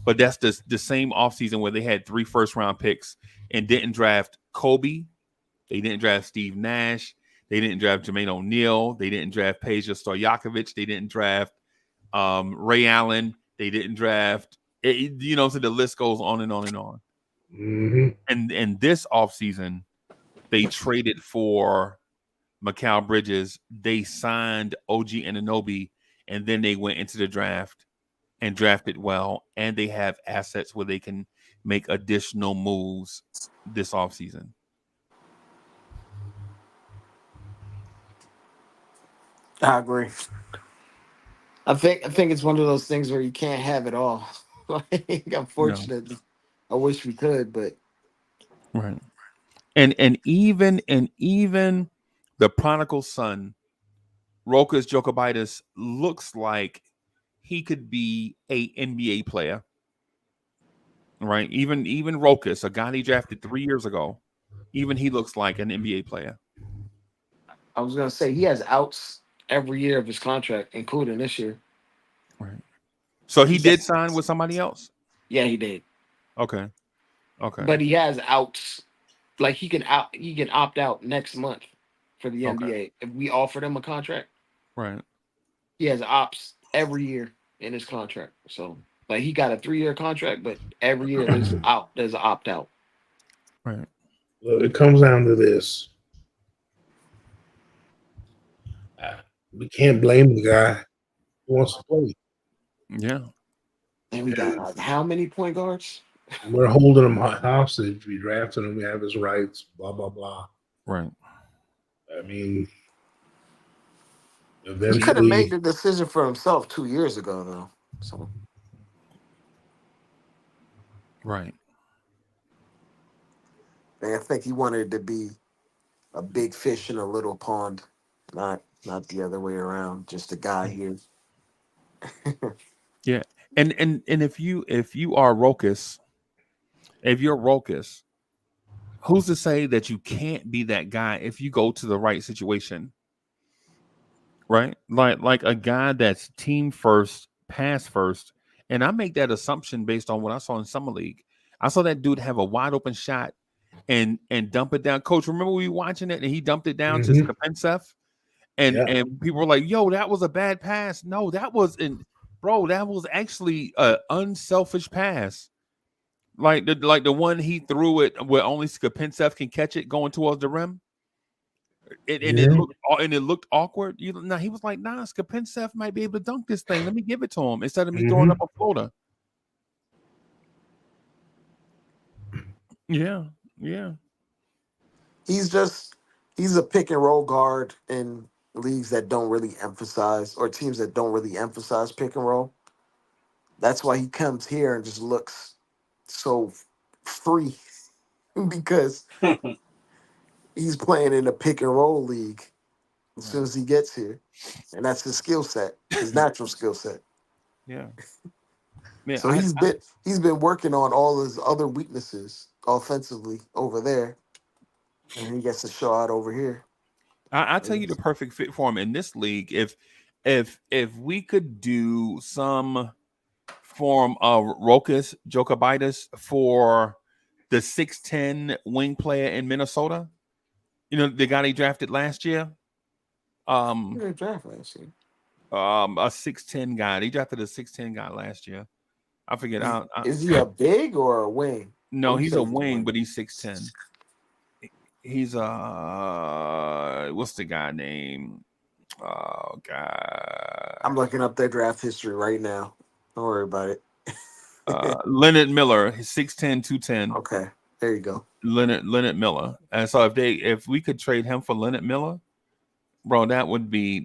S4: but that's the same offseason where they had 3 first-round picks and didn't draft Kobe. They didn't draft Steve Nash. They didn't draft Jermaine O'Neal. They didn't draft Peja Stojakovic. They didn't draft Ray Allen. They didn't draft, so the list goes on and on and on.
S5: Mm-hmm.
S4: And this offseason, they traded for Mikal Bridges. They signed OG Anunoby, and then they went into the draft and drafted well. And they have assets where they can make additional moves this offseason.
S7: I agree. I think it's one of those things where you can't have it all. Like, unfortunately, I wish we could, but
S4: right. And even the prodigal son, Rokas Jokubaitis, looks like he could be a NBA player. Right? Even Rokas, a guy he drafted 3 years ago, even he looks like an NBA player.
S7: I was gonna say he has outs every year of his contract, including this year.
S4: Right. So he did sign with somebody else?
S7: Yeah, he did.
S4: Okay.
S7: But he has outs. Like he can opt out next month for the NBA if we offered him a contract.
S4: Right.
S7: He has ops every year in his contract. So like he got a 3-year contract, but every year there's an opt out.
S4: Right.
S5: Well, it comes down to this. We can't blame the guy who wants to play.
S4: Yeah.
S7: And we got how many point guards?
S5: We're holding him hostage. We drafted him. We have his rights. Blah blah blah.
S4: Right.
S5: I mean,
S7: He could have made the decision for himself 2 years ago, though. So.
S4: Right.
S7: I think he wanted to be a big fish in a little pond, not the other way around. Just a guy here.
S4: Yeah, and if you are Rokas, if you're Rokas, who's to say that you can't be that guy if you go to the right situation? Right, like a guy that's team first, pass first, and I make that assumption based on what I saw in summer league. I saw that dude have a wide open shot and dump it down. Coach, remember we were watching it and he dumped it down to Skapensev, and people were like, "Yo, that was a bad pass." No, that was that was actually an unselfish pass. Like the one he threw it where only Skapensev can catch it going towards the rim. It looked awkward. He was like, "Nah, Skapensev might be able to dunk this thing. Let me give it to him instead of me throwing up a floater." Yeah.
S7: He's a pick and roll guard in leagues that don't really emphasize, or teams that don't really emphasize pick and roll. That's why he comes here and just looks so free because he's playing in a pick and roll league as soon as he gets here, and that's his skill set, his natural skill set.
S4: Yeah.
S7: So he's been working on all his other weaknesses offensively over there, and he gets to show out over here.
S4: I tell you the perfect fit for him in this league. If we could do some form of Rokas Jokubaitis for the 6'10" wing player in Minnesota, the guy they drafted last year.
S7: Who did they draft last year?
S4: A 6'10" guy. They drafted a 6'10" guy last year. I forget.
S7: Is he a big or a wing?
S4: No,
S7: Oh, you
S4: he's
S7: said
S4: a
S7: he's a
S4: wing,
S7: wing.
S4: but he's 6'10". He's what's the guy name? Oh God.
S7: I'm looking up their draft history right now. Don't worry about it.
S4: Leonard Miller, he's 6'10", 210.
S7: Okay, there you go.
S4: Leonard Miller. And so if we could trade him for Leonard Miller, bro, that would be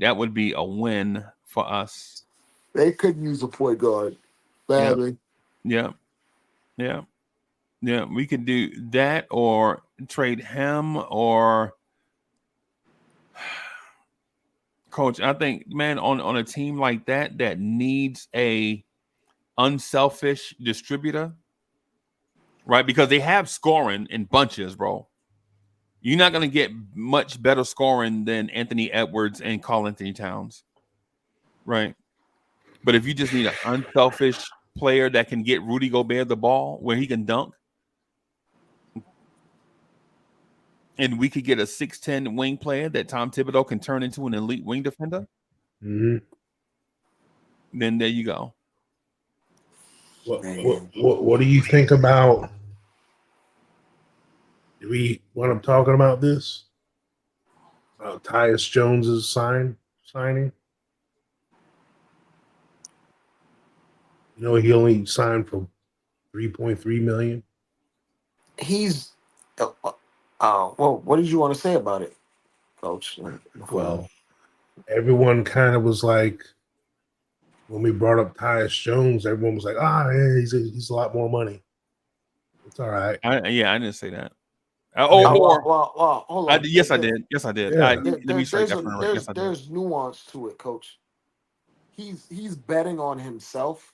S4: a win for us.
S7: They could use a point guard
S4: Yeah.
S7: badly.
S4: Yeah. Yeah. Yeah. We could do that or trade him or Coach, I think, man, on a team like that needs a unselfish distributor, right? Because they have scoring in bunches, bro. You're not going to get much better scoring than Anthony Edwards and Karl Anthony Towns, right? But if you just need an unselfish player that can get Rudy Gobert the ball where he can dunk, and we could get a 6'10" wing player that Tom Thibodeau can turn into an elite wing defender, then there you go.
S5: What do you think about? Do we want to talking about this? About Tyus Jones's signing? You know, he only signed for $3.3 million.
S7: He's. Well, what did you want to say about it, Coach?
S5: Well, everyone kind of was like, when we brought up Tyus Jones, everyone was like, yeah, he's a lot more money. It's all right.
S4: I didn't say that.
S7: Well, hold on.
S4: Yes, I did. Yes, I did.
S5: Yeah.
S4: Let me strike that from right. Yes, I did.
S7: There's nuance to it, Coach. He's betting on himself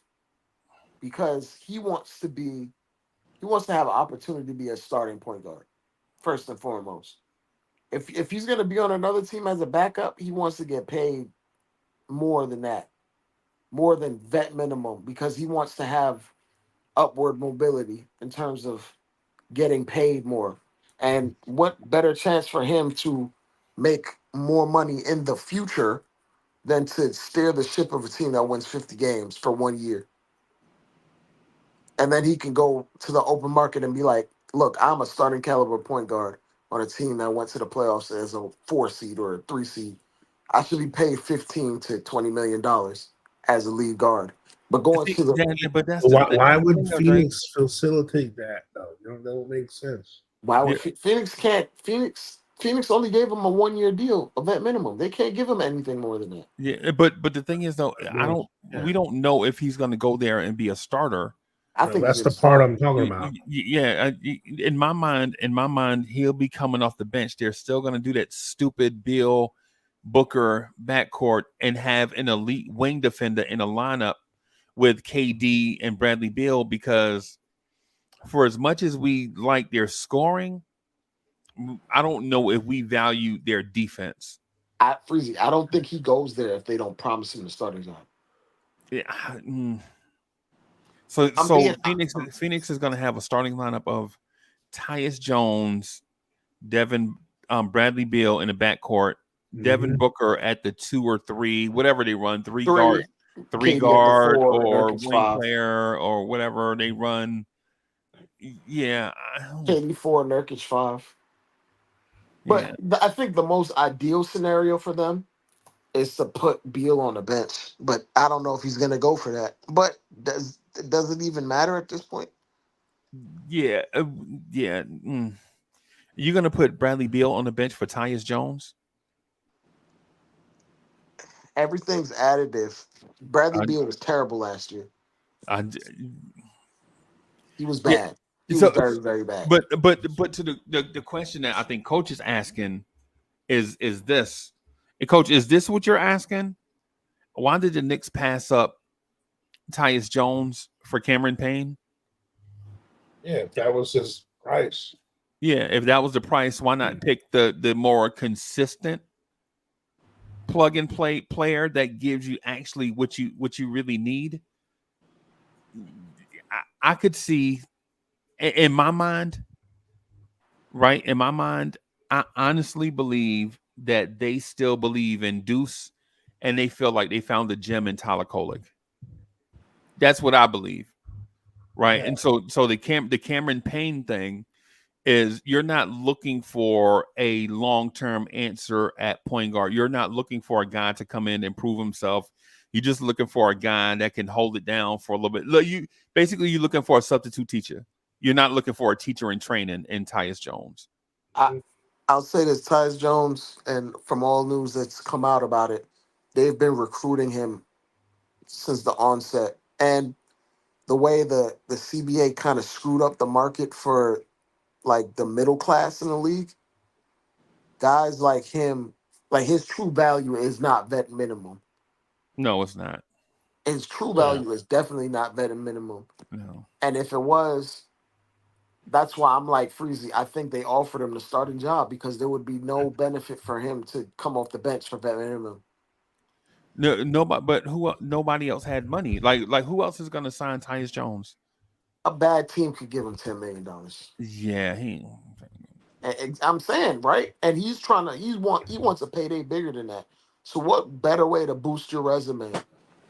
S7: because he wants to have an opportunity to be a starting point guard, first and foremost. If he's going to be on another team as a backup, he wants to get paid more than that, more than vet minimum, because he wants to have upward mobility in terms of getting paid more. And what better chance for him to make more money in the future than to steer the ship of a team that wins 50 games for 1 year? And then he can go to the open market and be like, look, I'm a starting caliber point guard on a team that went to the playoffs as a 4 seed or a 3 seed. I should be paid $15 to $20 million as a lead guard. But going to the
S4: but that's
S5: why would Phoenix facilitate that though? That don't make sense.
S7: Why would Phoenix only gave him a 1 year deal, a vet minimum. They can't give him anything more than that.
S4: Yeah, but the thing is though, we don't know if he's going to go there and be a starter.
S7: I think
S5: that's the part I'm talking about.
S4: Yeah, in my mind, he'll be coming off the bench. They're still going to do that stupid Bill Booker backcourt and have an elite wing defender in a lineup with KD and Bradley Beal, because for as much as we like their scoring, I don't know if we value their defense.
S7: Freezy, I don't think he goes there if they don't promise him the starting job.
S4: Yeah. So Phoenix is going to have a starting lineup of Tyus Jones, Bradley Beal in the backcourt, Devin Booker at the 2 or 3, whatever they run, three guard or wing player or whatever they run. Yeah,
S7: KD 4, Nurkic 5. But I think the most ideal scenario for them is to put Beal on the bench. But I don't know if he's going to go for that. But does it even matter at this point?
S4: Yeah. You're going to put Bradley Beal on the bench for Tyus Jones?
S7: Everything's additive. Bradley Beal was terrible last year. He was bad. He was very, very bad.
S4: But to the question that I think Coach is asking is this. Coach, is this what you're asking? Why did the Knicks pass up Tyus Jones for Cameron Payne?
S5: Yeah, if that was his price.
S4: Yeah, if that was the price, why not pick the more consistent plug and play player that gives you actually what you really need? I could see in my mind, right? In my mind, I honestly believe that they still believe in Deuce and they feel like they found the gem in Tyler Kolek. That's what I believe. right?
S5: Yeah.
S4: And so the Cameron Payne thing is you're not looking for a long-term answer at point guard. You're not looking for a guy to come in and prove himself. You're just looking for a guy that can hold it down for a little bit. Look, you're looking for a substitute teacher. You're not looking for a teacher in training in Tyus Jones.
S7: I'll say this: Tyus Jones, and from all news that's come out about it, they've been recruiting him since the onset. And the way the CBA kind of screwed up the market for like the middle class in the league, guys like him, like his true value is not vet minimum.
S4: No, it's not.
S7: His true
S5: Yeah.
S7: value is definitely not vet minimum.
S4: No.
S7: And if it was, that's why I'm like Freezy. I think they offered him the starting job because there would be no benefit for him to come off the bench for vet minimum.
S4: No, nobody. But nobody else had money. Like who else is going to sign Tyus Jones?
S7: A bad team could give him $10 million.
S4: Yeah,
S7: And I'm saying, right? And he wants a payday bigger than that. So what better way to boost your resume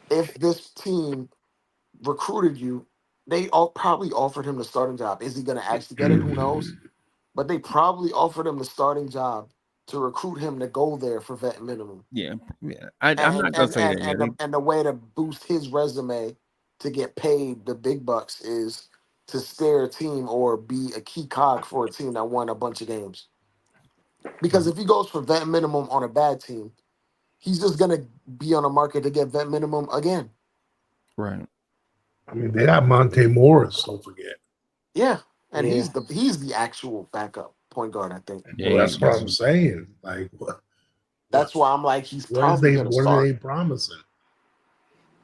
S7: if this team recruited you? They all probably offered him the starting job. Is he going to actually get it? Who knows? But they probably offered him the starting job to recruit him to go there for vet minimum.
S4: yeah. I'm not going to say that. Yeah,
S7: And the way to boost his resume to get paid the big bucks is to steer a team or be a key cog for a team that won a bunch of games. Because if he goes for vet minimum on a bad team, he's just gonna be on the market to get vet minimum again.
S4: right.
S5: I mean, they got Monte Morris. Don't forget.
S7: Yeah, and
S8: Yeah.
S7: he's the actual backup point guard. I think
S4: Yeah,
S5: Well, that's what I'm saying. Like,
S7: that's why I'm like he's
S5: what
S7: probably gonna
S5: are
S7: start.
S5: they promising?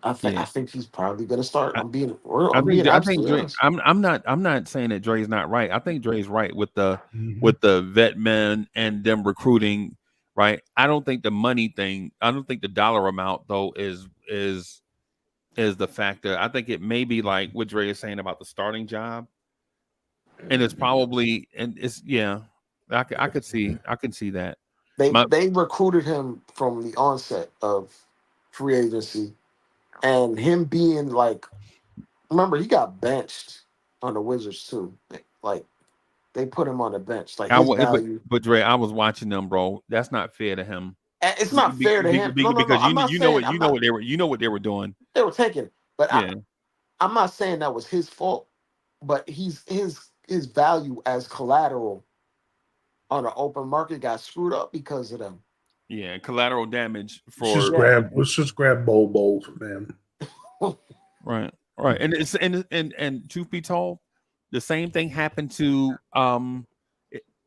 S7: I
S4: Yeah.
S7: think he's probably gonna start.
S4: I,
S7: I'm being
S4: I think
S7: absolutely
S4: Dre.
S7: honest.
S4: I'm not saying that Dre's not right. I think Dre's right with the
S5: Mhm.
S4: vet men and them recruiting. Right. I don't think the money thing. I don't think the dollar amount though is the factor. I think it may be like what Dre is saying about the starting job, and it's probably and it's yeah. I could see that. My
S7: They recruited him from the onset of free agency, and him being like, remember he got benched on the Wizards too. Like they put him on the bench. Like his value,
S4: but Dre, I was watching them, bro. That's not fair to him.
S7: and it's not fair to him. No, no, no.
S4: Because
S7: I'm not saying I'm not.
S4: you know what they were doing.
S7: They were taking, but
S4: Yeah,
S7: I'm not saying that was his fault. But his value as collateral on the open market got screwed up because of them.
S4: yeah, collateral damage
S7: Yeah.
S5: Let's just grab Bobo from them.
S4: right, and it's and truth be told, the same thing happened to um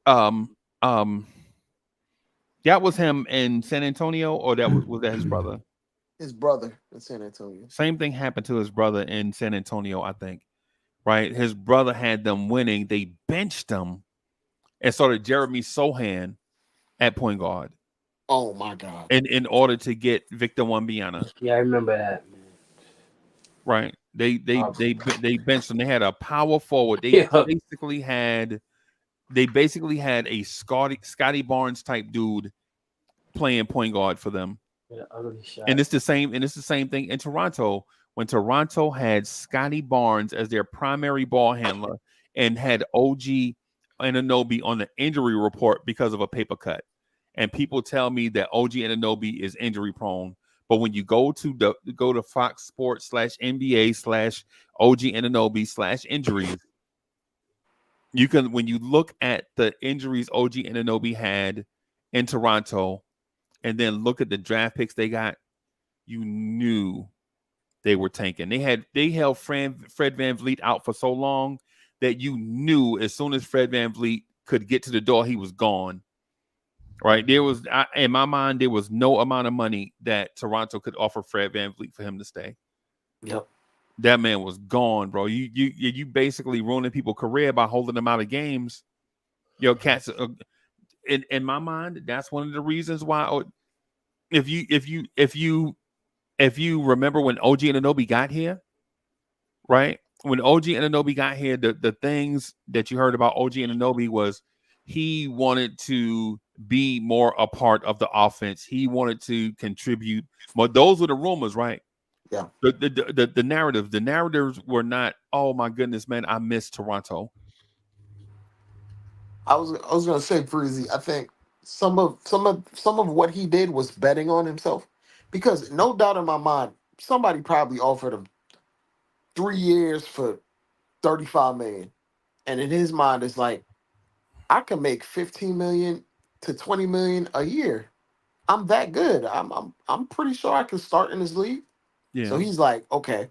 S4: um that was him in San Antonio, or was that his brother?
S7: His brother in San Antonio.
S4: Same thing happened to his brother in San Antonio, I think. Right, his brother had them winning. They benched him and started Jeremy Sohan at point guard.
S7: Oh my God!
S4: In order to get Victor Wembanyama.
S8: Yeah, I remember that. Man.
S4: Right. They benched him. They had a power forward.
S8: Yeah.
S4: They basically had a Scotty Barnes type dude playing point guard for them.
S8: Yeah, ugly shot.
S4: And it's the same thing in Toronto when Toronto had Scotty Barnes as their primary ball handler and had OG Anunoby on the injury report because of a paper cut. And people tell me that OG Anunoby is injury prone. But when you go to Fox Sports /NBA/OG Anunoby /injuries, you can, when you look at the injuries OG Anunoby had in Toronto, and then look at the draft picks they got, you knew they were tanking. They held Fred VanVleet out for so long that you knew as soon as Fred VanVleet could get to the door, he was gone. Right. In my mind, there was no amount of money that Toronto could offer Fred VanVleet for him to stay.
S7: Yep.
S4: That man was gone, bro. You basically ruining people's career by holding them out of games. Yo, cats. In my mind, that's one of the reasons why. If you remember when OG Anunoby got here, right? When OG Anunoby got here, the things that you heard about OG Anunoby was he wanted to be more a part of the offense. He wanted to contribute. But those were the rumors, right?
S7: Yeah.
S4: The narratives were not, oh my goodness, man, I miss Toronto.
S7: I was gonna say, Breezy. I think some of what he did was betting on himself, because no doubt in my mind, somebody probably offered him 3 years for 35 million, and in his mind, it's like I can make 15 million to 20 million a year. I'm that good. I'm pretty sure I can start in this league. So
S4: Yeah,
S7: he's like, okay,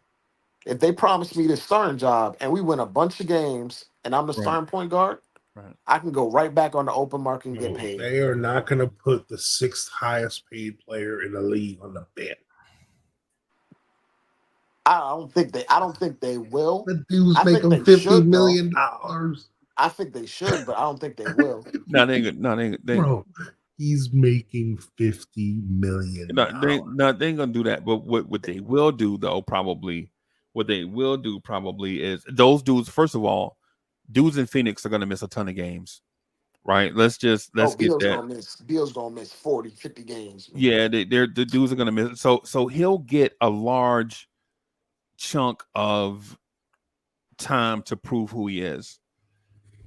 S7: if they promise me this starting job and we win a bunch of games and I'm the
S4: right,
S7: starting point guard,
S4: right.
S7: I can go right back on the open market and get
S5: No,
S7: paid.
S5: they are not going to put the sixth highest paid player in the league on the bench.
S7: I don't think they will.
S5: The dude's
S7: I think
S5: making
S7: they
S5: $50
S7: should though.
S5: million dollars.
S7: I think they should, but I don't think they will.
S4: No, they ain't, no, they,
S5: Bro, he's making $50 million.
S4: they ain't gonna do that. But what they will do though, probably, what they will do probably is those dudes. First of all, dudes in Phoenix are gonna miss a ton of games, right? Let's
S7: Oh,
S4: get that.
S7: Beal's gonna miss 40, 50 games, man.
S4: Yeah, the dudes are gonna miss. So he'll get a large chunk of time to prove who he is,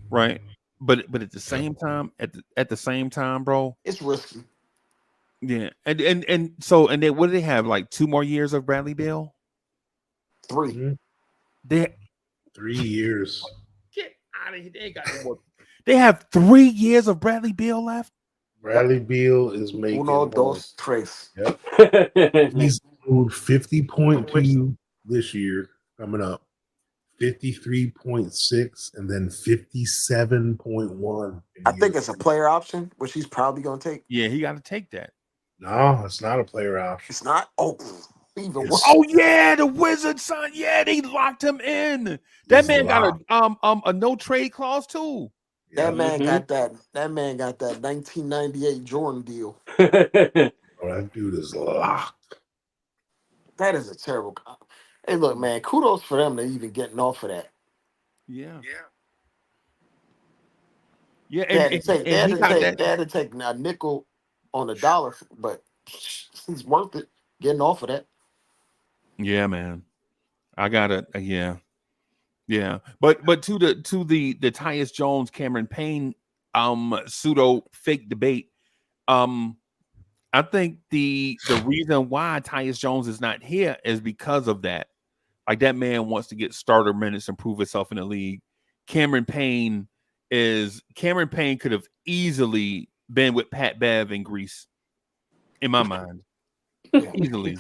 S4: right? But at the same time, at the same time, bro.
S7: It's risky.
S4: Yeah, and so and then what do they have, like 2 more years of Bradley Beal?
S7: 3.
S5: Mhm.
S4: They
S5: 3 years.
S4: get out of here. They ain't got no more. They have 3 years of Bradley Beal left.
S5: Bradley Beal is making
S7: Uno, dos, tres.
S5: Yep. He's owed 50.2 this year coming up, 53.6, and then 57.1.
S7: I think it's a player option, which he's probably gonna take.
S4: Yeah, he got to take that.
S5: No, it's not a player option.
S7: It's not. Oh, even
S5: It's-
S7: worse.
S4: Oh yeah, the Wizards son. Yeah, they locked him in. That
S5: He's
S4: man got
S5: locked.
S4: a no trade clause too.
S7: That
S5: Yep.
S7: man got that. That man got that 1998 Jordan deal.
S5: Oh, that dude is locked.
S7: That is a terrible. Hey, look, man. Kudos for them to even getting off of that.
S4: Yeah,
S7: They
S4: and,
S7: had to
S4: and,
S7: take. They
S4: and
S7: had
S4: he
S7: to
S4: got
S7: take.
S4: that.
S7: They had to take a nickel on a dollar, but he's worth it getting off of that.
S4: Yeah, man. I got it. Yeah. But to the Tyus Jones Cameron Payne pseudo fake debate. I think the reason why Tyus Jones is not here is because of that. Like that man wants to get starter minutes and prove himself in the league. Cameron Payne could have easily been with Pat Bev in Greece, in my mind.
S7: Yeah.
S4: Easily.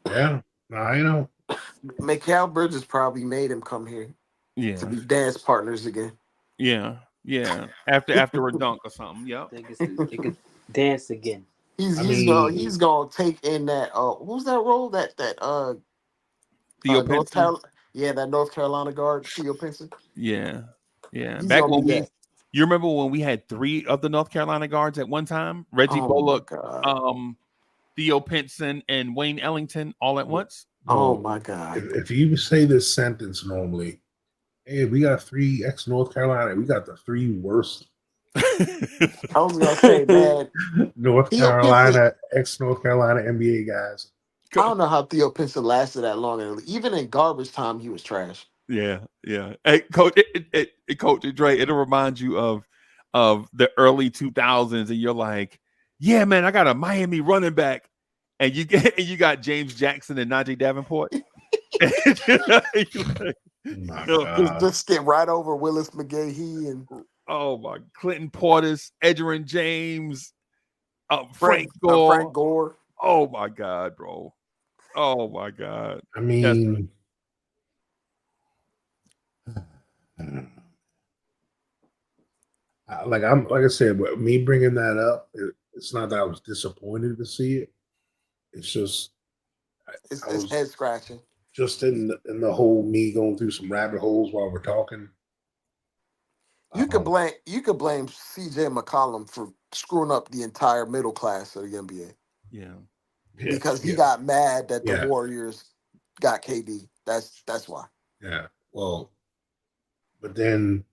S5: Yeah. I know.
S7: Mikal Bridges probably made him come here to
S4: Yeah.
S7: be dance partners again.
S4: Yeah. After a dunk or something. Yep.
S8: They could dance again.
S7: He's gonna take in that who's that role that
S4: Theo
S7: North
S4: Pinson.
S7: Carolina, that North Carolina guard Theo Pinson.
S4: Yeah.
S7: He's
S4: Back
S7: gonna
S4: when
S7: be that.
S4: you remember when we had 3 of the North Carolina guards at one time? Reggie
S7: Oh my
S4: Bullock,
S7: god.
S4: Theo Pinson, and Wayne Ellington all at once.
S7: Oh
S5: Bro,
S7: my god.
S5: if you say this sentence normally, hey, we got 3 ex North Carolina, we got the 3 worst
S7: I was gonna say, man,
S5: North
S7: Theo Pinson.
S5: Carolina, ex North Carolina NBA guys.
S7: I don't know how Theo Pinson lasted that long. And even in garbage time, he was trash.
S4: Yeah. Hey, Coach, Coach Dre, it'll remind you of the early 2000s, and you're like, yeah, man, I got a Miami running back, and you got James Jackson and Najee Davenport.
S5: My God.
S7: Just skip right over Willis McGahee and
S4: Oh my, Clinton Portis, Edgerrin James, Frank Gore.
S7: Frank Gore.
S4: Oh my God, bro. Oh my God.
S5: I mean, like I said, but me bringing that up, it's not that I was disappointed to see it. It's just
S7: It's head scratching.
S5: just in the whole me going through some rabbit holes while we're talking.
S7: You could blame CJ McCollum for screwing up the entire middle class of the NBA.
S4: Yeah.
S7: Because he got mad that the
S5: Yeah.
S7: Warriors got KD. That's why.
S5: Yeah. Well, but then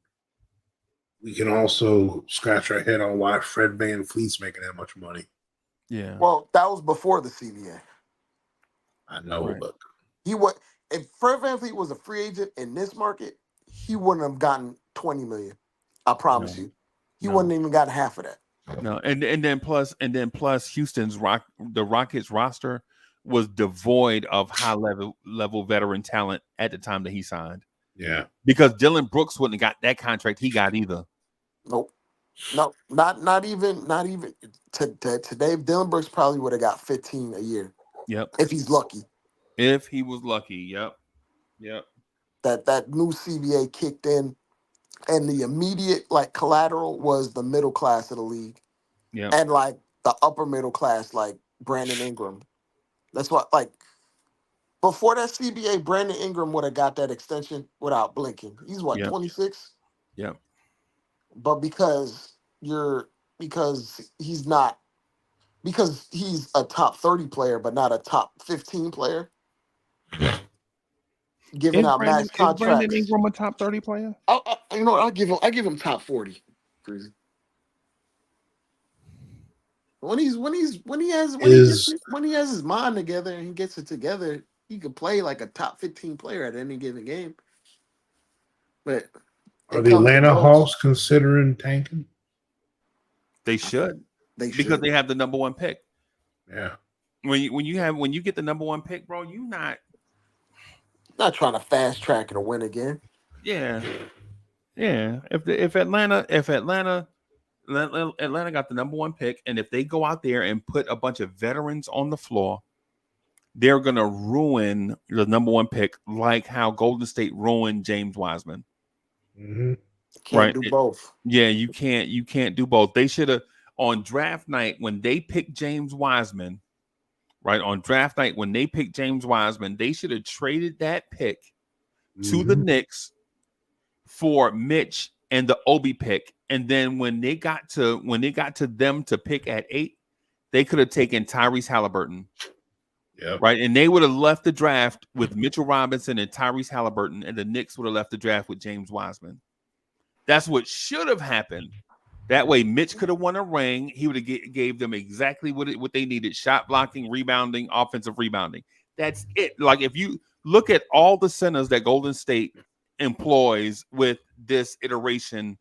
S5: we can also scratch our head on why Fred VanVleet's making that much money.
S4: Yeah.
S7: Well, that was before the CBA.
S5: I know,
S4: Right.
S5: but
S7: He would if Fred VanVleet was a free agent in this market, he wouldn't have gotten 20 million. I promise
S4: No.
S7: you. He
S4: No.
S7: wouldn't even gotten half of that.
S4: No, and then plus Houston's the Rockets roster was devoid of high level veteran talent at the time that he signed.
S5: yeah,
S4: Because Dylan Brooks wouldn't have got that contract he got either.
S7: Nope. No, not even today. Dylan Brooks probably would have got 15 a year
S4: Yep.
S7: if he's lucky.
S4: If he was lucky. Yep. Yep.
S7: That new CBA kicked in, and the immediate like collateral was the middle class of the league,
S4: Yep.
S7: and like the upper middle class, like Brandon Ingram. That's what like before that CBA, Brandon Ingram would have got that extension without blinking. He's what
S4: Yep.
S7: 26,
S4: Yep.
S7: but because he's not because he's a top 30 player, but not a top 15 player, giving out max
S4: Is Brandon
S7: contracts.
S4: Ingram a top 30 player?
S7: You know what? I'll give him top 40. Crazy. When he has his mind together and he gets it together, he could play like a top 15 player at any given game. But
S5: are
S7: it
S5: the
S7: comes and
S5: Atlanta
S7: goes.
S5: Hawks considering tanking?
S4: They should.
S7: They
S4: Because
S7: should.
S4: they have the number one pick.
S5: Yeah,
S4: When you get the number one pick, bro, you not
S7: Not trying to fast track and win again.
S4: yeah. Yeah. If Atlanta got the number one pick, and if they go out there and put a bunch of veterans on the floor, they're gonna ruin the number one pick, like how Golden State ruined James Wiseman.
S5: mm-hmm.
S7: Can't do both.
S4: Yeah, you can't do both. They should have on draft night when they picked James Wiseman, right? On draft night when they picked James Wiseman, they should have traded that pick to the Knicks for Mitch and the Obi pick. And then when they got to them to pick at 8, they could have taken Tyrese Halliburton.
S5: Yep.
S4: Right. And they would have left the draft with Mitchell Robinson and Tyrese Halliburton, and the Knicks would have left the draft with James Wiseman. That's what should have happened. That way, Mitch could have won a ring. He would have gave them exactly what they needed: shot blocking, rebounding, offensive rebounding. That's it. Like if you look at all the centers that Golden State employs with this iteration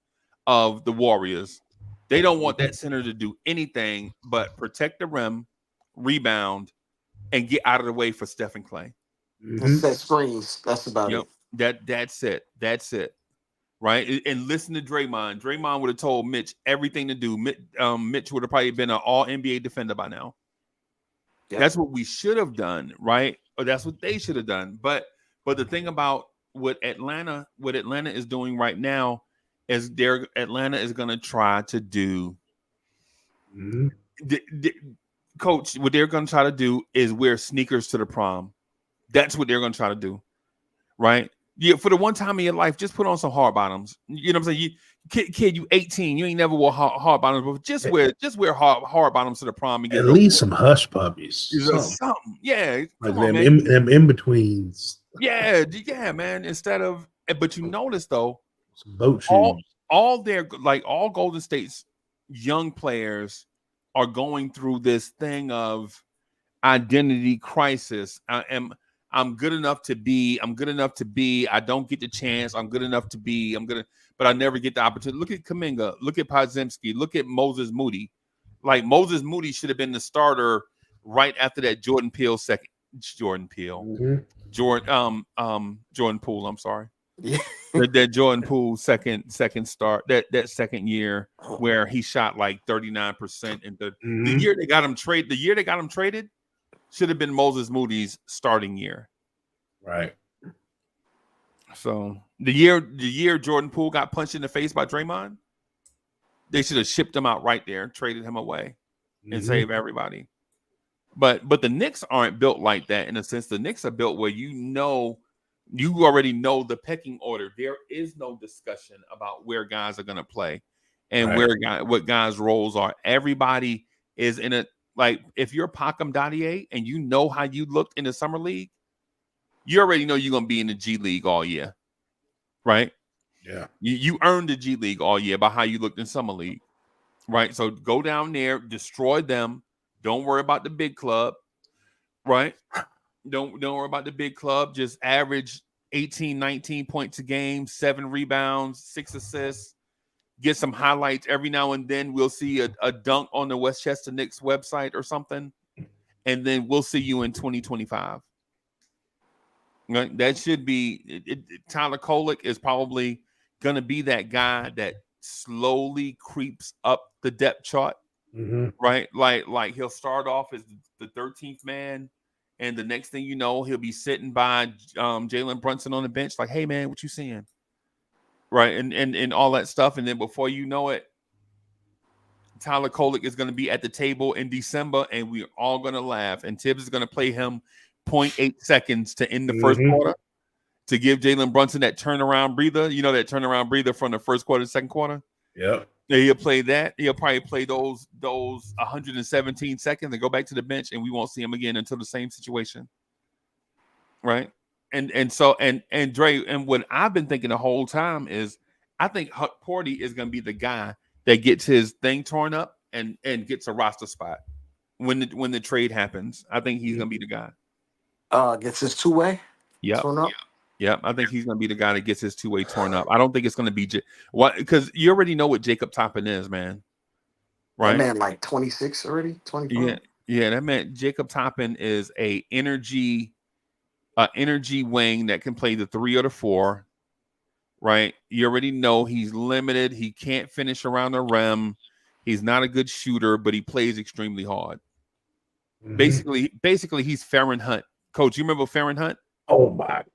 S4: of the Warriors, they don't want that center to do anything but protect the rim, rebound, and get out of the way for Steph and Clay.
S7: And set screens. That's about it.
S4: That's it. Right? And listen to Draymond. Draymond would have told Mitch everything to do. Mitch would have probably been an all NBA defender by now. Yep. That's what we should have done, right? Or that's what they should have done. But the thing about what Atlanta is doing right now is Atlanta is going to try to do Coach, what they're going to try to do is wear sneakers to the prom. That's what they're going to try to do, right? Yeah, for the one time in your life, just put on some hard bottoms. You know what I'm saying? Kid, you 18, you ain't never wore hard bottoms, but just wear hard bottoms to the prom and get
S5: at least some hush puppies.
S4: Something. Yeah,
S5: like them in betweens.
S4: Yeah, man. Instead of, but you notice though,
S5: some boat shoes.
S4: All their all Golden State's young players are going through this thing of identity crisis. I'm good enough to be. I don't get the chance. I'm good enough to be. But I never get the opportunity. Look at Kuminga. Look at Podziemski. Look at Moses Moody. Like Moses Moody should have been the starter right after that Jordan Poole. Jordan Poole. I'm sorry.
S7: Yeah.
S4: that Jordan Poole second start. That second year where he shot like 39%. And the year they got him traded. Should have been Moses Moody's starting year.
S5: Right.
S4: So the year Jordan Poole got punched in the face by Draymond, they should have shipped him out right there, traded him away, and saved everybody. But the Knicks aren't built like that in a sense. The Knicks are built where you already know the pecking order. There is no discussion about where guys are going to play and what guys' roles are. Everybody is in a like if you're Pacom Dadier and you know how you looked in the summer league, you already know you're gonna be in the G League all year, right?
S5: Yeah.
S4: You earned the G League all year by how you looked in summer league, right? So go down there, destroy them. Don't worry about the big club, right? Don't worry about the big club. Just average 18, 19 points a game, 7 rebounds, 6 assists. Get some highlights every now and then. We'll see a dunk on the Westchester Knicks website or something, and then we'll see you in 2025. Right? That should be Tyler Kolek is probably going to be that guy that slowly creeps up the depth chart.
S5: Mm-hmm.
S4: Right? Like he'll start off as the 13th man, and the next thing you know, he'll be sitting by Jalen Brunson on the bench, like, "Hey man, what you seeing?" Right, and all that stuff, and then before you know it, Tyler Kolek is going to be at the table in December, and we're all going to laugh. And Tibbs is going to play him 0.8 seconds to end the first quarter to give Jalen Brunson that turnaround breather. You know, that turnaround breather from the first quarter to second quarter.
S5: Yep.
S4: He'll play that. He'll probably play those 117 seconds and go back to the bench, and we won't see him again until the same situation. Right. And so Dre, and what I've been thinking the whole time is I think Huck Porty is going to be the guy that gets his thing torn up and gets a roster spot when the trade happens. I think he's going to be the guy.
S7: Gets his two-way.
S4: Yep.
S7: Torn up.
S4: Yep. I think he's going to be the guy that gets his two-way torn up. I don't think it's going to be what, because you already know what Jacob Toppin is, man. Right.
S7: That man like 26 already, 25.
S4: Yeah. That man Jacob Toppin is a energy wing that can play the 3 or the 4. Right. You already know he's limited. He can't finish around the rim. He's not a good shooter, but he plays extremely hard. Mm-hmm. Basically, he's Farron Hunt. Coach, you remember Farron Hunt?
S5: Oh my God.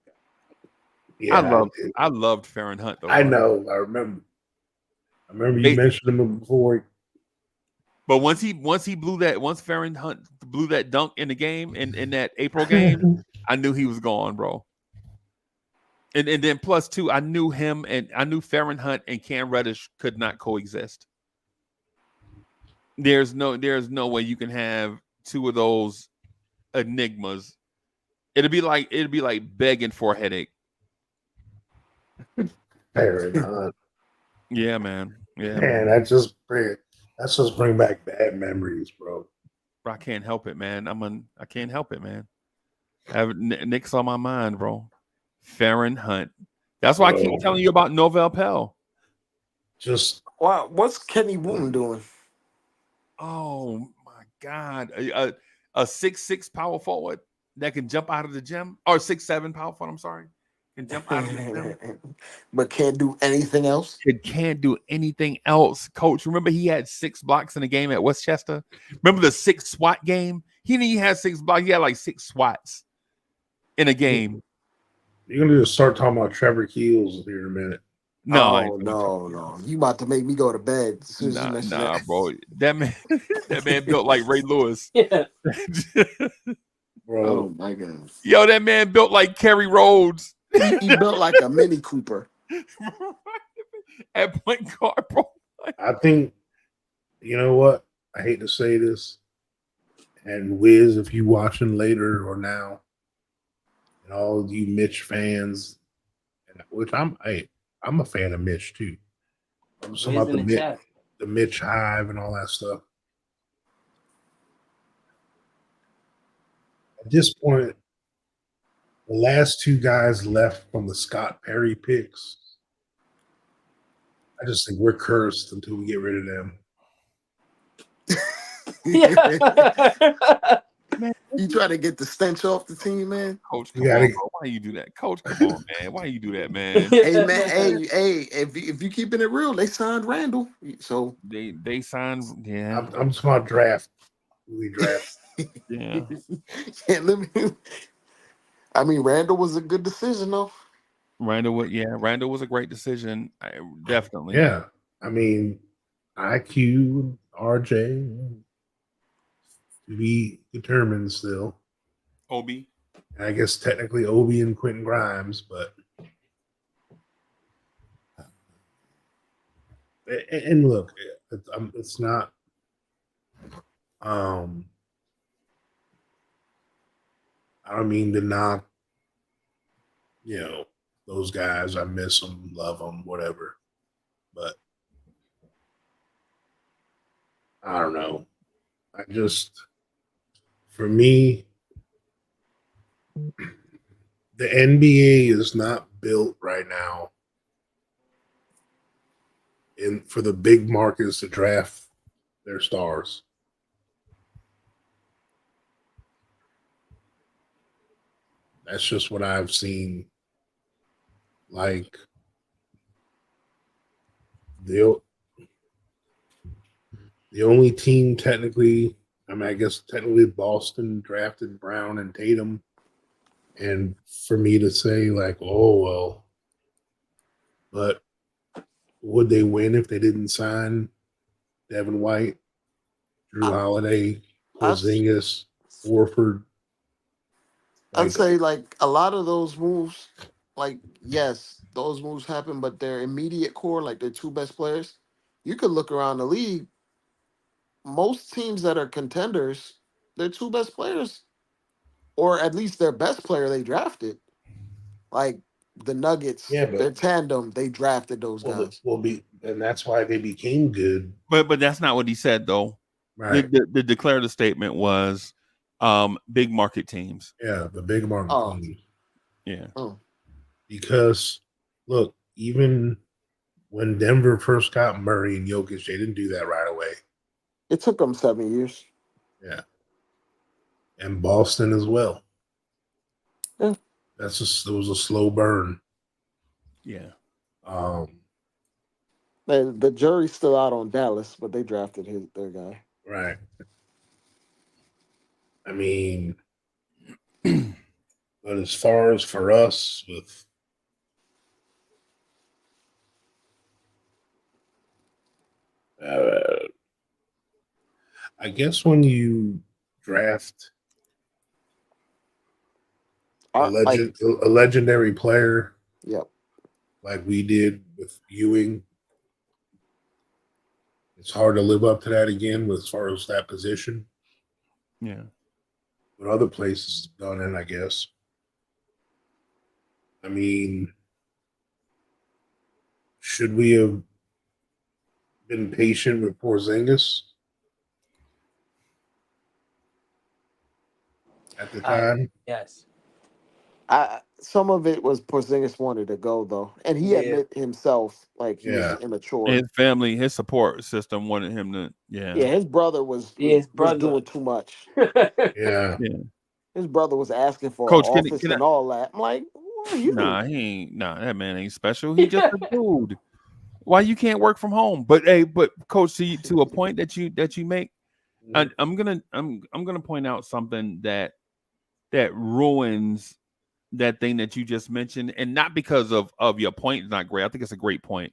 S5: Yeah,
S4: I loved Farron Hunt though.
S5: I know. I remember you mentioned him before.
S4: But once Farron Hunt blew that dunk in the game in that April game, I knew he was gone, bro. And then plus 2, I knew him and I knew Farron Hunt and Cam Reddish could not coexist. There's no way you can have 2 of those enigmas. It'd be like begging for a headache.
S5: Farron Hunt.
S4: Yeah, man. Yeah,
S5: man. That's just bring back bad memories, bro.
S4: I can't help it, man. I can't help it, man. I have Knicks on my mind, bro. Farron Hunt. That's why I keep telling you about Norvel Pell.
S5: Just
S7: wow, what's Kenny Wooten doing?
S4: Oh my God, a 6'6" power forward that can jump out of the gym, or 6'7" power forward. I'm sorry, can jump out of the gym,
S7: but can't do anything else.
S4: It can't do anything else. Coach, remember he had 6 blocks in a game at Westchester. Remember the 6 SWAT game? He didn't even have 6 blocks. He had like 6 SWATs in a game.
S5: You're gonna just start talking about Trevor Keels here in a minute.
S7: No. You about to make me go to bed as soon as you mention that.
S4: Bro. That man built like Ray Lewis.
S8: Yeah.
S5: Bro.
S7: Oh my God.
S4: Yo, that man built like Kerry Rhodes.
S7: He built like a Mini Cooper.
S4: At point guard, bro.
S5: I think, you know what? I hate to say this. And Wiz, if you watching later or now, and all of you Mitch fans, which I'm a fan of Mitch too. I'm talking about the Mitch Hive and all that stuff. At this point, the last 2 guys left from the Scott Perry picks, I just think we're cursed until we get rid of them.
S7: Man, you try to get the stench off the team, man.
S4: Coach, come on, bro. Why you do that? Coach, come on, man. Why you do that, man?
S7: Hey, man. Hey. If you keeping it real, they signed Randall, so
S4: they signed. Yeah,
S5: I'm talking about draft. We draft.
S4: Yeah.
S7: I mean, Randall was a good decision, though.
S4: Randall was a great decision. Definitely.
S5: Yeah. I mean, IQ, RJ, to be determined still.
S4: Obi.
S5: I guess technically Obi and Quentin Grimes, but and look, it's not. I don't mean to knock, those guys. I miss them, love them, whatever. But I don't know. For me, The NBA is not built right now for the big markets to draft their stars. That's just what I've seen. Like the only team technically, I mean, I guess technically Boston drafted Brown and Tatum, and for me to say like, oh well, but would they win if they didn't sign Devin White, Drew Holiday,
S7: I'd,
S5: Porzingis, Warford?
S7: I'd
S5: Like,
S7: say like a lot of those moves, like yes, those moves happen, but their immediate core, like their two best players, you could look around the league. Most teams that are contenders, their two best players, or at least their best player they drafted. Like the Nuggets,
S5: yeah,
S7: their
S5: but
S7: tandem, they drafted those guys.
S5: and that's why they became good,
S4: But that's not what he said though.
S5: right?
S4: The declarative statement was big market teams.
S5: Yeah, the big market
S7: Oh,
S5: teams.
S4: Yeah.
S5: Because look, even when Denver first got Murray and Jokic, they didn't do that right away.
S7: it took them 7 years.
S5: Yeah, and Boston as well.
S7: Yeah.
S5: It was a slow burn.
S4: Yeah.
S7: The jury's still out on Dallas, but they drafted their guy.
S5: Right. I mean, but as far as for us with I guess when you draft a
S7: Like,
S5: legendary player
S7: yep.
S5: like we did with Ewing, it's hard to live up to that again as far as that position.
S4: Yeah.
S5: But other places have done it, I guess. I mean, should we have been patient with Porzingis at the time?
S8: Yes.
S7: Some of it was Porzingis wanted to go though, and he
S8: Yeah.
S7: admit himself like he
S5: Yeah.
S7: was immature.
S4: His family, his support system wanted him to. Yeah.
S7: Yeah, his brother was
S8: his
S7: was
S8: brother.
S7: doing too much.
S5: Yeah.
S7: His brother was asking for
S4: Coach,
S7: an
S4: can
S7: office
S4: I?
S7: and all that. I'm like, who are you?
S4: Nah, he ain't. Nah, that man ain't special. He just a dude. Why you can't work from home? But hey, but coach, to a point that you make, I'm gonna point out something that ruins that thing that you just mentioned, and not because of your point is not great. I think it's a great point,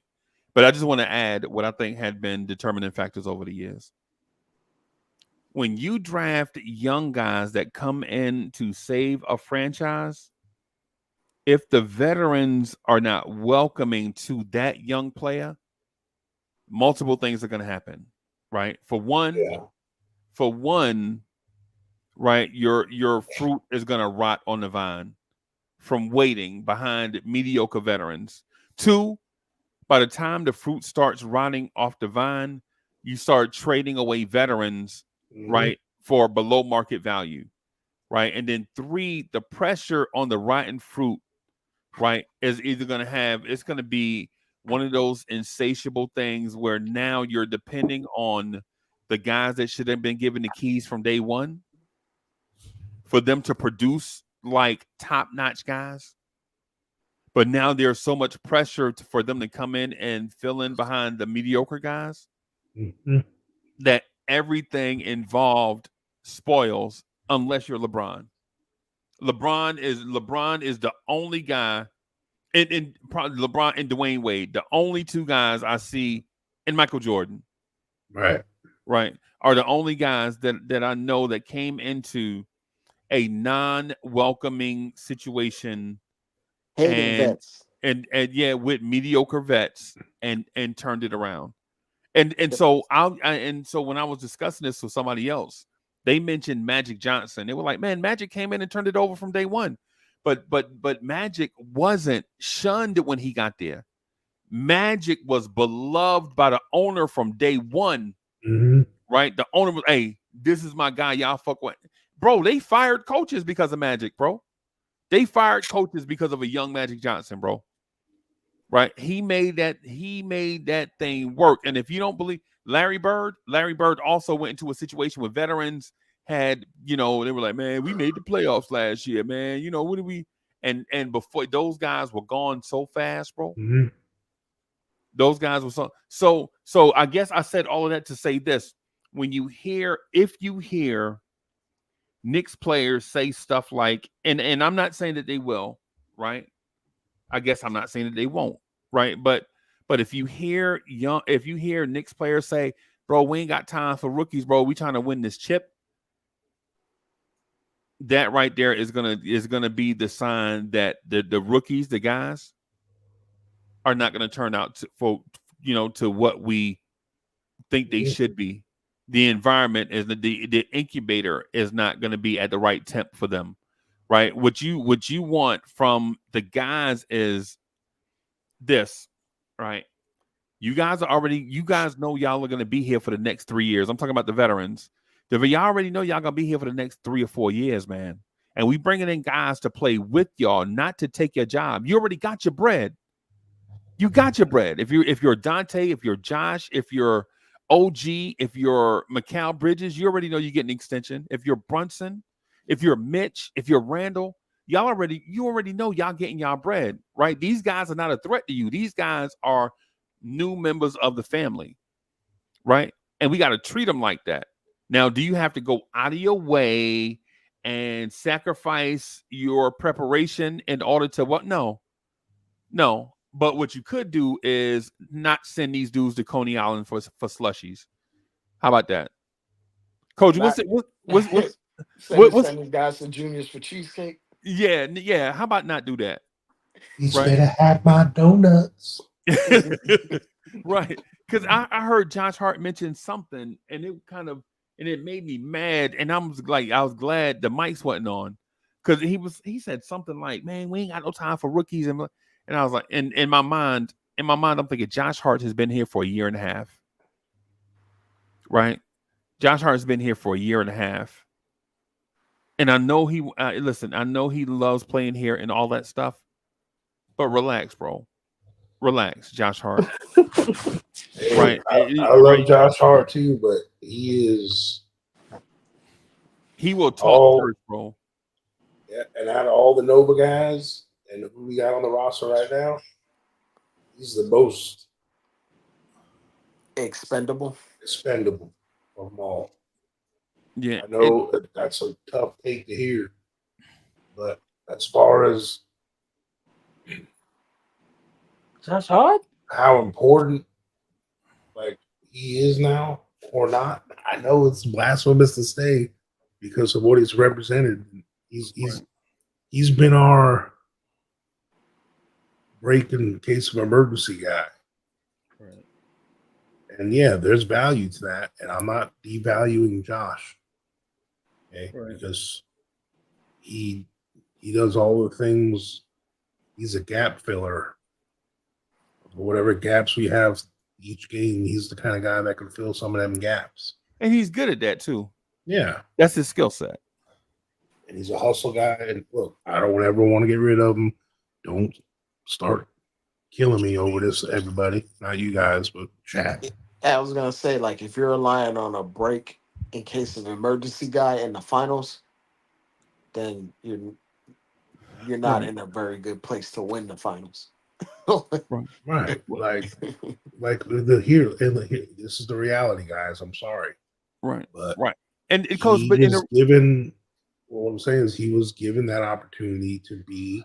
S4: but I just want to add what I think had been determining factors over the years. When you draft young guys that come in to save a franchise, if the veterans are not welcoming to that young player, multiple things are going to happen, right? For one, right, your fruit is going to rot on the vine from waiting behind mediocre veterans. Two, by the time the fruit starts rotting off the vine, you start trading away veterans, right, for below market value, right? And then three, the pressure on the rotten fruit, right, is either it's going to be one of those insatiable things where now you're depending on the guys that should have been given the keys from day one for them to produce like top-notch guys. But now there's so much pressure for them to come in and fill in behind the mediocre guys that everything involved spoils unless you're LeBron. LeBron is the only guy, and probably LeBron and Dwayne Wade, the only two guys I see, and Michael Jordan,
S5: Right.
S4: are the only guys that I know that came into a non-welcoming situation
S7: Hated vets.
S4: and yeah, with mediocre vets and turned it around. And so so when I was discussing this with somebody else, they mentioned Magic Johnson. They were like, "Man, Magic came in and turned it over from day one." But Magic wasn't shunned when he got there. Magic was beloved by the owner from day one, right? The owner was, "Hey, this is my guy. Y'all fuck with." Bro, they fired coaches because of Magic, bro. They fired coaches because of a young Magic Johnson, bro. Right? He made that thing work. And if you don't believe Larry Bird also went into a situation where veterans had, they were like, man, we made the playoffs last year, man. What do we and before those guys were gone so fast, bro.
S5: Mm-hmm.
S4: Those guys were so I guess I said all of that to say this. If you hear Knicks players say stuff like, and I'm not saying that they will, right? I guess I'm not saying that they won't, right? But if you hear Knicks players say, bro, we ain't got time for rookies, bro. We trying to win this chip. That right there is gonna be the sign that the rookies, the guys, are not gonna turn out to what we think they should be. The environment is the incubator is not going to be at the right temp for them, right? What you want from the guys is this, right? You guys know y'all are going to be here for the next 3 years. I'm talking about the veterans. Y'all already know y'all going to be here for the next 3 or 4 years, man. And we bringing in guys to play with y'all, not to take your job. You already got your bread. You got your bread. If you're Dante, if you're Josh, if you're OG, if you're Mikal Bridges, you already know you get an extension. If you're Brunson, if you're Mitch, if you're Randall, you already know y'all getting y'all bread, right? These guys are not a threat to you. These guys are new members of the family, right? And we got to treat them like that. Now, do you have to go out of your way and sacrifice your preparation in order to what? No. But what you could do is not send these dudes to Coney Island for slushies. How about that, Coach?
S7: Send these guys to juniors for cheesecake.
S4: Yeah. How about not do that?
S5: He's
S4: right?
S5: better have my donuts.
S4: Right, because I heard Josh Hart mention something, and it made me mad, and I was glad the mics wasn't on, because he said something like, "Man, we ain't got no time for rookies," and I was like, in my mind, I'm thinking Josh Hart has been here for a year and a half, right? Josh Hart has been here for a year and a half, and I know I know he loves playing here and all that stuff, but relax, bro. Relax, Josh Hart. Right.
S5: I love Josh Hart too, but he
S4: will talk first, bro.
S5: Yeah, and out of all the Nova guys and who we got on the roster right now, he's the most
S7: expendable
S5: of them all.
S4: Yeah,
S5: I know that's a tough take to hear, but as far as
S8: Josh Hart,
S5: how important like he is now or not, I know it's blasphemous to say because of what he's represented. He's been our break in case of emergency guy.
S4: Right.
S5: And yeah, there's value to that. And I'm not devaluing Josh. Okay. Right. Because he does all the things. He's a gap filler. Whatever gaps we have each game, he's the kind of guy that can fill some of them gaps.
S4: And he's good at that too.
S5: Yeah.
S4: That's his skill set.
S5: And he's a hustle guy. And look, I don't ever want to get rid of him. Don't start killing me over this, everybody. Not you guys, but chat.
S7: I was gonna say, like, if you're relying on a break in case of emergency guy in the finals, then you're not in a very good place to win the finals.
S5: Right. Like here, this is the reality, guys. I'm sorry.
S4: Right.
S5: But
S4: right. And it goes, but
S5: what I'm saying is he was given that opportunity to be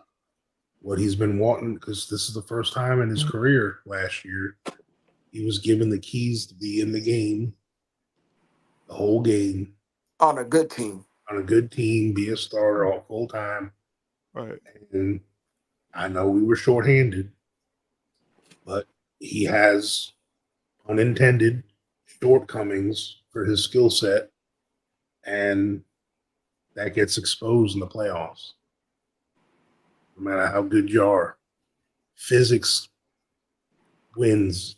S5: what he's been wanting, because this is the first time in his career last year he was given the keys to be in the game, the whole game,
S7: on a good team,
S5: be a starter all full time.
S4: Right.
S5: And I know we were shorthanded, but he has unintended shortcomings for his skill set, and that gets exposed in the playoffs. No matter how good you are, physics wins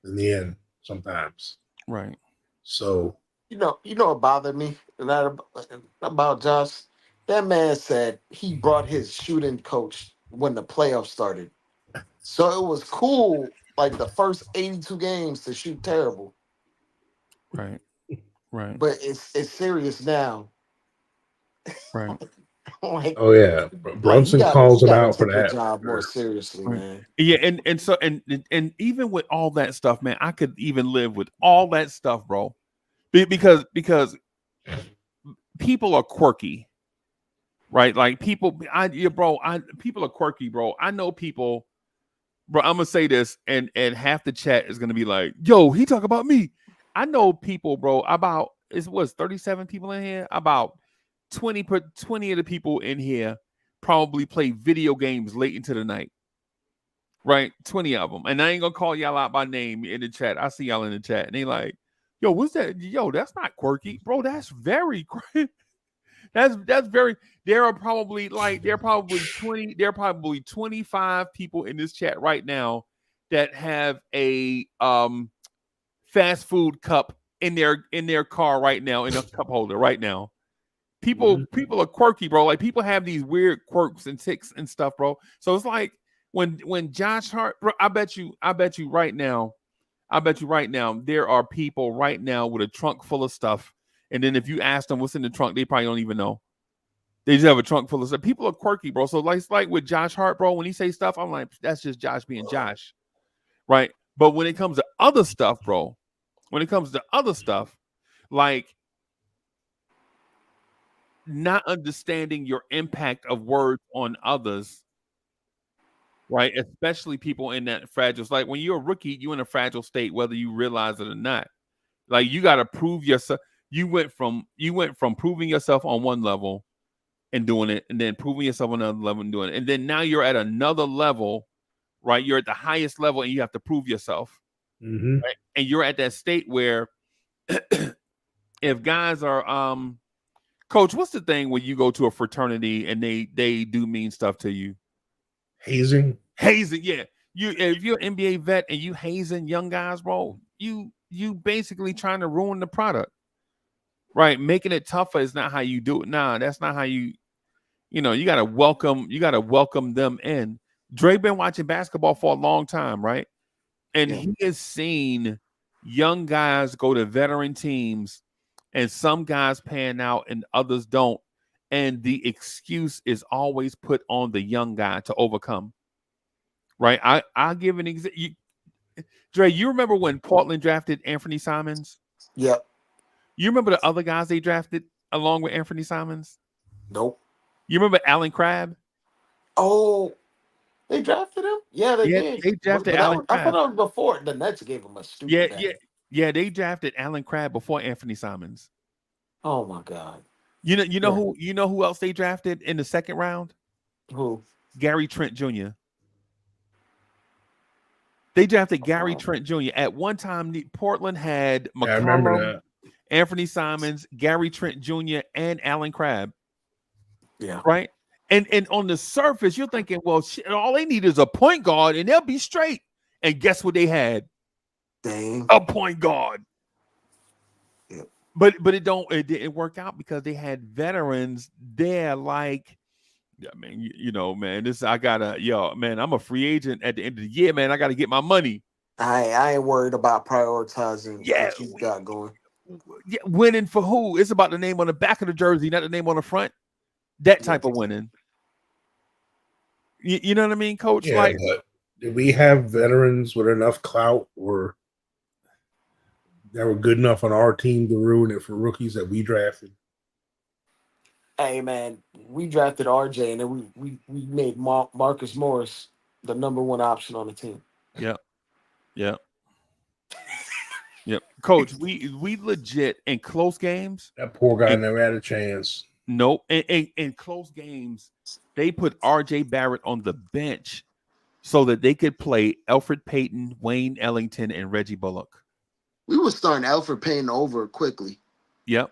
S5: in the end sometimes.
S4: Right.
S5: So
S7: you know what bothered me about Josh That man said he brought his shooting coach when the playoffs started. So it was cool, like the first 82 games to shoot terrible.
S4: Right. Right.
S7: But it's serious now.
S4: Right.
S7: like
S5: Oh yeah,
S7: like
S5: Brunson calls
S7: he
S5: him
S7: gotta
S5: out for
S7: take the
S5: that.
S7: job more
S5: For
S7: seriously,
S4: Right.
S7: man.
S4: Yeah, and so and even with all that stuff, man, I could even live with all that stuff, bro. Because people are quirky, right? Like people, people are quirky, bro. I know people, bro. I'm gonna say this, and half the chat is gonna be like, "Yo, he talk about me." I know people, bro. About it was 37 people in here. About 20 of the people in here probably play video games late into the night. Right, 20 of them, and I ain't gonna call y'all out by name in the chat. I see y'all in the chat, and they like, "Yo, what's that? Yo, that's not quirky, bro. That's very quirky." That's very. There are probably 20. There are probably 25 people in this chat right now that have a fast food cup in their car right now, in a cup holder right now. People are quirky, bro. Like people have these weird quirks and ticks and stuff, bro. So it's like when Josh Hart, bro, I bet you right now, there are people right now with a trunk full of stuff. And then if you ask them what's in the trunk, they probably don't even know. They just have a trunk full of stuff. People are quirky, bro. So like with Josh Hart, bro, when he say stuff, I'm like, that's just Josh being Josh. Right. But when it comes to other stuff, bro, like not understanding your impact of words on others, right? Especially people in that fragile. It's like when you're a rookie, you're in a fragile state, whether you realize it or not. Like you got to prove yourself. You went from proving yourself on one level and doing it, and then proving yourself on another level and doing it, and then now you're at another level, right? You're at the highest level, and you have to prove yourself, right? And you're at that state where, if guys are, Coach, what's the thing when you go to a fraternity and they do mean stuff to you?
S5: hazing,
S4: yeah. If you're an NBA vet and you hazing young guys, bro, you basically trying to ruin the product, right? Making it tougher is not how you do it. Nah, that's not how you. You gotta welcome them in. Dre been watching basketball for a long time, right? And
S7: Yeah.
S4: he has seen young guys go to veteran teams, and some guys pan out and others don't. And the excuse is always put on the young guy to overcome. Right? I'll give an example. Dre, you remember when Portland drafted Anthony Simons?
S7: Yep.
S4: You remember the other guys they drafted along with Anthony Simons?
S7: Nope.
S4: You remember Alan Crabb?
S7: Oh, they drafted him? Yeah, they
S4: Yeah,
S7: did.
S4: they drafted
S7: But
S4: Alan
S7: I thought
S4: Crabb.
S7: that was before the Nets gave him a
S4: Yeah,
S7: stupid
S4: yeah,
S7: name.
S4: yeah. They drafted Alan Crabb before Anthony Simons.
S7: Oh my God.
S4: You know
S7: Yeah.
S4: who else they drafted in the second round?
S7: Who?
S4: Gary Trent Jr. They drafted Gary
S7: Oh,
S4: Trent Jr. At one time, Portland had
S5: yeah, I remember
S4: McCollum,
S5: that.
S4: Anthony Simons, Gary Trent Jr., and Alan Crabb.
S7: yeah.
S4: Right? And on the surface, you're thinking, well, shit, all they need is a point guard and they'll be straight. And guess what they had?
S7: Dang.
S4: A point guard.
S7: Yep.
S4: But it didn't work out because they had veterans there. Like, yeah, man, man, I'm a free agent at the end of the year, man. I got to get my money.
S7: I ain't worried about prioritizing
S4: Yeah,
S7: what you got going.
S4: winning for who? It's about the name on the back of the jersey, not the name on the front. That type of winning. You know what I mean, Coach?
S5: Yeah,
S4: Like,
S5: but did we have veterans with enough clout or that were good enough on our team to ruin it for rookies that we drafted?
S7: Hey man, we drafted RJ and then we made Marcus Morris the number one option on the team.
S4: Yep. Coach, we legit in close games.
S5: That poor guy never had a chance.
S4: Nope. In close games, they put RJ Barrett on the bench so that they could play Elfrid Payton, Wayne Ellington, and Reggie Bullock.
S7: We were starting Elfrid Payton over quickly.
S4: Yep.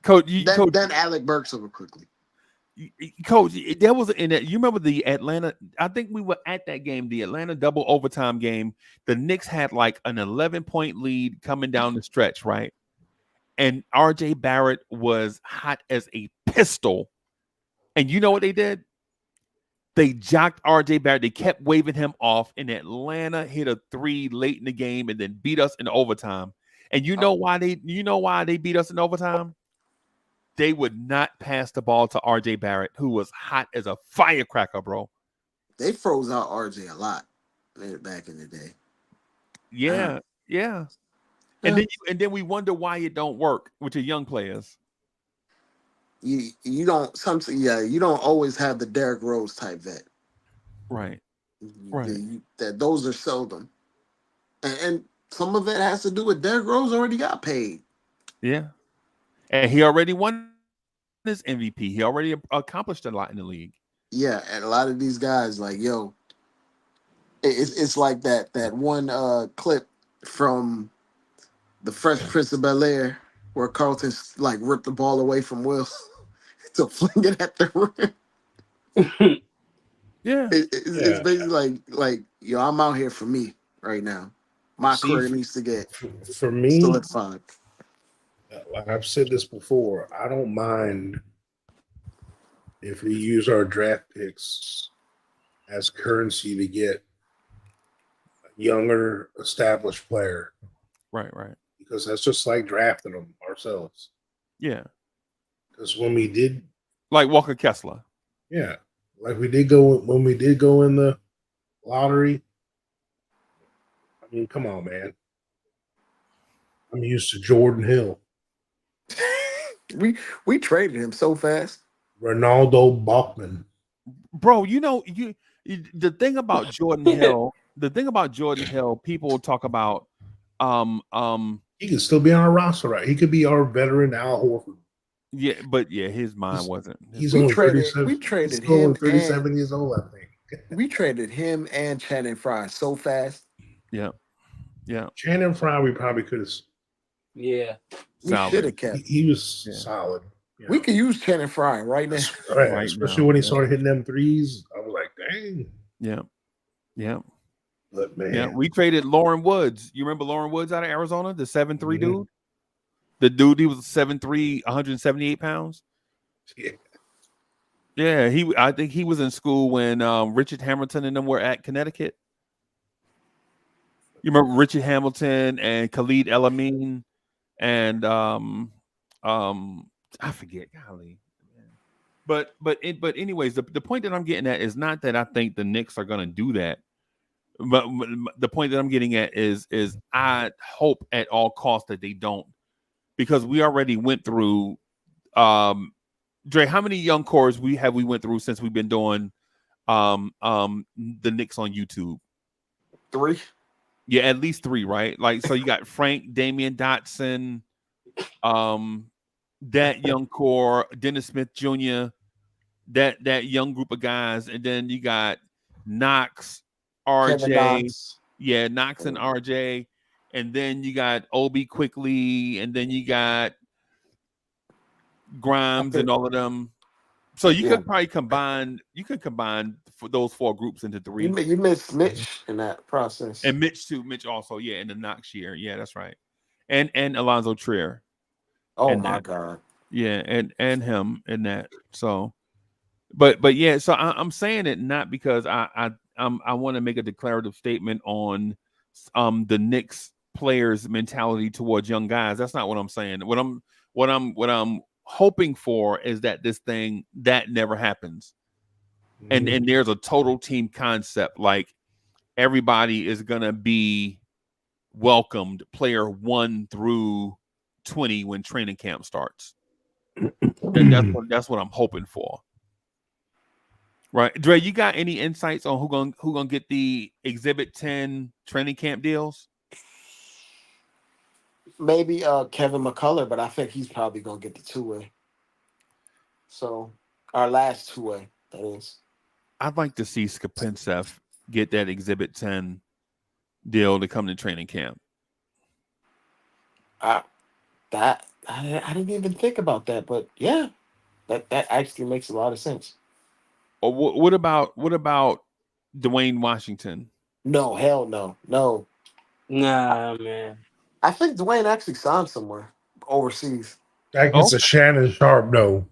S4: Coach,
S7: then Alec Burks over quickly.
S4: Coach, there was in that. You remember the Atlanta? I think we were at that game, the Atlanta double overtime game. The Knicks had like an 11-point lead coming down the stretch, right? and RJ Barrett was hot as a pistol. And you know what they did? They jocked RJ Barrett. They kept waving him off, and Atlanta hit a 3 late in the game and then beat us in overtime. And you know why they beat us in overtime? They would not pass the ball to RJ Barrett, who was hot as a firecracker, bro.
S7: They froze out RJ a lot back in the day.
S4: Yeah, yeah. And then we wonder why it don't work with your young players.
S7: You don't you don't always have the Derrick Rose type vet.
S4: Right. Right.
S7: Those are seldom. And some of it has to do with Derrick Rose already got paid.
S4: Yeah. And he already won his MVP. He already accomplished a lot in the league.
S7: Yeah, and a lot of these guys, like, yo, it's like that one clip from The Fresh Prince of Bel-Air where Carlton like ripped the ball away from Will to fling it at the rim.
S4: Yeah.
S7: It's basically like, yo, I'm out here for me right now. My career needs to get
S5: for me
S7: solidified.
S5: Like I've said this before, I don't mind if we use our draft picks as currency to get a younger, established player.
S4: Right, right.
S5: Because that's just like drafting them ourselves.
S4: Yeah.
S5: Because when we did,
S4: like Walker Kessler.
S5: Yeah, like we did go when we did go in the lottery. I mean, come on, man. I'm used to Jordan Hill.
S7: We traded him so fast.
S5: Ronaldo Bachman.
S4: Bro, you know, the thing about Jordan Hill, people talk about
S5: he could still be on our roster, right? He could be our veteran Al Horford.
S4: Yeah, but yeah, his mind wasn't.
S5: He's only 37.
S7: We traded
S5: he's
S7: him.
S5: Only 37 years old, I think.
S7: We traded him and Channing Frye so fast.
S4: Yeah, yeah.
S5: Channing Frye, we probably could have.
S8: Yeah,
S7: we should have kept.
S5: He was solid.
S7: You know? We could use Channing Frye right now.
S5: Right, especially when he started hitting them threes. I was like, dang.
S4: Yeah, yeah.
S5: But man,
S4: yeah, we traded Lauren Woods. You remember Lauren Woods out of Arizona, the 7'3" dude? The dude, he was 7'3", 178 pounds.
S5: Yeah.
S4: Yeah, I think he was in school when Richard Hamilton and them were at Connecticut. You remember Richard Hamilton and Khalid El-Amin and I forget, golly. But anyways, the point that I'm getting at is not that I think the Knicks are going to do that. But the point that I'm getting at is I hope at all costs that they don't, because we already went through. Dre, how many young cores we went through since we've been doing the Knicks on YouTube?
S7: 3.
S4: Yeah, at least 3, right? Like, so you got Frank, Damian Dotson, that young core, Dennis Smith Jr., that young group of guys, and then you got Knox. RJ, yeah, Knox and RJ, and then you got Obi Quickly, and then you got Grimes and all of them. So you could probably combine. You could combine for those 4 groups into 3.
S7: You missed Mitch in that process,
S4: and Mitch too. Mitch also, yeah, in the Knox year, yeah, that's right. And Alonzo Trier.
S7: Oh my God.
S4: Yeah, and him in that. So, but yeah, so I'm saying it not because I want to make a declarative statement on the Knicks players' mentality towards young guys. That's not what I'm saying. What I'm hoping for is that this thing that never happens, and there's a total team concept. Like everybody is gonna be welcomed, player 1 through 20 when training camp starts. And that's what I'm hoping for. Right, Dre, you got any insights on who gonna get the Exhibit 10 training camp deals?
S7: Maybe Kevin McCullough, but I think he's probably gonna get the 2-way. So our last 2-way, that is.
S4: I'd like to see Skopintsef get that Exhibit 10 deal to come to training camp.
S7: I didn't even think about that, but yeah, that actually makes a lot of sense.
S4: Or what about Dwayne Washington?
S7: No, hell no.
S8: Nah, man.
S7: I think Dwayne actually signed somewhere overseas.
S5: That gets a Shannon Sharp no.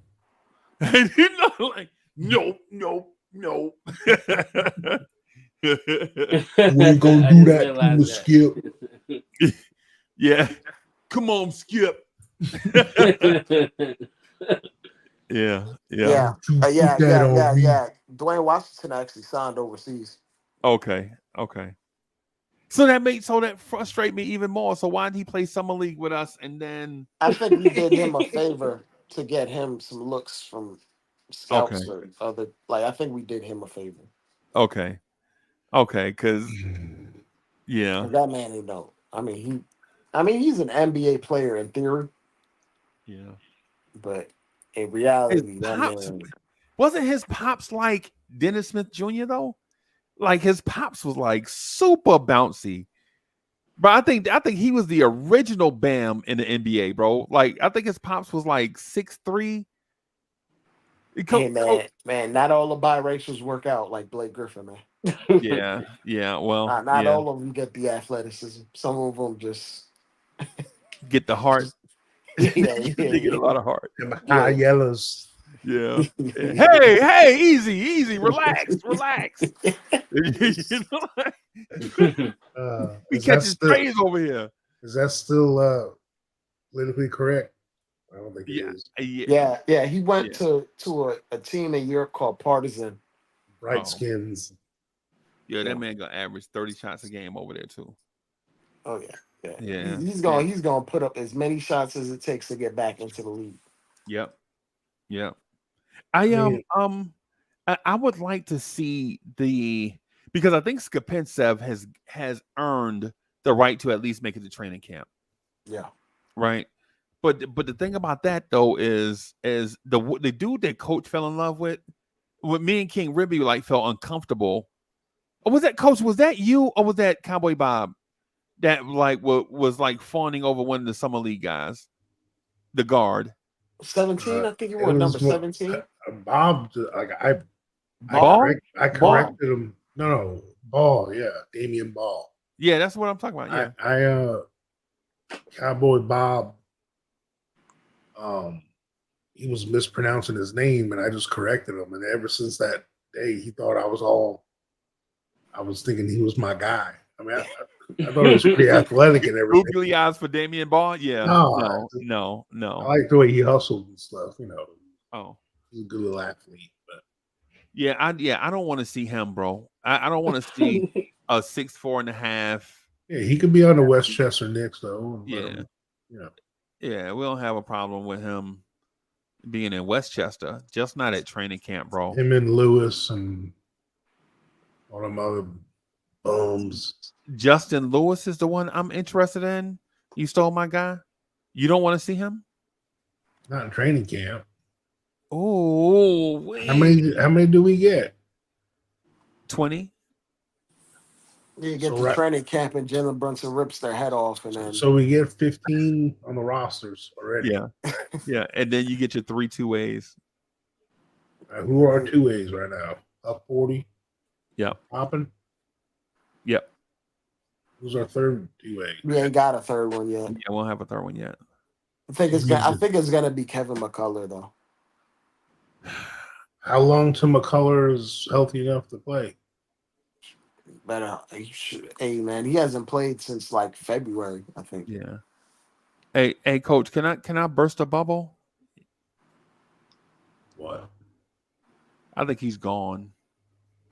S4: And you know, like, no.
S5: We ain't gonna do that to Skip.
S4: Yeah. Come on, Skip. Yeah.
S7: Yeah.
S5: Put that on me.
S7: Dwayne Washington actually signed overseas.
S4: Okay. So that frustrate me even more. So why did he play summer league with us and then?
S7: I think we did him a favor to get him some looks from scouts or other. Like I think we did him a favor.
S4: Okay, because yeah,
S7: That man ain't know. I mean he's an NBA player in theory,
S4: yeah.
S7: but in
S4: His
S7: reality, that
S4: pops
S7: man.
S4: wasn't his pops like Dennis Smith Jr. though. Like his pops was like super bouncy. But I think he was the original Bam in the NBA, bro. Like I think his pops was like 6'3".
S7: Hey man, not all the biracials work out like Blake Griffin, man.
S4: Yeah. Well,
S7: not all of them get the athleticism. Some of them just
S4: get the heart.
S7: yeah.
S4: They get a lot of heart.
S5: Them high yellows.
S4: Yeah. Hey, easy, relax. You know, we catching strays over here.
S5: Is that still politically correct? I don't think it is.
S7: Yeah. He went to a team in Europe called Partizan.
S5: Bright skins.
S4: Yeah, that man gonna average 30 shots a game over there too.
S7: Oh
S4: yeah.
S7: He's gonna put up as many shots as it takes to get back into the league.
S4: Yep. I would like to see because I think Skapentsev has earned the right to at least make it to training camp.
S7: Yeah.
S4: Right. But the thing about that though is the dude that coach fell in love with me and King Ribby like felt uncomfortable. Or was that coach? Was that you or was that Cowboy Bob that like was like fawning over one of the summer league guys, the guard?
S7: 17, I think you were number 17.
S5: Bob, I corrected him. No, Ball, yeah, Damian Ball.
S4: Yeah, that's what I'm talking about. Yeah,
S5: I Cowboy Bob. He was mispronouncing his name, and I just corrected him. And ever since that day, he thought I was thinking he was my guy. I mean, I thought he was pretty athletic and everything.
S4: Googly eyes for Damian Ball. Yeah, no.
S5: I like the way he hustled and stuff. You know.
S4: Oh,
S5: he's a good little athlete. But
S4: I don't want to see him, bro. I don't want to see a 6'4.5".
S5: Yeah, he could be on the Westchester Knicks though.
S4: Yeah, we don't have a problem with him being in Westchester, just not at training camp, bro.
S5: Him and Lewis and all them other bums.
S4: Justin Lewis is the one I'm interested in. You stole my guy. You don't want to see him?
S5: Not in training camp.
S4: Oh,
S5: how many do we get?
S4: 20.
S7: You get to training camp and Jalen Brunson rips their head off, and then
S5: so we get 15 on the rosters already.
S4: Yeah, and then you get your 3 2-ways.
S5: Who are our 2-ways right now? Up 40.
S4: Yep.
S5: Popping.
S4: Yep.
S5: Who's our third 2-way?
S7: We ain't got a third one yet.
S4: Yeah, we won't have a third one yet.
S7: I think it's gonna be Kevin McCullough though.
S5: How long till McCullough is healthy enough to play?
S7: But hey man, he hasn't played since like February, I think.
S4: Yeah. Hey, coach, can I burst a bubble?
S5: What?
S4: I think he's gone.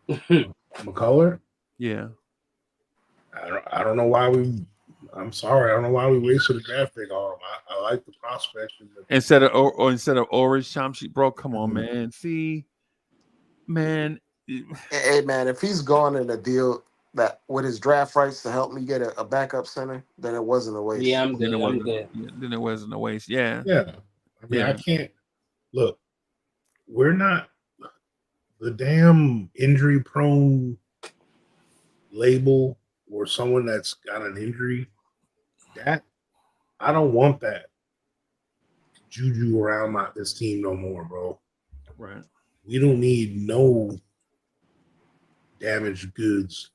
S5: McCullough?
S4: Yeah.
S5: I don't know why I'm sorry. I don't know why we wasted a draft pick on him. I like the prospect.
S4: Instead of Orange Shamshi, bro, come on, man. See, man.
S7: Hey, man, if he's gone in a deal that with his draft rights to help me get a backup center, then it wasn't a waste.
S8: Yeah, I'm good.
S4: Then it wasn't a waste. Yeah.
S5: Yeah. I mean, I can't look. We're not the damn injury prone label or someone that's got an injury. That I don't want that juju around this team no more, bro.
S4: Right.
S5: We don't need no damaged goods.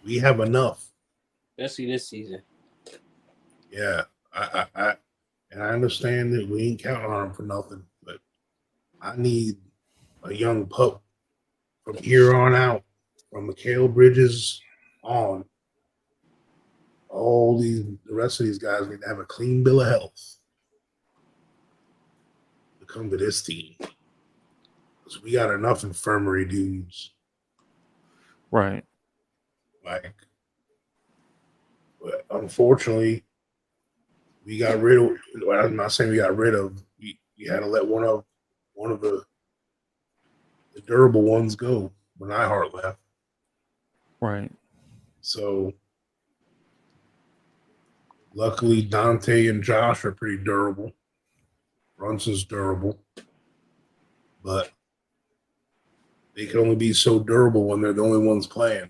S5: We have enough.
S8: Especially this season.
S5: Yeah. And I understand that we ain't counting on him for nothing, but I need a young pup from here on out, from Mikal Bridges on. The rest of these guys need to have a clean bill of health to come to this team. Because we got enough infirmary dudes.
S4: Right.
S5: Like, but unfortunately, we got rid of. Well, I'm not saying we got rid of. We had to let one of the durable ones go when Iheart left.
S4: Right.
S5: So luckily, Dante and Josh are pretty durable. Brunson's durable, but they can only be so durable when they're the only ones playing.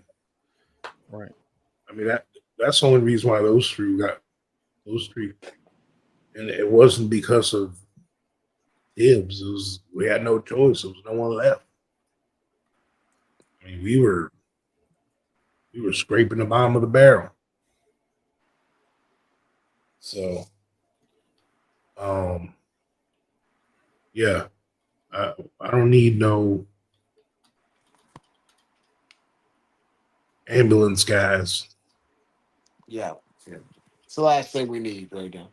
S4: Right.
S5: I mean that's the only reason why those three, and it wasn't because of Gibbs. We had no choice. There was no one left. I mean, we were scraping the bottom of the barrel. So, yeah, I don't need no ambulance guys.
S7: Yeah. It's the last thing we need right now.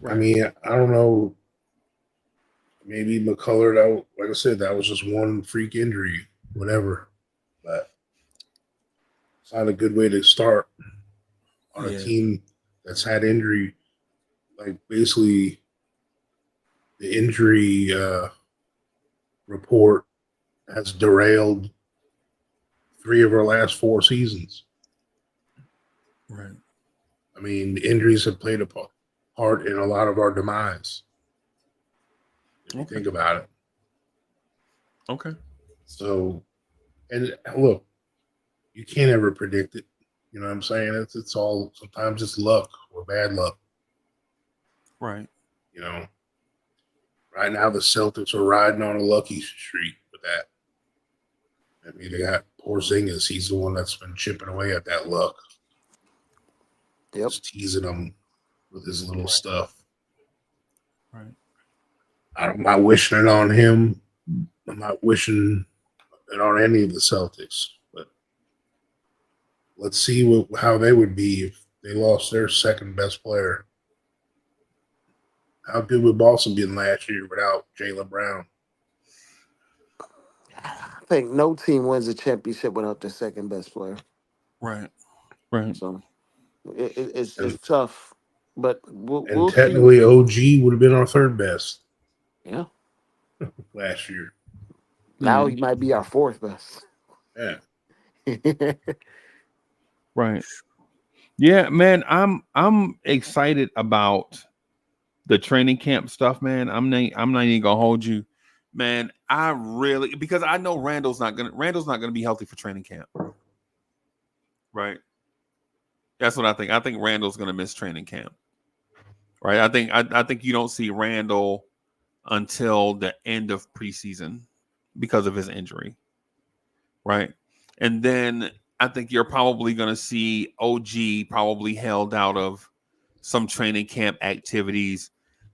S5: I mean, I don't know. Maybe McCullough, like I said, that was just one freak injury, whatever. But it's not a good way to start on a team that's had injury. Like, basically, the injury report has derailed 3 of our last 4 seasons.
S4: Right.
S5: I mean, the injuries have played a part in a lot of our demise. If you think about it.
S4: Okay.
S5: So, and look, you can't ever predict it. You know what I'm saying? It's all, sometimes it's luck or bad luck.
S4: Right.
S5: You know, right now the Celtics are riding on a lucky streak with that. I mean, they got Porzingis. He's the one that's been chipping away at that luck.
S7: Yep.
S5: Just teasing them with his little stuff.
S4: Right.
S5: I'm not wishing it on him. I'm not wishing it on any of the Celtics. But let's see how they would be if they lost their second best player. How good would Boston been last year without Jaylen Brown?
S7: I think no team wins a championship without their second best player.
S4: Right. Right.
S7: So it's tough, but we'll see.
S5: Technically, OG would have been our third best.
S7: Yeah.
S5: Last year.
S7: Now he might be our fourth best.
S5: Yeah.
S4: Right. Yeah, man. I'm excited about the training camp stuff, man. I'm not even gonna hold you, man. I really, because I know Randall's not gonna be healthy for training camp. Right. That's what I think. I think Randall's gonna miss training camp. Right. I think you don't see Randall until the end of preseason because of his injury. Right. And then I think you're probably going to see OG probably held out of some training camp activities,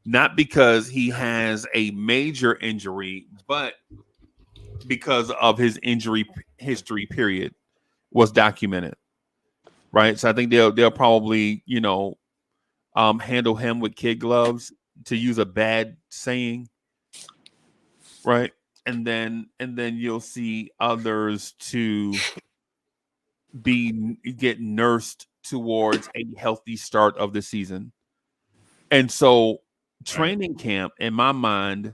S4: not because he has a major injury, but because of his injury history period was documented. Right. So I think they'll probably, handle him with kid gloves, to use a bad saying. Right. And then you'll see others to get nursed towards a healthy start of the season. And so training camp, in my mind,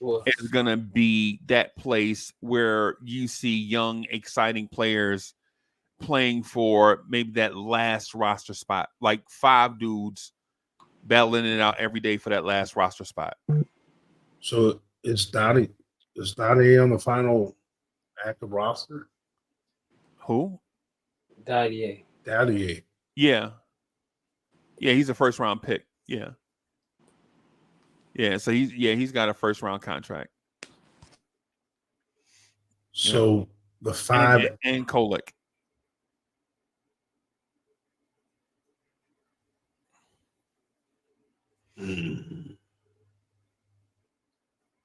S4: is going to be that place where you see young, exciting players playing for maybe that last roster spot, like 5 dudes battling it out every day for that last roster spot.
S5: So is Dottie on the final active roster?
S4: Who?
S8: Daddy.
S4: Yeah. Yeah, he's a first round pick. Yeah. Yeah, so he's got a first round contract.
S5: So the 5
S4: and Kolek.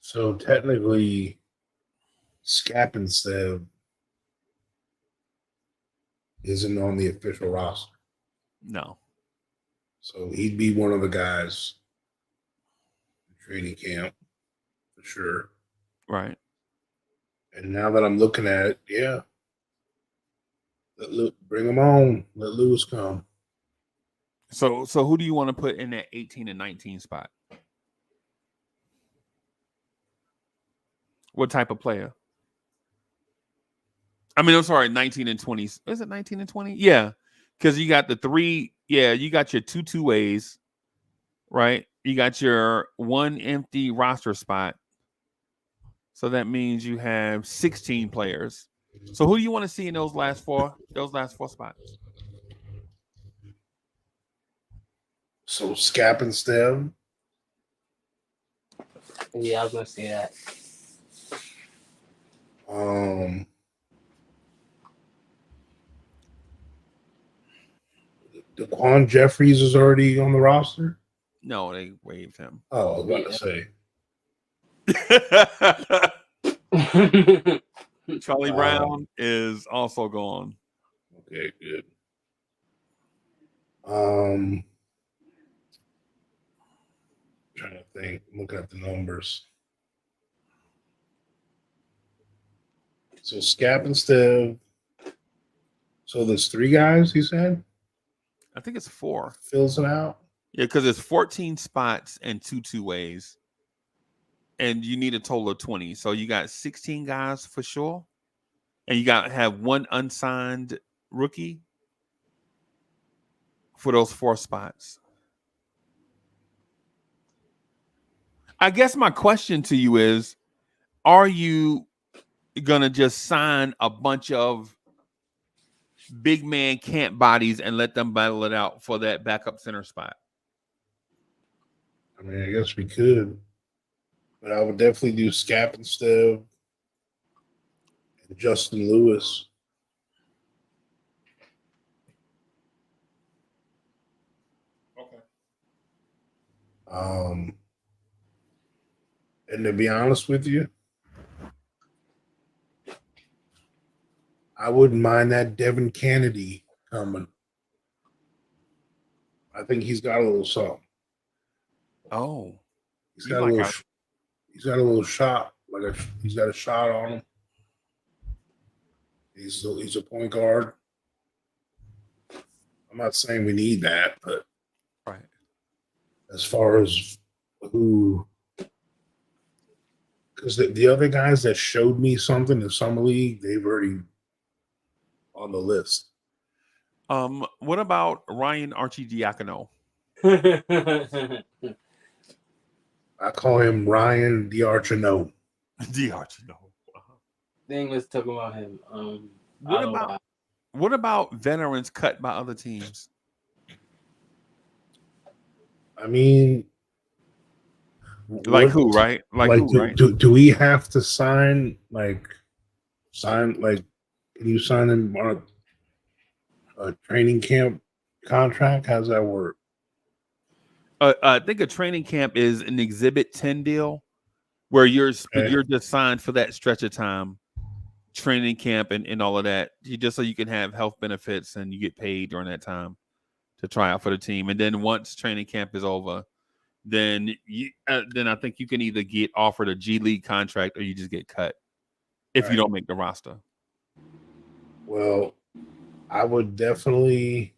S5: So technically, Scappenstev isn't on the official roster.
S4: No.
S5: So he'd be one of the guys in training camp for sure.
S4: Right.
S5: And now that I'm looking at it, yeah, bring him on. Let Lewis come.
S4: So who do you want to put in that 18 and 19 spot? What type of player? I mean, I'm sorry, 19 and 20. Is it 19 and 20? Yeah. Because you got the three, you got your two ways, right? You got your one empty roster spot. So that means you have 16 players. So who do you want to see in those last four spots?
S5: So Scappenstev.
S8: Yeah, I was gonna say that.
S5: Daquan Jeffries is already on the roster.
S4: No, they waived him.
S5: Oh, I was about to say.
S4: Charlie Brown is also gone.
S5: Okay, good. Trying to think. Look at the numbers. So Scappenstev. So there's three guys, he said?
S4: I think it's 4.
S5: Fills it out?
S4: Yeah, because it's 14 spots and two ways. And you need a total of 20. So you got 16 guys for sure. And you got to have one unsigned rookie for those 4 spots. I guess my question to you is, are you going to just sign a bunch of big man camp bodies and let them battle it out for that backup center spot?
S5: I mean, I guess we could. But I would definitely do Scappenstev and Justin Lewis.
S4: Okay.
S5: And to be honest with you, I wouldn't mind that Devin Kennedy coming. I think he's got a little something.
S4: Oh,
S5: he's got a little shot. He's got a shot on him. He's a point guard. I'm not saying we need that, but
S4: right.
S5: As far as who, because the other guys that showed me something in summer league, they've already on the list.
S4: What about Ryan Arcidiacono?
S5: I call him Ryan DiArchino.
S4: DiArchino.
S8: Thing was talking about him.
S4: What about veterans cut by other teams?
S5: I mean,
S4: like who, right?
S5: Do we have to sign? Can you sign him on a training camp contract? How's that work?
S4: I think a training camp is an Exhibit 10 deal where you're just signed for that stretch of time, training camp and all of that. Just so you can have health benefits and you get paid during that time to try out for the team. And then once training camp is over, then I think you can either get offered a G League contract or you just get cut if you don't make the roster.
S5: Well, I would definitely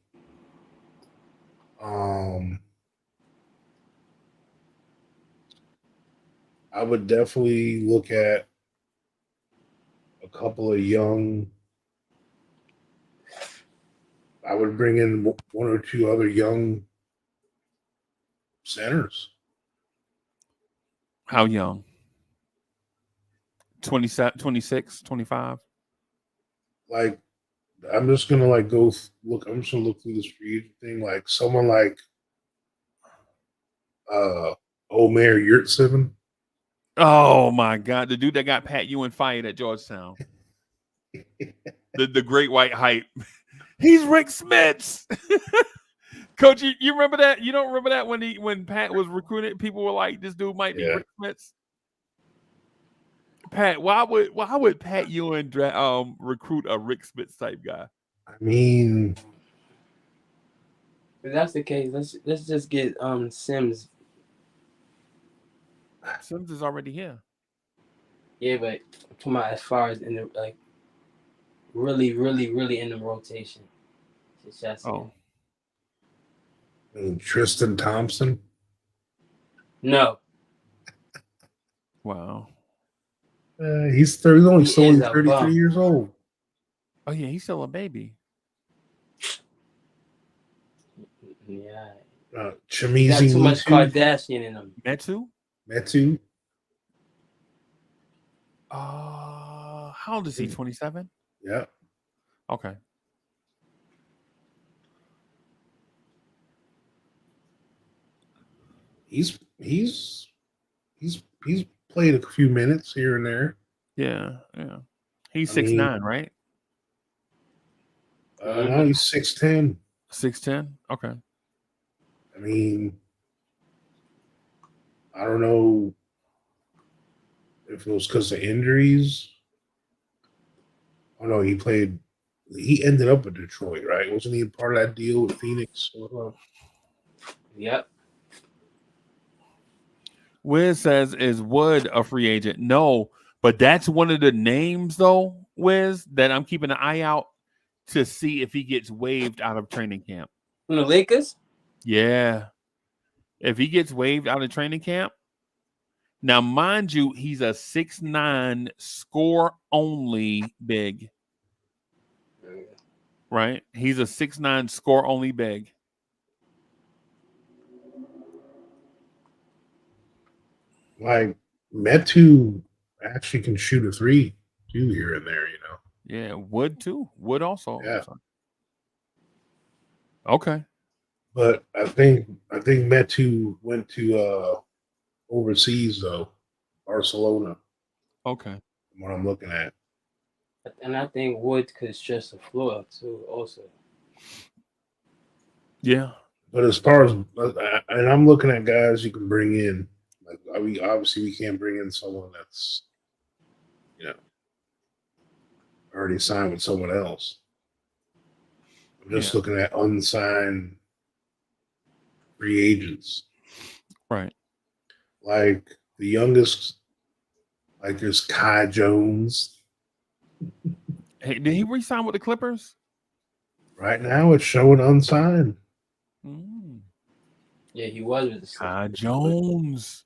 S5: look at a couple of young. I would bring in one or two other young centers.
S4: How young? 27, 26, 25?
S5: I'm just going to go look. I'm just going to look through this free agent thing. Like someone like Omer Yurtseven.
S4: Oh my God. The dude that got Pat Ewing fired at Georgetown. the great white hype. He's Rick Smits. Coach, you remember that? You don't remember that when Pat was recruited, people were like, "This dude might be
S5: Yeah.
S4: Rick Smits." Pat, why would Pat Ewing recruit a Rick Smits type guy?
S5: I mean,
S8: If that's the case, let's just get Sims.
S4: Sims is already here.
S8: Yeah, but I'm talking about as far as in the like really in the rotation. Just asking.
S4: Oh,
S5: Tristan Thompson.
S8: No,
S4: wow.
S5: He's only
S8: He is a
S5: 33
S8: bum.
S5: years old.
S4: Oh yeah, he's still a baby.
S8: yeah, he
S5: Chamizi
S8: got too much
S5: Metu.
S8: Kardashian in him.
S4: Metu? How old is he? 27?
S5: Yeah.
S4: Okay.
S5: He's played a few minutes here and there.
S4: Yeah. He's
S5: I mean,
S4: 6'9", right?
S5: Now he's 6'10".
S4: 6'10"? Okay.
S5: I mean, I don't know if it was because of injuries. Oh no, he ended up in Detroit, right? Wasn't he part of that deal with Phoenix?
S8: Yep.
S4: Wiz says, is Wood a free agent? No, but that's one of the names, though, Wiz, that I'm keeping an eye out to see if he gets waived out of training camp.
S8: From the Lakers?
S4: Yeah. If he gets waived out of training camp, now, mind you, he's a 6'9" score-only big. Right? He's a 6'9" score-only big.
S5: Like, Metu actually can shoot a three, too, here and there,
S4: Yeah, Wood, too. Wood also.
S5: Yeah.
S4: Okay.
S5: But I think Metu went to overseas, though. Barcelona.
S4: Okay.
S5: From what I'm looking at.
S8: And I think Wood could stretch the floor up too, also.
S5: Yeah. But as far as, and I'm looking at guys you can bring in. Like, obviously we can't bring in someone that's, already signed with someone else. I'm just looking at unsigned free agents.
S4: Right.
S5: Like the youngest, like there's Kai Jones.
S4: Hey, did he re-sign with the Clippers?
S5: Right now it's showing unsigned.
S8: Yeah, he was with the
S4: Kai Jones.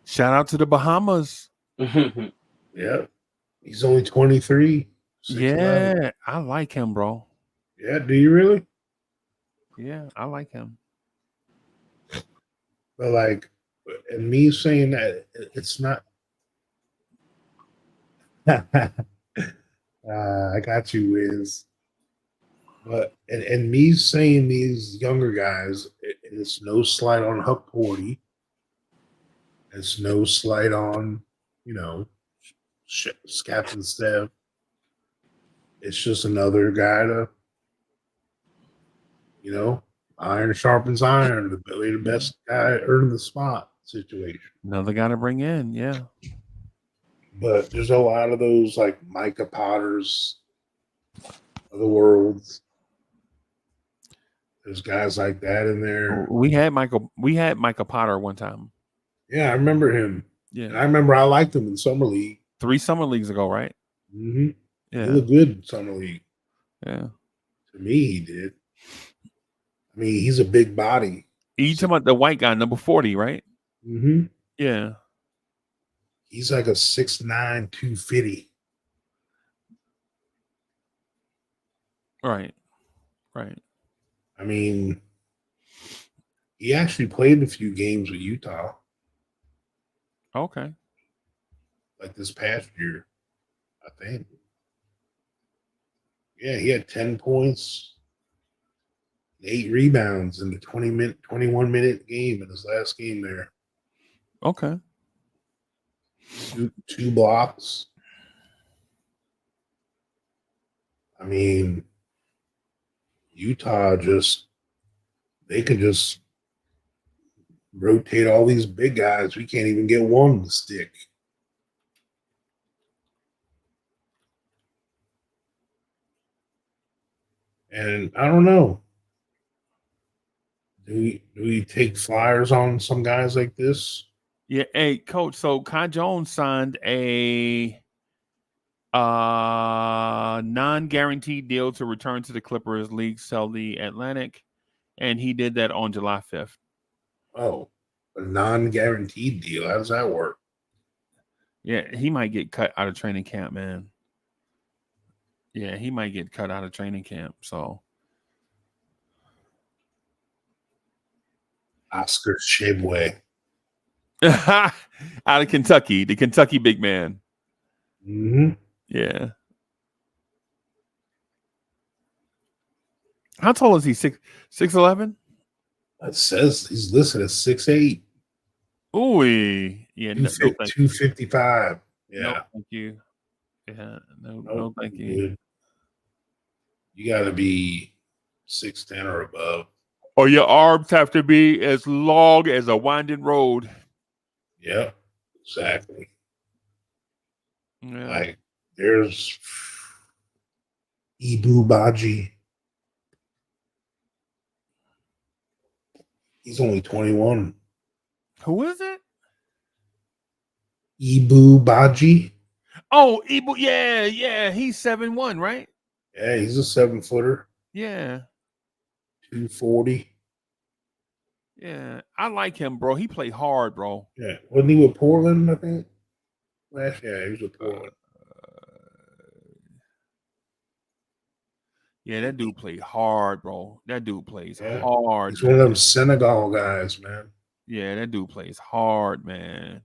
S4: Shout out to the Bahamas.
S5: Yeah. He's only 23. 6'11".
S4: Yeah, I like him, bro.
S5: Yeah, do you really?
S4: Yeah, I like him.
S5: But like, and me saying that it's not. I got you, Wiz. But and me saying these younger guys, it's no slight on Huck Porty. It's no slight on, Captain Steph. It's just another guy to, iron sharpens iron. The best guy earned the spot situation.
S4: Another guy to bring in, yeah.
S5: But there's a lot of those like Micah Potters of the world. There's guys like that in there.
S4: We had Micah Potter one time.
S5: Yeah, I remember him.
S4: Yeah.
S5: And I remember I liked him in Summer League.
S4: 3 summer leagues ago, right?
S5: Mm-hmm.
S4: Yeah.
S5: He looked good in Summer League.
S4: Yeah.
S5: To me, he did. I mean, he's a big body.
S4: You talking about the white guy, number 40, right?
S5: Mm-hmm.
S4: Yeah.
S5: He's like a 6'9", 250.
S4: Right.
S5: I mean, he actually played a few games with Utah.
S4: Okay.
S5: Like this past year, I think. Yeah, he had 10 points, 8 rebounds in the 21-minute game in his last game there.
S4: Okay.
S5: Two blocks. I mean, Utah just they could just rotate all these big guys. We can't even get one to stick. And I don't know. Do we take flyers on some guys like this?
S4: Yeah, hey, coach. So Kai Jones signed a non-guaranteed deal to return to the Clippers. League sell the Atlantic, and he did that on July 5th.
S5: Oh, a non-guaranteed deal. How does that work?
S4: Yeah, he might get cut out of training camp, man. Yeah, he might get cut out of training camp. So
S5: Oscar Shibway.
S4: out of Kentucky, the Kentucky big man.
S5: Mm-hmm.
S4: Yeah. How tall is he? 6'11"?
S5: It says he's listed as 6'8".
S4: Ooh, yeah, no, thank you.
S5: 255. Yeah.
S4: No, thank you. Yeah, no,
S5: Nope,
S4: thank you.
S5: good. You got to be 6'10" or above.
S4: Or your arms have to be as long as a winding road.
S5: Yep, exactly.
S4: Yeah.
S5: Like there's Ibu Baji. He's only 21.
S4: Who is it?
S5: Ibu Baji.
S4: Oh, Ibu. Yeah. He's 7'1", right?
S5: Yeah, he's a 7-footer.
S4: Yeah.
S5: 240.
S4: Yeah. I like him, bro. He played hard, bro.
S5: Yeah, wasn't he with Portland? I think last year he was with Portland.
S4: Yeah, that dude played hard, bro. That dude plays
S5: Yeah.
S4: hard.
S5: He's one of them Senegal guys, man.
S4: Yeah, that dude plays hard, man.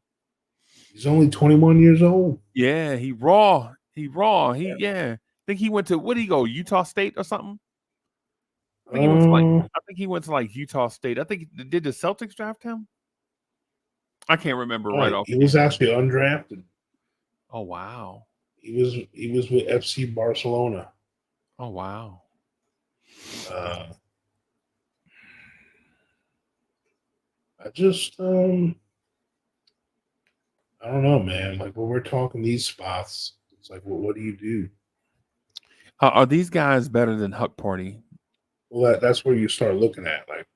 S5: He's only 21 years old.
S4: Yeah, he raw. I think he went to, what did he go? Utah State or something? I think he went to like Utah State. I think, did the Celtics draft him? I can't remember right off.
S5: He was actually undrafted.
S4: Oh wow.
S5: He was with FC Barcelona.
S4: Oh wow.
S5: I just I don't know, man. Like when we're talking these spots, it's like, well, what do you do?
S4: Are these guys better than Huck Party?
S5: Well, that's where you start looking at, like,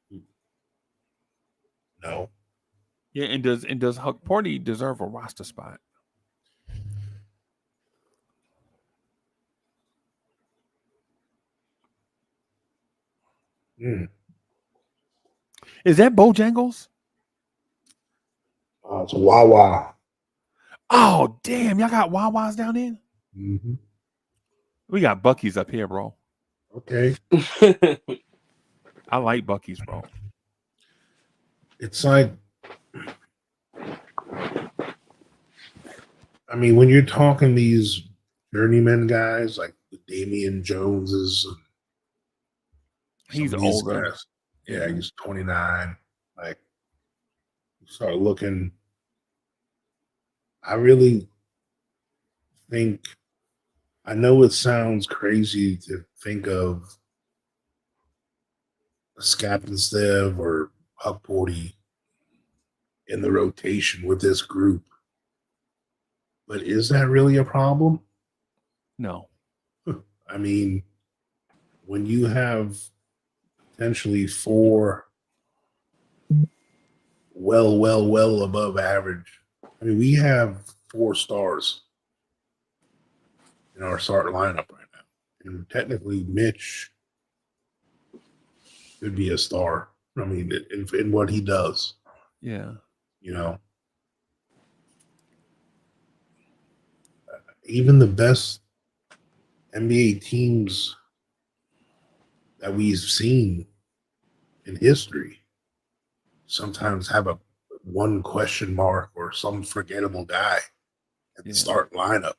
S5: no.
S4: Yeah, and does Huck Party deserve a roster spot? Is that Bojangles?
S5: It's Wawa.
S4: Oh damn, y'all got Wawas down there?
S5: Mm-hmm.
S4: We got Buc-ee's up here, bro.
S5: Okay.
S4: I like Buc-ee's, bro.
S5: It's like, I mean, when you're talking these journeyman guys like the Damian Joneses,
S4: he's older.
S5: Guys, yeah, he's 29. Like, you start looking. I really think, I know it sounds crazy to think of Skapinstev or Huck Porty in the rotation with this group. But is that really a problem?
S4: No.
S5: I mean, when you have potentially 4 well above average. I mean, we have 4 stars in our starting lineup right now. And technically, Mitch could be a star. I mean, in what he does.
S4: Yeah.
S5: You know, even the best NBA teams that we've seen in history sometimes have a one question mark or some forgettable guy at the start lineup,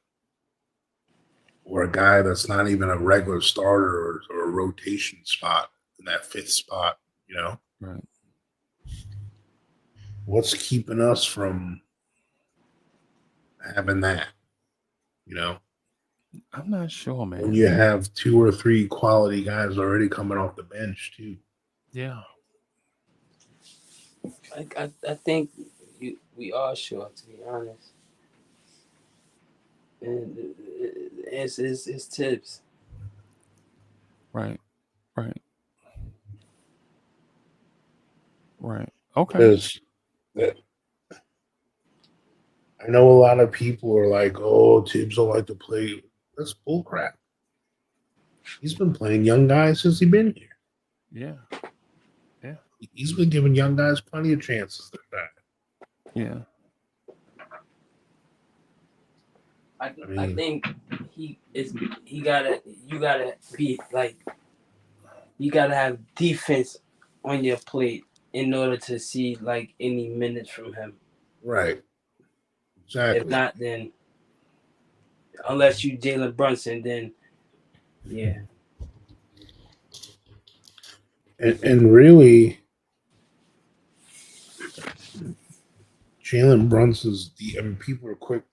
S5: or a guy that's not even a regular starter or a rotation spot in that 5th spot, you know?
S4: Right.
S5: What's keeping us from having that, you know?
S4: I'm not sure, man.
S5: When you have 2 or 3 quality guys already coming off the bench, too.
S4: Yeah.
S8: I think we are short, to be honest. And it's Tibbs.
S4: Right. Right. Right. Okay.
S5: Because I know a lot of people are like, "Oh, Tibbs don't like to play." That's bullcrap. He's been playing young guys since he's been here.
S4: Yeah. Yeah.
S5: He's been giving young guys plenty of chances to that.
S4: Yeah.
S8: I
S5: mean-
S8: think he gotta be like you gotta have defense on your plate in order to see like any minutes from him.
S5: Right. Exactly.
S8: If not, then unless you Jalen Brunson, then yeah.
S5: And really, Jalen Brunson's. I mean, people are quick to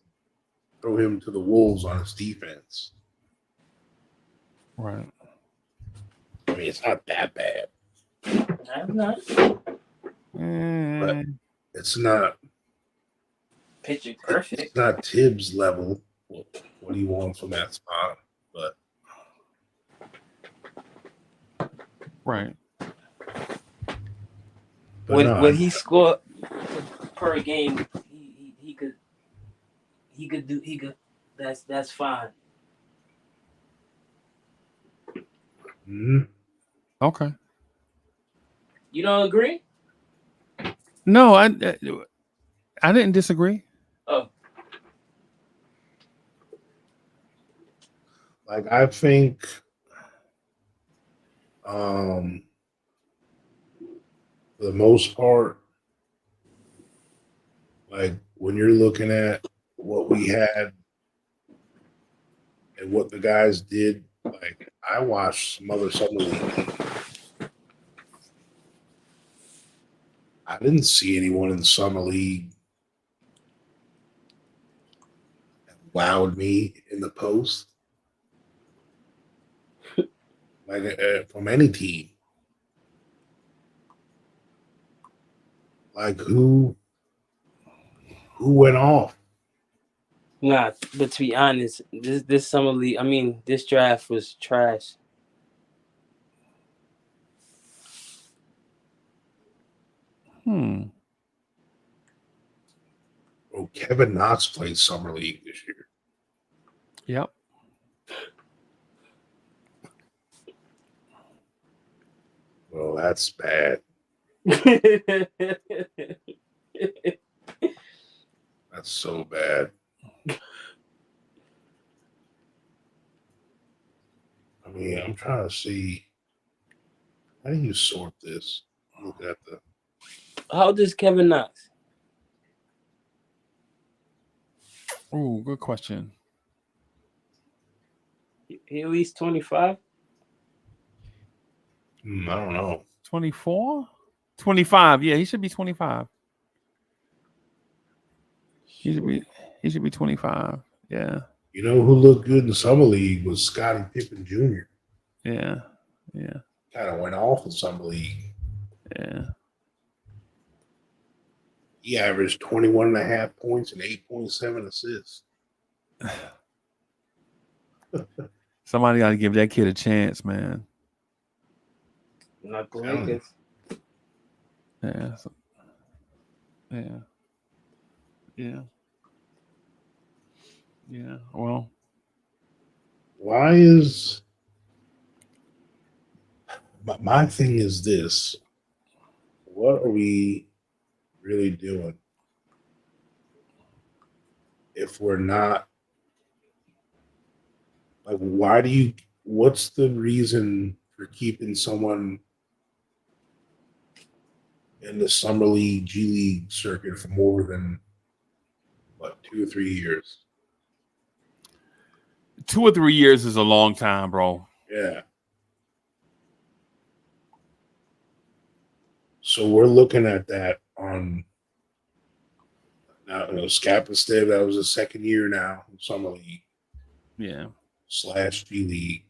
S5: throw him to the wolves on his defense.
S4: Right.
S5: I mean, it's not that bad.
S8: I'm not
S5: But it's not
S8: picture perfect.
S5: It's not Tibbs level. What he wants from that spot, but
S4: Right.
S8: When he scored per game, he could that's fine.
S5: Mm-hmm.
S4: Okay.
S8: You don't agree?
S4: No, I didn't disagree.
S8: Oh,
S5: Like I think, for the most part, like when you're looking at what we had and what the guys did, like I watched some other summer league. I didn't see anyone in the summer league that wowed me in the post, like from any team. Like who went off?
S8: nah. But to be honest, this summer league, I mean, this draft was trash.
S4: Hmm.
S5: Oh, Kevin Knox played summer league this year.
S4: Yep.
S5: Well, that's bad. That's so bad. I mean, I'm trying to see how do you sort this? Look at the
S8: How old is Kevin Knox?
S4: Oh, good question.
S8: He at least 25.
S5: I don't know.
S4: 24? 25. Yeah, he should be 25. He should be 25. Yeah.
S5: You know who looked good in the summer league was Scottie Pippen Jr.
S4: Yeah. Yeah.
S5: Kind of went off in summer league.
S4: Yeah.
S5: He averaged 21.5 points and 8.7 assists.
S4: Somebody got to give that kid a chance, man.
S8: Not the Lakers.
S4: Yeah. Yeah. Yeah. Yeah. Well,
S5: Why is my thing is this? What are we really doing if we're not like? What's the reason for keeping someone in the summer league, G League circuit for more than 2 or 3 years?
S4: 2 or 3 years is a long time, bro.
S5: Yeah. So we're looking at that on now. Skapistev, that was his second year now in summer league
S4: Yeah.
S5: / G League.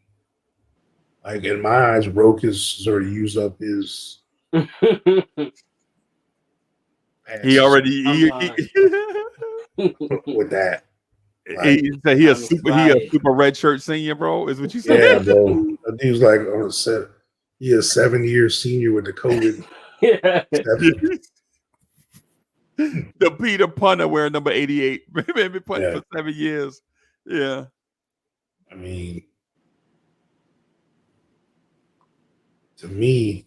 S5: Like in my eyes, Rokas has already used up his
S4: He already
S5: with that. Like,
S4: he said he a
S8: I'm
S4: super
S8: excited.
S4: red shirt senior, bro. Is what you said?
S5: yeah, bro. That dude's like on a set. He is 7-year senior with the COVID.
S4: The Peter Punter wearing number 88. Been punting
S5: Yeah.
S4: for 7 years. Yeah.
S5: I mean, to me,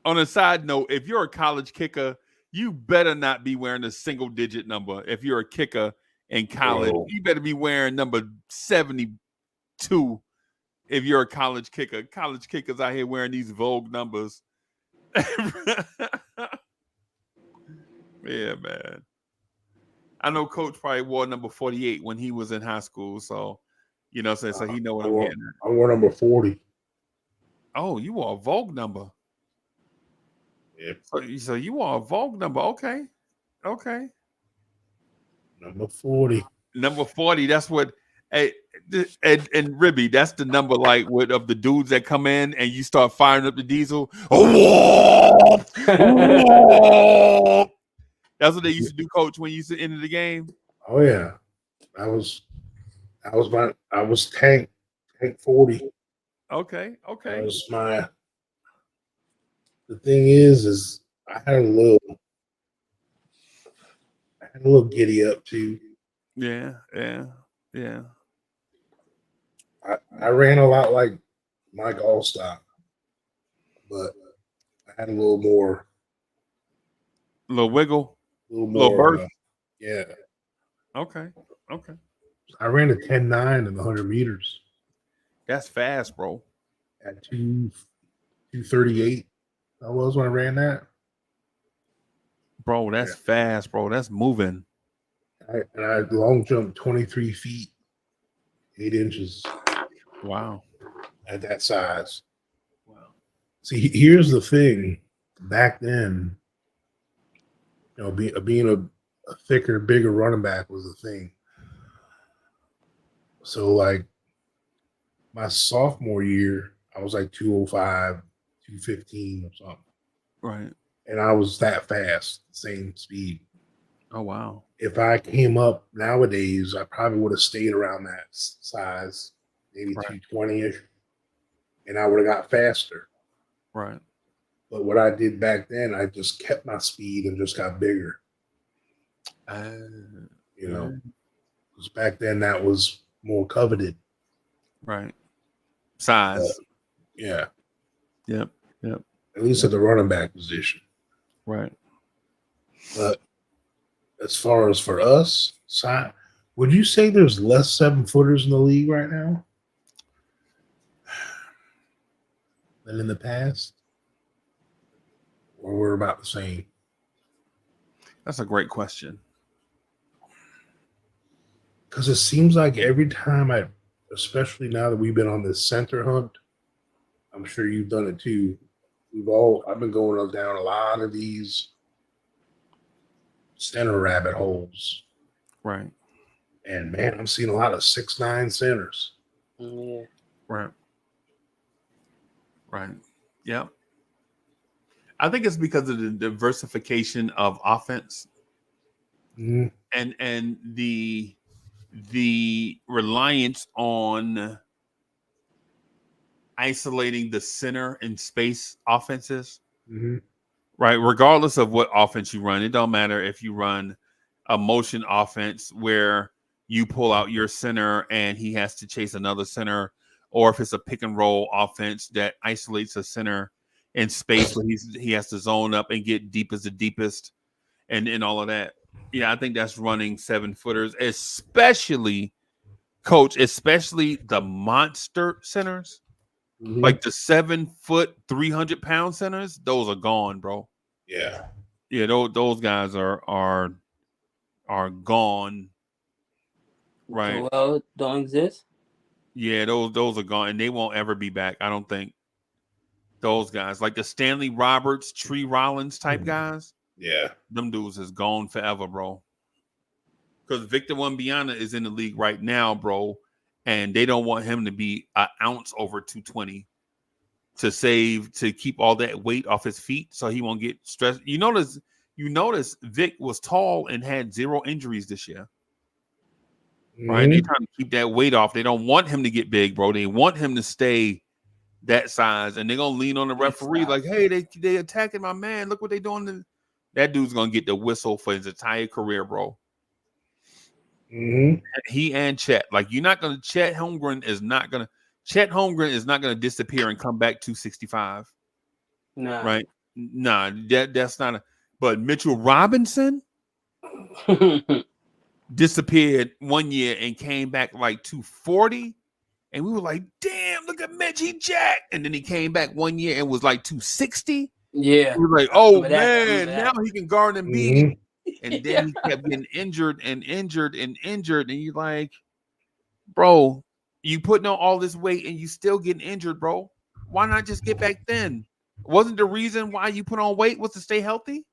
S4: On a side note, if you're a college kicker, you better not be wearing a single digit number. If you're a kicker in college,
S5: bro,
S4: you better be wearing number 72. If you're a college kicker, college kickers out here wearing these Vogue numbers. Yeah, man. I know Coach probably wore number 48 when he was in high school, so you know, so he know what I'm getting at.
S5: I wore number 40.
S4: Oh, you wore a Vogue number.
S5: Yeah,
S4: So you wore a Vogue number. Okay.
S5: number 40.
S4: Number 40. That's what. And Ribby, that's the number like of the dudes that come in and you start firing up the diesel. That's what they used to do, Coach, when you used to enter the game.
S5: Oh yeah, I was tank 40.
S4: Okay.
S5: That was my. The thing is I had a little giddy up too.
S4: Yeah.
S5: I ran a lot like Mike Allstott, but I had a little more.
S4: Little wiggle.
S5: Little
S4: burst.
S5: Yeah.
S4: Okay.
S5: I ran a 10.9 in the 100 meters.
S4: That's fast, bro.
S5: At 2:38. I was when I ran that.
S4: Bro, that's fast, bro. That's moving.
S5: I long jumped 23 feet, 8 inches.
S4: Wow.
S5: At that size. Wow. See, here's the thing. Back then, you know, being a thicker, bigger running back was the thing. So, like, my sophomore year, I was like 205, 215 or something.
S4: Right.
S5: And I was that fast, same speed.
S4: Oh, wow.
S5: If I came up nowadays, I probably would have stayed around that size, maybe 220-ish, and I would have got faster.
S4: Right.
S5: But what I did back then, I just kept my speed and just got bigger. You know, because back then that was more coveted.
S4: Right. Size.
S5: Yeah.
S4: Yep.
S5: At least at the running back position.
S4: Right.
S5: But as far as for us, would you say there's less 7-footers in the league right now than in the past? Or we're about the same?
S4: That's a great question.
S5: Because it seems like every time especially now that we've been on this center hunt, I'm sure you've done it too. I've been going down a lot of these center rabbit holes.
S4: Right.
S5: And man, I'm seeing a lot of 6'9" centers.
S8: Yeah.
S4: Right. Yep. I think it's because of the diversification of offense and the reliance on isolating the center and space offenses. Right. Regardless of what offense you run, it don't matter if you run a motion offense where you pull out your center and he has to chase another center, or if it's a pick and roll offense that isolates a center in space where he has to zone up and get deep as the deepest and all of that. Yeah, I think that's running 7-footers, especially the monster centers. Like the 7-foot, 300-pound centers, those are gone, bro.
S5: Yeah.
S4: Those guys are gone. Right.
S8: Well, don't exist.
S4: Yeah, those are gone, and they won't ever be back. I don't think those guys, like the Stanley Roberts, Tree Rollins type guys.
S5: Yeah,
S4: them dudes is gone forever, bro. Because Victor Wembanyama is in the league right now, bro, and they don't want him to be an ounce over 220 to keep all that weight off his feet, so he won't get stressed. You notice you notice Vic was tall and had 0 injuries this year. Right? They trying to keep that weight off. They don't want him to get big, bro. They want him to stay that size, and they're gonna lean on the referee like, hey, they attacking my man. Look what they doing. That dude's gonna get the whistle for his entire career, bro. He and Chet. Like, you're not gonna Chet Holmgren is not gonna disappear and come back 265.
S8: Nah.
S4: Right? Nah, that's not but Mitchell Robinson disappeared one year and came back like 240. And we were like, damn, look at Mitch, he jacked. And then he came back one year and was like 260.
S8: Yeah.
S4: We were like, oh man, now he can guard and beat. And then he kept getting injured. And you're like, bro, you putting on all this weight and you still getting injured, bro. Why not just get back then? Wasn't the reason why you put on weight was to stay healthy?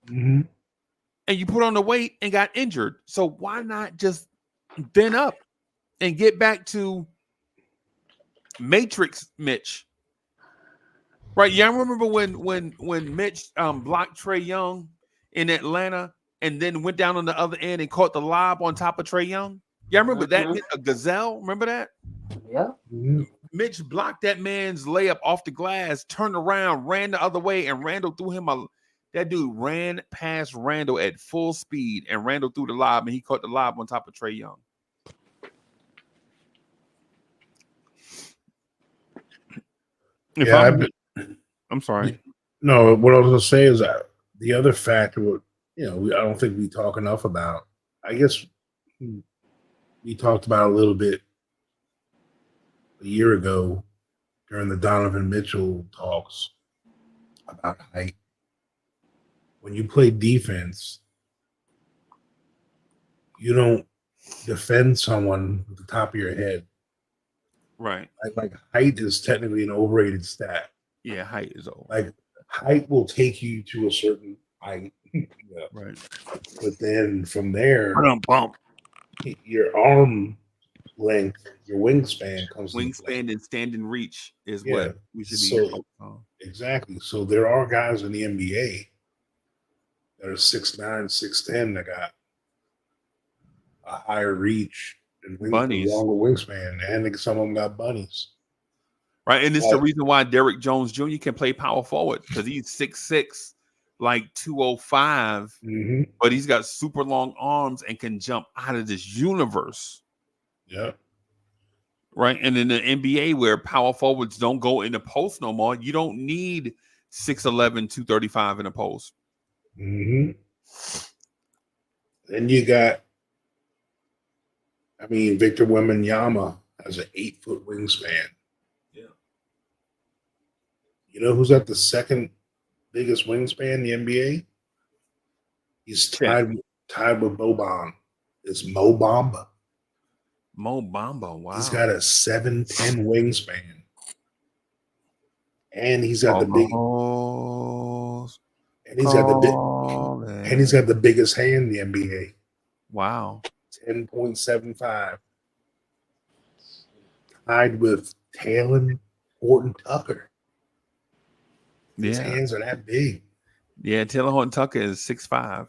S4: And you put on the weight and got injured. So why not just thin up and get back to Matrix Mitch? Right? Yeah, I remember when Mitch blocked Trae Young in Atlanta and then went down on the other end and caught the lob on top of Trae Young. Yeah, I remember that hit a gazelle. Remember that?
S8: Yeah.
S4: Mitch blocked that man's layup off the glass, turned around, ran the other way, and Randall threw him that dude ran past Randall at full speed, and Randall threw the lob, and he caught the lob on top of Trae Young. I'm sorry.
S5: No, what I was going to say is that the other factor, I don't think we talk enough about. I guess we talked about a little bit a year ago during the Donovan Mitchell talks about height. When you play defense, you don't defend someone with the top of your head.
S4: Right.
S5: Like height is technically an overrated stat.
S4: Yeah, height is old.
S5: Like height will take you to a certain height.
S4: Right.
S5: But then from there,
S4: bump.
S5: Your arm length, your wingspan comes.
S4: Wingspan and standing reach is what we should be focused on.
S5: Exactly. So there are guys in the NBA that are 6'9", 6'10" that got a higher reach and
S4: bunnies,
S5: longer wingspan, and some of them got bunnies.
S4: Right, and it's the reason why Derrick Jones Jr. can play power forward, because he's 6'6", like 205, but he's got super long arms and can jump out of this universe.
S5: Yeah.
S4: Right, and in the NBA where power forwards don't go in the post no more, you don't need 6'11", 235 in a post.
S5: Then you got, Victor Wembanyama has an 8-foot wingspan.
S4: Yeah.
S5: You know who's got the second biggest wingspan in the NBA? He's tied with Boban. It's Mo Bamba.
S4: Mo Bamba, wow.
S5: He's got a 7'10" wingspan. And he's got the biggest hand in the NBA.
S4: Wow.
S5: 10.75. Tied with Talen Horton Tucker. His hands are that big.
S4: Yeah, Taylor Horton Tucker is 6'5".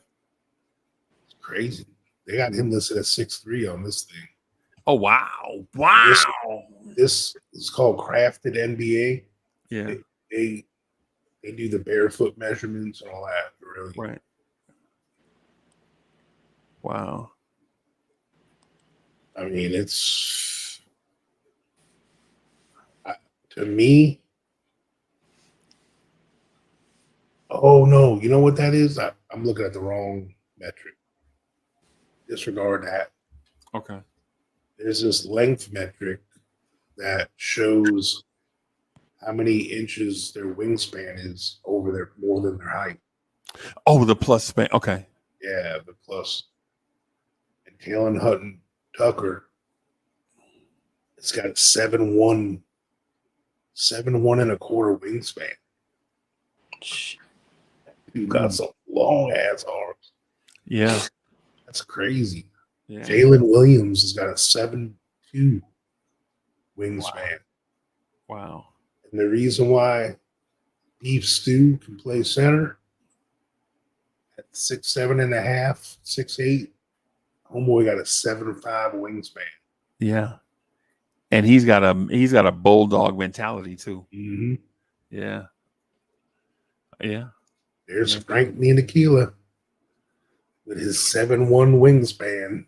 S5: It's crazy. They got him listed at 6'3" on this thing.
S4: Oh, wow. Wow.
S5: This is called Crafted NBA.
S4: Yeah.
S5: They do the barefoot measurements and all that. Really.
S4: Right. Wow.
S5: It's to me. Oh no! You know what that is? I'm looking at the wrong metric. Disregard that.
S4: Okay.
S5: There's this length metric that shows how many inches their wingspan is more than their height.
S4: Oh, the plus span. Okay.
S5: Yeah, the plus. And Talen Horton Tucker, it's got a 7'1" and a quarter wingspan. Dude got some long ass arms.
S4: Yeah.
S5: That's crazy.
S4: Yeah.
S5: Jalen Williams has got a 7'2" wingspan.
S4: Wow.
S5: And the reason why Beef Stew can play center at 6'7.5", 6'8". Homeboy got a 7'5" wingspan.
S4: Yeah. And he's got a bulldog mentality too.
S5: Mm-hmm.
S4: Yeah. Yeah.
S5: There's Frank Ntilikina with his 7'1" wingspan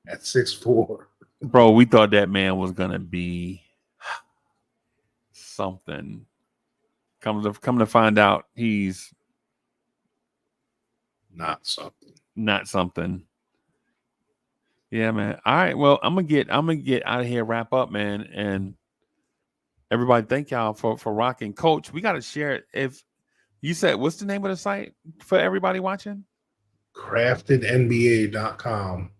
S5: at 6'4".
S4: Bro, we thought that man was gonna be something. Come to find out, he's
S5: Not something.
S4: not something. Yeah, man. All right. Well, I'm gonna get out of here, wrap up, man. And everybody, thank y'all for rocking. Coach, we gotta share it. If you said what's the name of the site for everybody watching?
S5: CraftedNBA.com.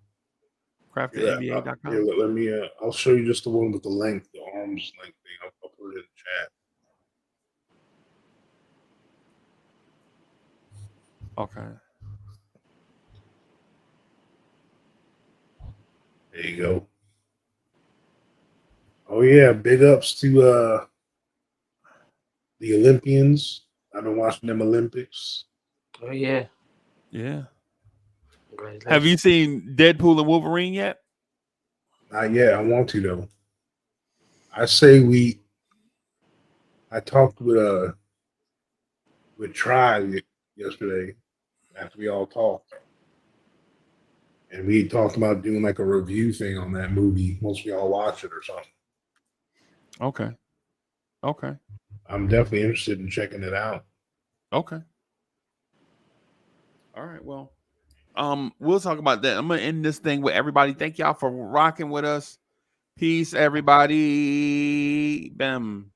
S4: CraftedNBA.com.
S5: Yeah, let me. I'll show you just the one with the length, the arms length thing. I'll put it in the chat.
S4: Okay.
S5: There you go. Oh yeah, big ups to the Olympians. I've been watching them Olympics.
S8: Oh yeah.
S4: Yeah.
S8: Congratulations.
S4: Have you seen Deadpool and Wolverine yet?
S5: Not yet. I want to though. I say I talked with Try yesterday after we all talked. And we talked about doing like a review thing on that movie once we all watch it or something.
S4: Okay. Okay.
S5: I'm definitely interested in checking it out.
S4: Okay. All right. Well, we'll talk about that. I'm gonna end this thing with everybody. Thank y'all for rocking with us. Peace, everybody. Bam.